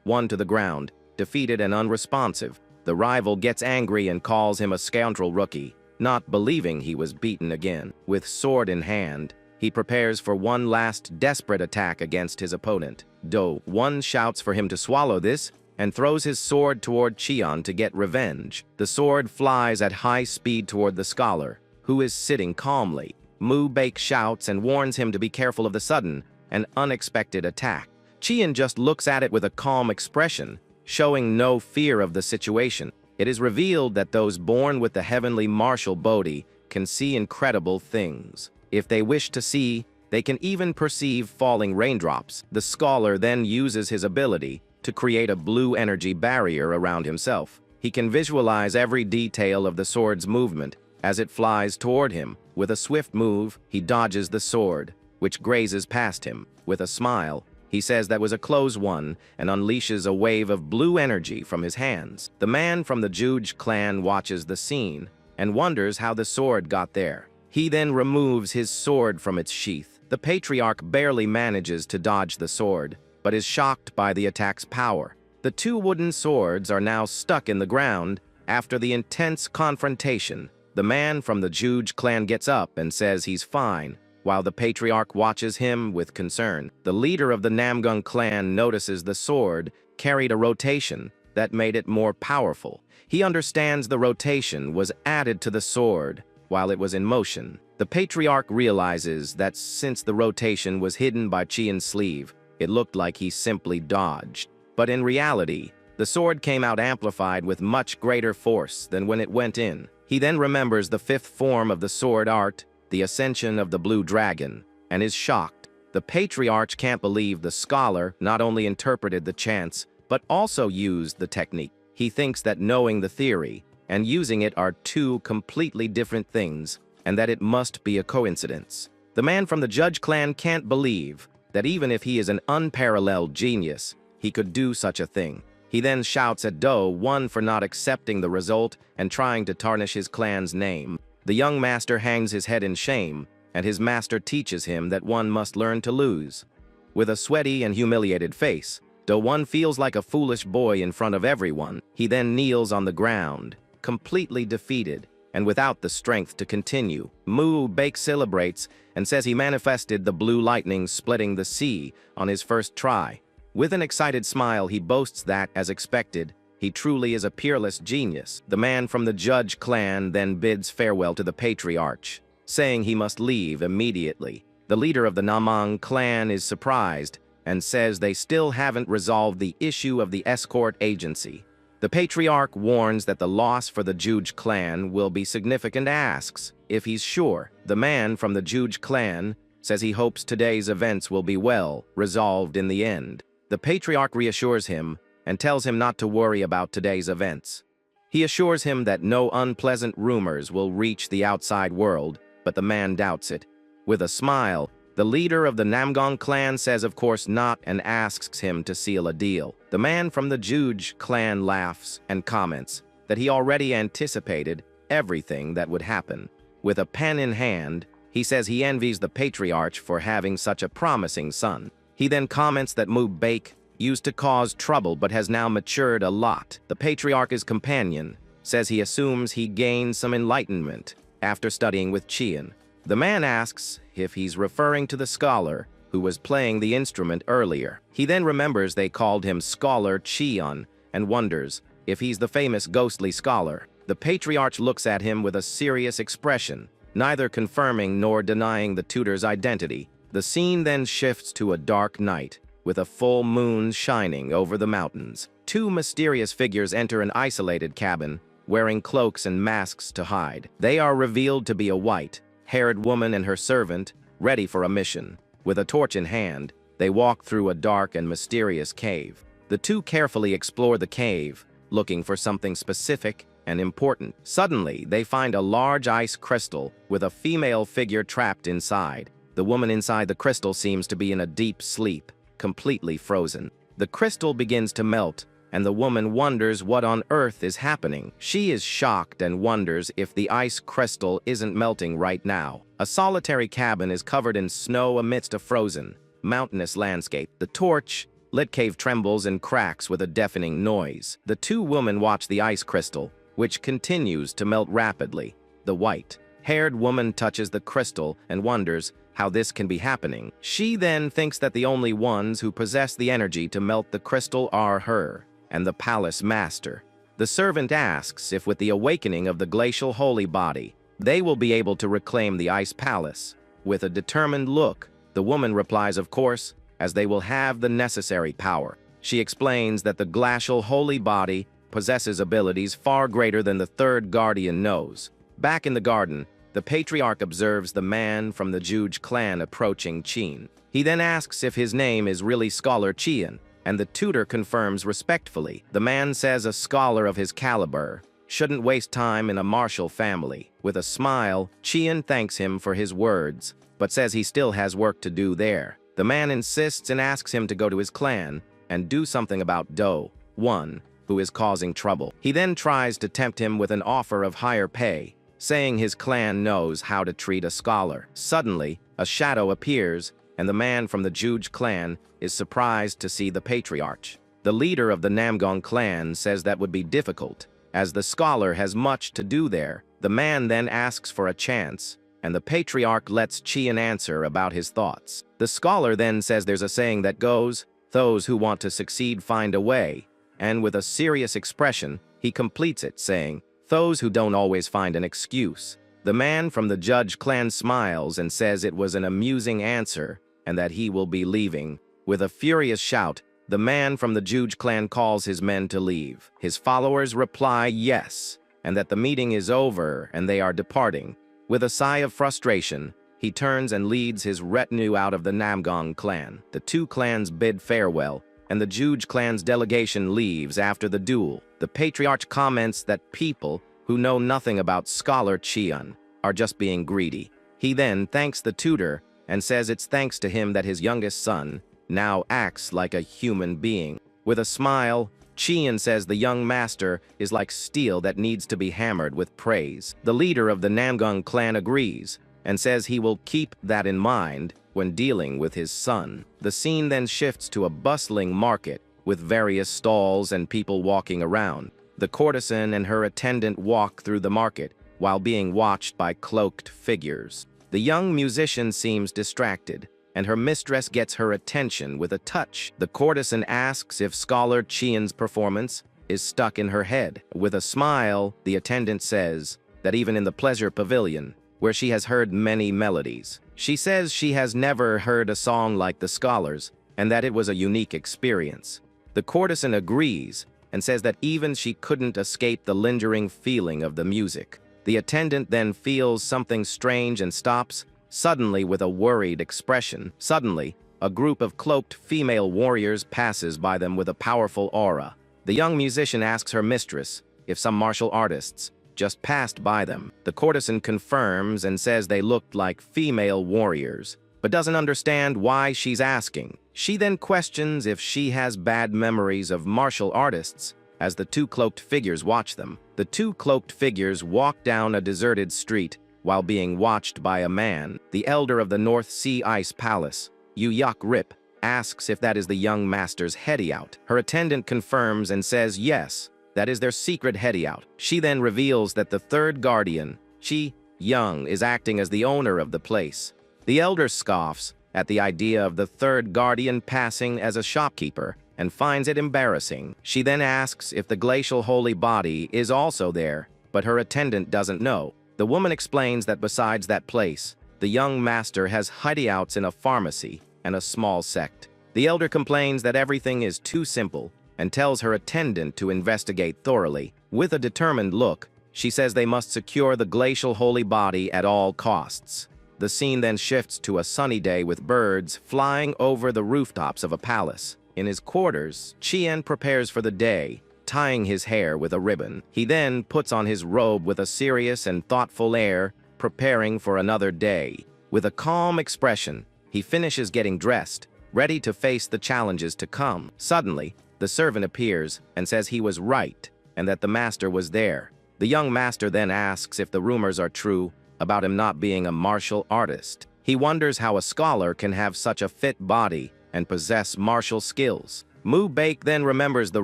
One to the ground, defeated and unresponsive. The rival gets angry and calls him a scoundrel rookie, not believing he was beaten again. With sword in hand, he prepares for one last desperate attack against his opponent. Do-1 shouts for him to swallow this and throws his sword toward Cheon to get revenge. The sword flies at high speed toward the scholar, who is sitting calmly. Mu-Baek shouts and warns him to be careful of the sudden and unexpected attack. Cheon just looks at it with a calm expression, showing no fear of the situation. It is revealed that those born with the heavenly martial Bodhi can see incredible things. If they wish to see, they can even perceive falling raindrops. The scholar then uses his ability to create a blue energy barrier around himself. He can visualize every detail of the sword's movement as it flies toward him. With a swift move, he dodges the sword, which grazes past him. With a smile, he says that was a close one and unleashes a wave of blue energy from his hands. The man from the Juge clan watches the scene and wonders how the sword got there. He then removes his sword from its sheath. The patriarch barely manages to dodge the sword, but is shocked by the attack's power. The two wooden swords are now stuck in the ground after the intense confrontation. The man from the Juge clan gets up and says he's fine, while the patriarch watches him with concern. The leader of the Namgung clan notices the sword carried a rotation that made it more powerful. He understands the rotation was added to the sword while it was in motion. The patriarch realizes that since the rotation was hidden by Cheon's sleeve, it looked like he simply dodged. But in reality, the sword came out amplified with much greater force than when it went in. He then remembers the fifth form of the sword art, the ascension of the blue dragon, and is shocked. The patriarch can't believe the scholar not only interpreted the chants, but also used the technique. He thinks that knowing the theory and using it are two completely different things, and that it must be a coincidence. The man from the Judge clan can't believe that even if he is an unparalleled genius, he could do such a thing. He then shouts at Do-1 for not accepting the result and trying to tarnish his clan's name. The young master hangs his head in shame, and his master teaches him that one must learn to lose. With a sweaty and humiliated face, Do-1 feels like a foolish boy in front of everyone. He then kneels on the ground, completely defeated, and without the strength to continue. Mu-Baek celebrates and says he manifested the blue lightning splitting the sea on his first try. With an excited smile, he boasts that, as expected, he truly is a peerless genius. The man from the Judge clan then bids farewell to the patriarch, saying he must leave immediately. The leader of the Namong clan is surprised and says they still haven't resolved the issue of the escort agency. The patriarch warns that the loss for the Juge clan will be significant, asks if he's sure. The man from the Juge clan says he hopes today's events will be well resolved in the end. The patriarch reassures him and tells him not to worry about today's events. He assures him that no unpleasant rumors will reach the outside world, but the man doubts it. With a smile, the leader of the Namgung clan says of course not and asks him to seal a deal. The man from the Juge clan laughs and comments that he already anticipated everything that would happen. With a pen in hand, he says he envies the patriarch for having such a promising son. He then comments that Mu-Baek used to cause trouble but has now matured a lot. The patriarch's companion says he assumes he gained some enlightenment after studying with Cheon. The man asks if he's referring to the scholar who was playing the instrument earlier. He then remembers they called him Scholar Cheon and wonders if he's the famous ghostly scholar. The patriarch looks at him with a serious expression, neither confirming nor denying the tutor's identity. The scene then shifts to a dark night, with a full moon shining over the mountains. Two mysterious figures enter an isolated cabin, wearing cloaks and masks to hide. They are revealed to be a white-haired woman and her servant, ready for a mission. With a torch in hand, they walk through a dark and mysterious cave. The two carefully explore the cave, looking for something specific and important. Suddenly, they find a large ice crystal with a female figure trapped inside. The woman inside the crystal seems to be in a deep sleep, completely frozen. The crystal begins to melt, and the woman wonders what on earth is happening. She is shocked and wonders if the ice crystal isn't melting right now. A solitary cabin is covered in snow amidst a frozen, mountainous landscape. The torch Lit cave trembles and cracks with a deafening noise. The two women watch the ice crystal, which continues to melt rapidly. The white-haired woman touches the crystal and wonders how this can be happening. She then thinks that the only ones who possess the energy to melt the crystal are her and the palace master. The servant asks if with the awakening of the glacial holy body, they will be able to reclaim the ice palace. With a determined look, the woman replies, of course, as they will have the necessary power. She explains that the glacial holy body possesses abilities far greater than the third guardian knows. Back in the garden, the patriarch observes the man from the Juge clan approaching Chin. He then asks if his name is really Scholar Chien, and the tutor confirms respectfully. The man says a scholar of his caliber shouldn't waste time in a martial family. With a smile, Chien thanks him for his words, but says he still has work to do there. The man insists and asks him to go to his clan and do something about Do, one who is causing trouble. He then tries to tempt him with an offer of higher pay, saying his clan knows how to treat a scholar. Suddenly, a shadow appears, and the man from the Juge clan is surprised to see the patriarch. The leader of the Namgong clan says that would be difficult, as the scholar has much to do there. The man then asks for a chance, and the patriarch lets Chien answer about his thoughts. The scholar then says there's a saying that goes, "Those who want to succeed find a way," and with a serious expression, he completes it, saying, "Those who don't always find an excuse." The man from the Judge clan smiles and says it was an amusing answer and that he will be leaving. With a furious shout, the man from the Juge clan calls his men to leave. His followers reply yes, and that the meeting is over and they are departing. With a sigh of frustration, he turns and leads his retinue out of the Namgong clan. The two clans bid farewell, and the Juge clan's delegation leaves after the duel. The patriarch comments that people who know nothing about Scholar Chien are just being greedy. He then thanks the tutor and says it's thanks to him that his youngest son now acts like a human being. With a smile, Chien says the young master is like steel that needs to be hammered with praise. The leader of the Namgong clan agrees and says he will keep that in mind when dealing with his son. The scene then shifts to a bustling market with various stalls and people walking around. The courtesan and her attendant walk through the market while being watched by cloaked figures. The young musician seems distracted, and her mistress gets her attention with a touch. The courtesan asks if Scholar Chien's performance is stuck in her head. With a smile, the attendant says that even in the pleasure pavilion, where she has heard many melodies, she says she has never heard a song like the scholar's, and that it was a unique experience. The courtesan agrees and says that even she couldn't escape the lingering feeling of the music. The attendant then feels something strange and stops, suddenly with a worried expression. Suddenly, a group of cloaked female warriors passes by them with a powerful aura. The young musician asks her mistress if some martial artists just passed by them. The courtesan confirms and says they looked like female warriors, but doesn't understand why she's asking. She then questions if she has bad memories of martial artists as the two cloaked figures watch them. The two cloaked figures walk down a deserted street while being watched by a man. The elder of the North Sea Ice Palace, Yuyak Rip, asks if that is the young master's heady-out. Her attendant confirms and says yes, that is their secret heady-out. She then reveals that the third guardian, Chi Young, is acting as the owner of the place. The elder scoffs at the idea of the third guardian passing as a shopkeeper and finds it embarrassing. She then asks if the glacial holy body is also there, but her attendant doesn't know. The woman explains that besides that place, the young master has hideouts in a pharmacy and a small sect. The elder complains that everything is too simple and tells her attendant to investigate thoroughly. With a determined look, she says they must secure the glacial holy body at all costs. The scene then shifts to a sunny day with birds flying over the rooftops of a palace. In his quarters, Chien prepares for the day, tying his hair with a ribbon. He then puts on his robe with a serious and thoughtful air, preparing for another day. With a calm expression, he finishes getting dressed, ready to face the challenges to come. Suddenly, the servant appears and says he was right and that the master was there. The young master then asks if the rumors are true about him not being a martial artist. He wonders how a scholar can have such a fit body and possess martial skills. Mu Baek then remembers the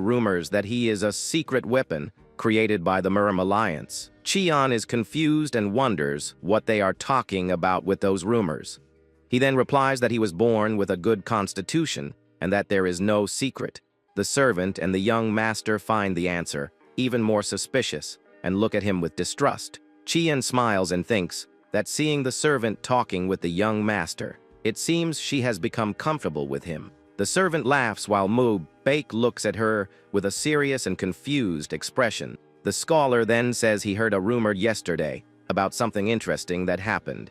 rumors that he is a secret weapon created by the Murim alliance. Cheon is confused and wonders what they are talking about with those rumors. He then replies that he was born with a good constitution and that there is no secret. The servant and the young master find the answer even more suspicious and look at him with distrust. Cheon smiles and thinks that seeing the servant talking with the young master, it seems she has become comfortable with him. The servant laughs while Mu Baek looks at her with a serious and confused expression. The scholar then says he heard a rumor yesterday about something interesting that happened.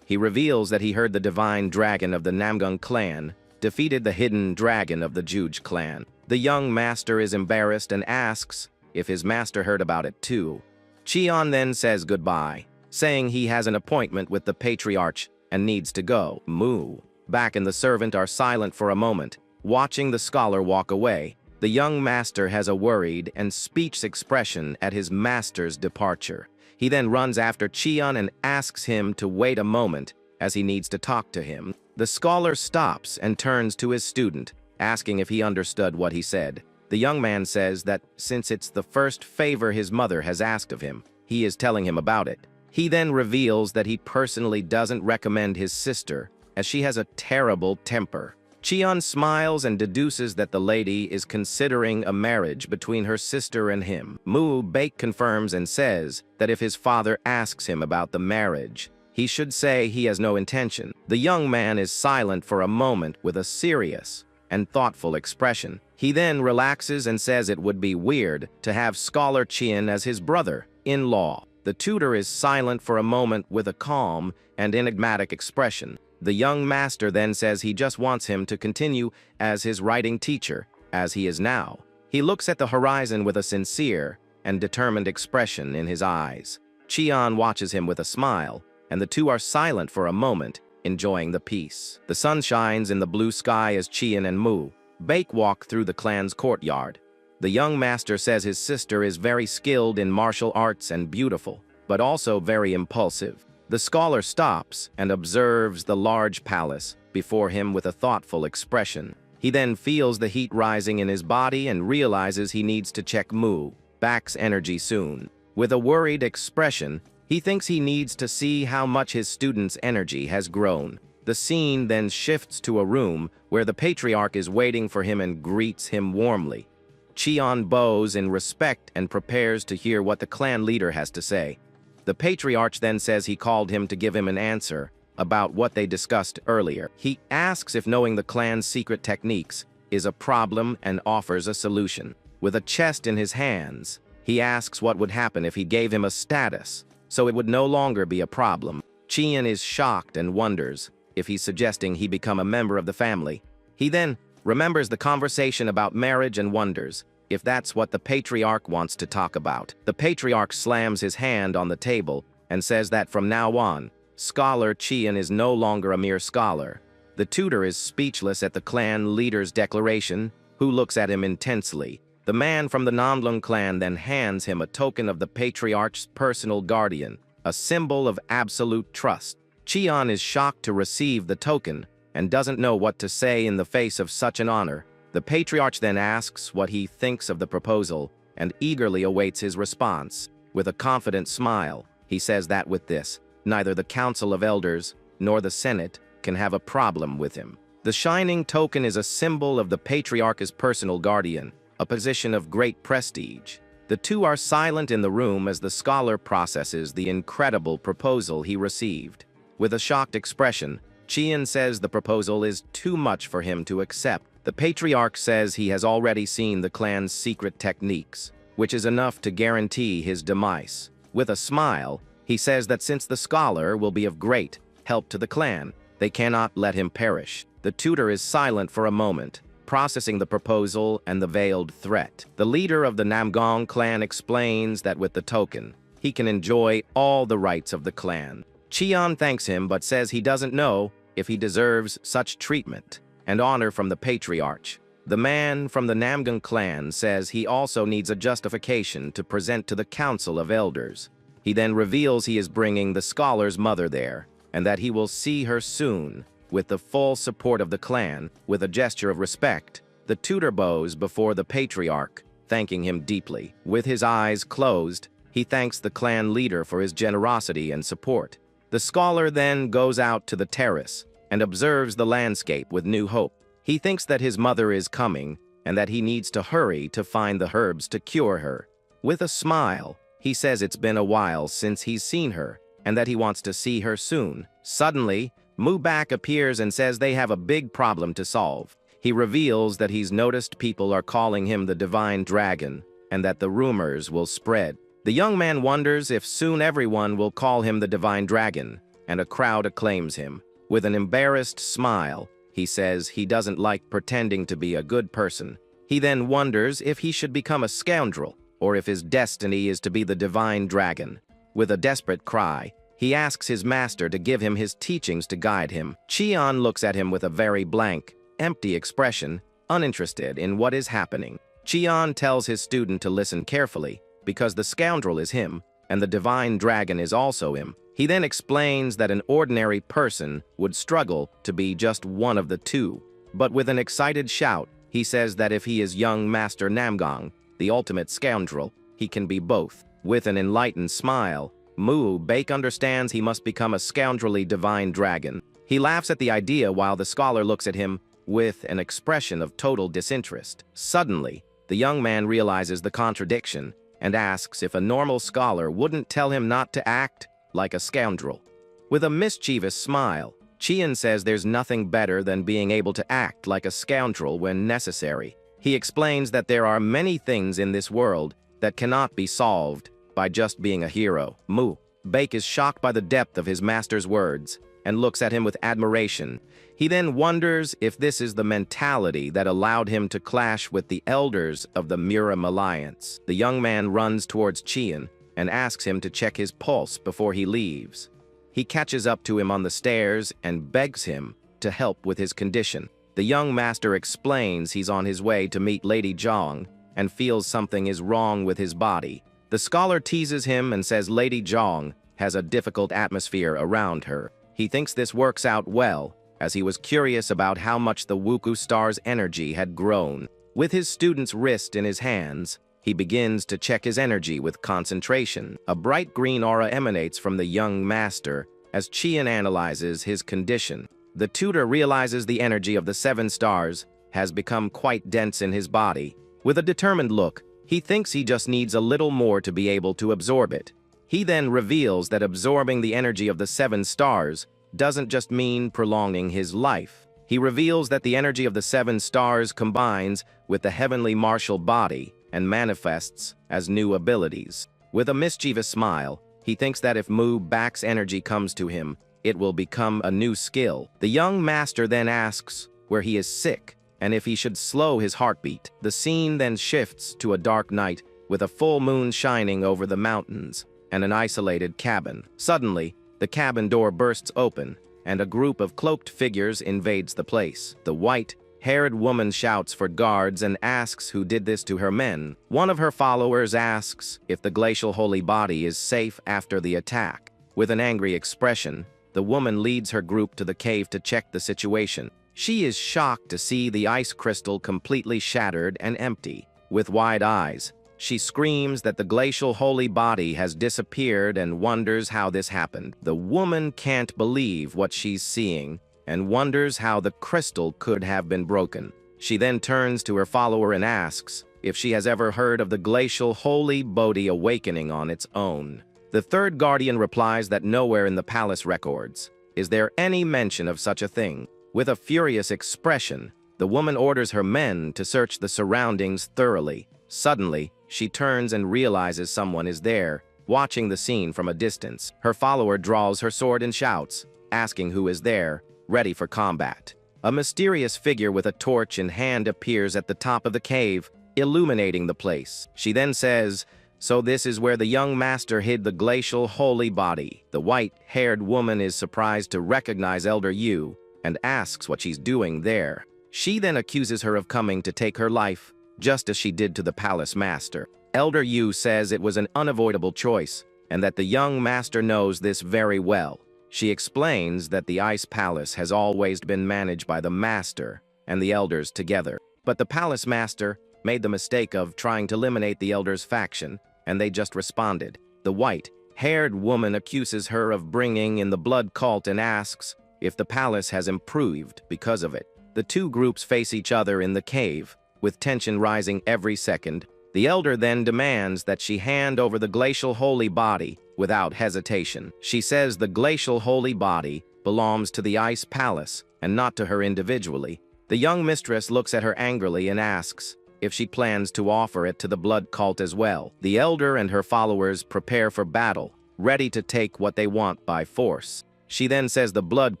He reveals that he heard the divine dragon of the Namgung clan defeated the hidden dragon of the Juj clan. The young master is embarrassed and asks if his master heard about it too. Cheon then says goodbye, saying he has an appointment with the patriarch and needs to go. Mu Baek and the servant are silent for a moment, watching the scholar walk away. The young master has a worried and speechless expression at his master's departure. He then runs after Cheon and asks him to wait a moment as he needs to talk to him. The scholar stops and turns to his student, asking if he understood what he said. The young man says that since it's the first favor his mother has asked of him, he is telling him about it. He then reveals that he personally doesn't recommend his sister, as she has a terrible temper. Cheon smiles and deduces that the lady is considering a marriage between her sister and him. Mu Baek confirms and says that if his father asks him about the marriage, he should say he has no intention. The young man is silent for a moment with a serious and thoughtful expression. He then relaxes and says it would be weird to have Scholar Cheon as his brother-in-law. The tutor is silent for a moment with a calm and enigmatic expression. The young master then says he just wants him to continue as his writing teacher, as he is now. He looks at the horizon with a sincere and determined expression in his eyes. Cheon watches him with a smile, and the two are silent for a moment, enjoying the peace. The sun shines in the blue sky as Cheon and Mu Baek walk through the clan's courtyard. The young master says his sister is very skilled in martial arts and beautiful, but also very impulsive. The scholar stops and observes the large palace before him with a thoughtful expression. He then feels the heat rising in his body and realizes he needs to check Mu Baek's energy soon. With a worried expression, he thinks he needs to see how much his student's energy has grown. The scene then shifts to a room where the patriarch is waiting for him and greets him warmly. Cheon bows in respect and prepares to hear what the clan leader has to say. The patriarch then says he called him to give him an answer about what they discussed earlier. He asks if knowing the clan's secret techniques is a problem and offers a solution. With a chest in his hands, he asks what would happen if he gave him a status, so it would no longer be a problem. Cheon is shocked and wonders if he's suggesting he become a member of the family. He then remembers the conversation about marriage and wonders if that's what the patriarch wants to talk about. The patriarch slams his hand on the table and says that from now on, Scholar Cheon is no longer a mere scholar. The tutor is speechless at the clan leader's declaration, who looks at him intensely. The man from the Namlung clan then hands him a token of the patriarch's personal guardian, a symbol of absolute trust. Cheon is shocked to receive the token and doesn't know what to say in the face of such an honor. The patriarch then asks what he thinks of the proposal and eagerly awaits his response. With a confident smile, he says that with this, neither the Council of Elders nor the Senate can have a problem with him. The shining token is a symbol of the patriarch's personal guardian, a position of great prestige. The two are silent in the room as the scholar processes the incredible proposal he received. With a shocked expression, Cheon says the proposal is too much for him to accept. The patriarch says he has already seen the clan's secret techniques, which is enough to guarantee his demise. With a smile, he says that since the scholar will be of great help to the clan, they cannot let him perish. The tutor is silent for a moment, processing the proposal and the veiled threat. The leader of the Namgung clan explains that with the token, he can enjoy all the rights of the clan. Cheon thanks him but says he doesn't know if he deserves such treatment and honor from the patriarch. The man from the Namgung clan says he also needs a justification to present to the Council of Elders. He then reveals he is bringing the scholar's mother there, and that he will see her soon. with the full support of the clan. With a gesture of respect, the tutor bows before the patriarch, thanking him deeply. With his eyes closed, he thanks the clan leader for his generosity and support. The scholar then goes out to the terrace and observes the landscape with new hope. He thinks that his mother is coming and that he needs to hurry to find the herbs to cure her. With a smile, he says it's been a while since he's seen her and that he wants to see her soon. Suddenly, Mubak appears and says they have a big problem to solve. He reveals that he's noticed people are calling him the Divine Dragon and that the rumors will spread. The young man wonders if soon everyone will call him the Divine Dragon, and a crowd acclaims him. With an embarrassed smile, he says he doesn't like pretending to be a good person. He then wonders if he should become a scoundrel, or if his destiny is to be the Divine Dragon. With a desperate cry, he asks his master to give him his teachings to guide him. Cheon looks at him with a very blank, empty expression, uninterested in what is happening. Cheon tells his student to listen carefully, because the scoundrel is him, and the Divine Dragon is also him. He then explains that an ordinary person would struggle to be just one of the two. But with an excited shout, he says that if he is young Master Namgong, the ultimate scoundrel, he can be both. With an enlightened smile, Mubak understands he must become a scoundrelly Divine Dragon. He laughs at the idea while the scholar looks at him with an expression of total disinterest. Suddenly, the young man realizes the contradiction and asks if a normal scholar wouldn't tell him not to act like a scoundrel. With a mischievous smile, Cheon says there's nothing better than being able to act like a scoundrel when necessary. He explains that there are many things in this world that cannot be solved by just being a hero. Mubak is shocked by the depth of his master's words and looks at him with admiration. He then wonders if this is the mentality that allowed him to clash with the elders of the Murim Alliance. The young man runs towards Cheon and asks him to check his pulse before he leaves. He catches up to him on the stairs and begs him to help with his condition. The young master explains he's on his way to meet Lady Zhang and feels something is wrong with his body. The scholar teases him and says Lady Zhang has a difficult atmosphere around her. He thinks this works out well, as he was curious about how much the Wuku star's energy had grown. With his student's wrist in his hands, he begins to check his energy with concentration. A bright green aura emanates from the young master as Cheon analyzes his condition. The tutor realizes the energy of the 7 stars has become quite dense in his body. With a determined look, he thinks he just needs a little more to be able to absorb it. He then reveals that absorbing the energy of the 7 stars doesn't just mean prolonging his life. He reveals that the energy of the 7 stars combines with the heavenly martial body and manifests as new abilities. With a mischievous smile, he thinks that if Mubak's energy comes to him, it will become a new skill. The young master then asks where he is sick and if he should slow his heartbeat. The scene then shifts to a dark night with a full moon shining over the mountains and an isolated cabin. Suddenly, the cabin door bursts open, and a group of cloaked figures invades the place. The white-haired woman shouts for guards and asks who did this to her men. One of her followers asks if the glacial holy body is safe after the attack. With an angry expression, the woman leads her group to the cave to check the situation. She is shocked to see the ice crystal completely shattered and empty. With wide eyes, she screams that the glacial holy body has disappeared and wonders how this happened. The woman can't believe what she's seeing and wonders how the crystal could have been broken. She then turns to her follower and asks if she has ever heard of the glacial holy body awakening on its own. The third guardian replies that nowhere in the palace records is there any mention of such a thing. With a furious expression, the woman orders her men to search the surroundings thoroughly. Suddenly, she turns and realizes someone is there, watching the scene from a distance. Her follower draws her sword and shouts, asking who is there, ready for combat. A mysterious figure with a torch in hand appears at the top of the cave, illuminating the place. She then says, "So this is where the young master hid the glacial holy body." The white-haired woman is surprised to recognize Elder Yu and asks what she's doing there. She then accuses her of coming to take her life, just as she did to the palace master. Elder Yu says it was an unavoidable choice, and that the young master knows this very well. She explains that the ice palace has always been managed by the master and the elders together. But the palace master made the mistake of trying to eliminate the elders' faction, and they just responded. The white-haired woman accuses her of bringing in the blood cult and asks if the palace has improved because of it. The two groups face each other in the cave, with tension rising every second. The elder then demands that she hand over the glacial holy body without hesitation. She says the glacial holy body belongs to the ice palace and not to her individually. The young mistress looks at her angrily and asks if she plans to offer it to the blood cult as well. The elder and her followers prepare for battle, ready to take what they want by force. She then says the blood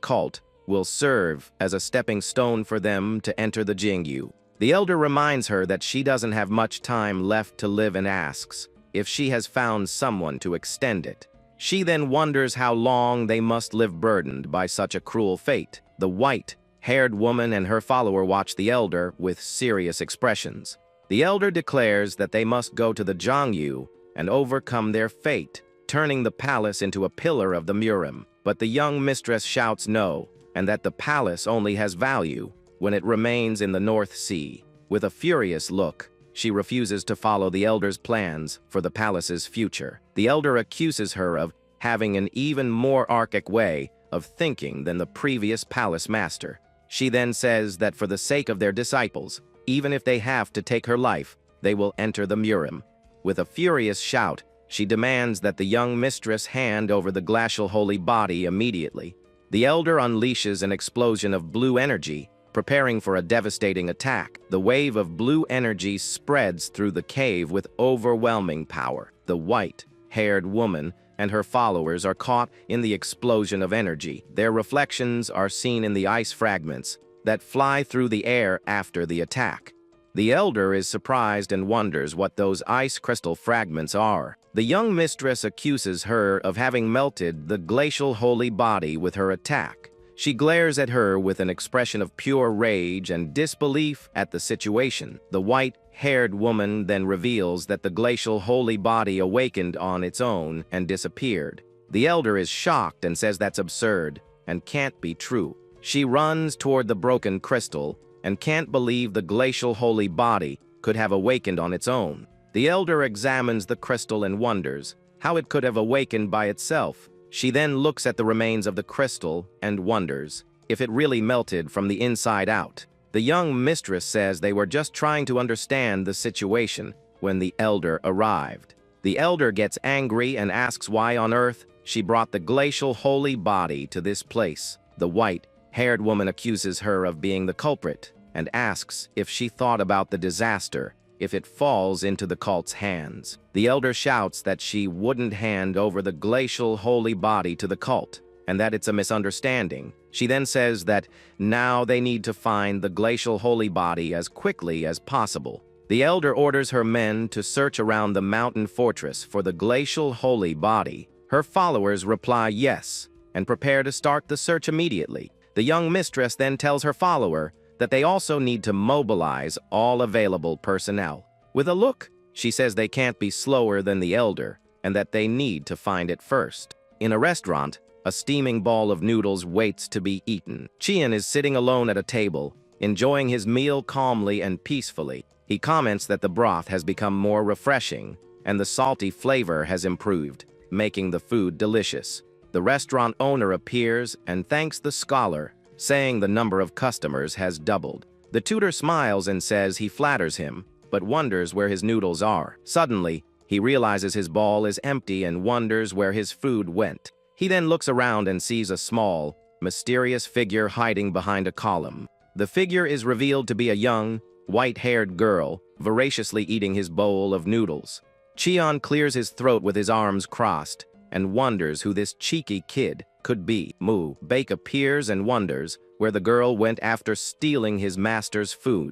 cult will serve as a stepping stone for them to enter the Jingyu. The elder reminds her that she doesn't have much time left to live and asks if she has found someone to extend it. She then wonders how long they must live burdened by such a cruel fate. The white-haired woman and her follower watch the elder with serious expressions. The elder declares that they must go to the Jingyu and overcome their fate, turning the palace into a pillar of the Murim. But the young mistress shouts no, and that the palace only has value when it remains in the North Sea. With a furious look, she refuses to follow the elder's plans for the palace's future. The elder accuses her of having an even more archaic way of thinking than the previous palace master. She then says that for the sake of their disciples, even if they have to take her life, they will enter the Murim. With a furious shout, she demands that the young mistress hand over the glacial holy body immediately. The elder unleashes an explosion of blue energy, preparing for a devastating attack. The wave of blue energy spreads through the cave with overwhelming power. The white-haired woman and her followers are caught in the explosion of energy. Their reflections are seen in the ice fragments that fly through the air after the attack. The elder is surprised and wonders what those ice crystal fragments are. The young mistress accuses her of having melted the glacial holy body with her attack. She glares at her with an expression of pure rage and disbelief at the situation. The white-haired woman then reveals that the glacial holy body awakened on its own and disappeared. The elder is shocked and says that's absurd and can't be true. She runs toward the broken crystal and can't believe the glacial holy body could have awakened on its own. The elder examines the crystal and wonders how it could have awakened by itself. She then looks at the remains of the crystal and wonders if it really melted from the inside out. The young mistress says they were just trying to understand the situation when the elder arrived. The elder gets angry and asks why on earth she brought the glacial holy body to this place. The white-haired woman accuses her of being the culprit and asks if she thought about the disaster if it falls into the cult's hands. The elder shouts that she wouldn't hand over the glacial holy body to the cult, and that it's a misunderstanding. She then says that now they need to find the glacial holy body as quickly as possible. The elder orders her men to search around the mountain fortress for the glacial holy body. Her followers reply yes, and prepare to start the search immediately. The young mistress then tells her follower that they also need to mobilize all available personnel. With a look, she says they can't be slower than the elder, and that they need to find it first. In a restaurant, a steaming ball of noodles waits to be eaten. Chian is sitting alone at a table, enjoying his meal calmly and peacefully. He comments that the broth has become more refreshing, and the salty flavor has improved, making the food delicious. The restaurant owner appears and thanks the scholar, saying the number of customers has doubled. The tutor smiles and says he flatters him, but wonders where his noodles are. Suddenly, he realizes his ball is empty and wonders where his food went. He then looks around and sees a small, mysterious figure hiding behind a column. The figure is revealed to be a young, white-haired girl, voraciously eating his bowl of noodles. Chian clears his throat with his arms crossed and wonders who this cheeky kid could be. Mu Bake appears and wonders where the girl went after stealing his master's food.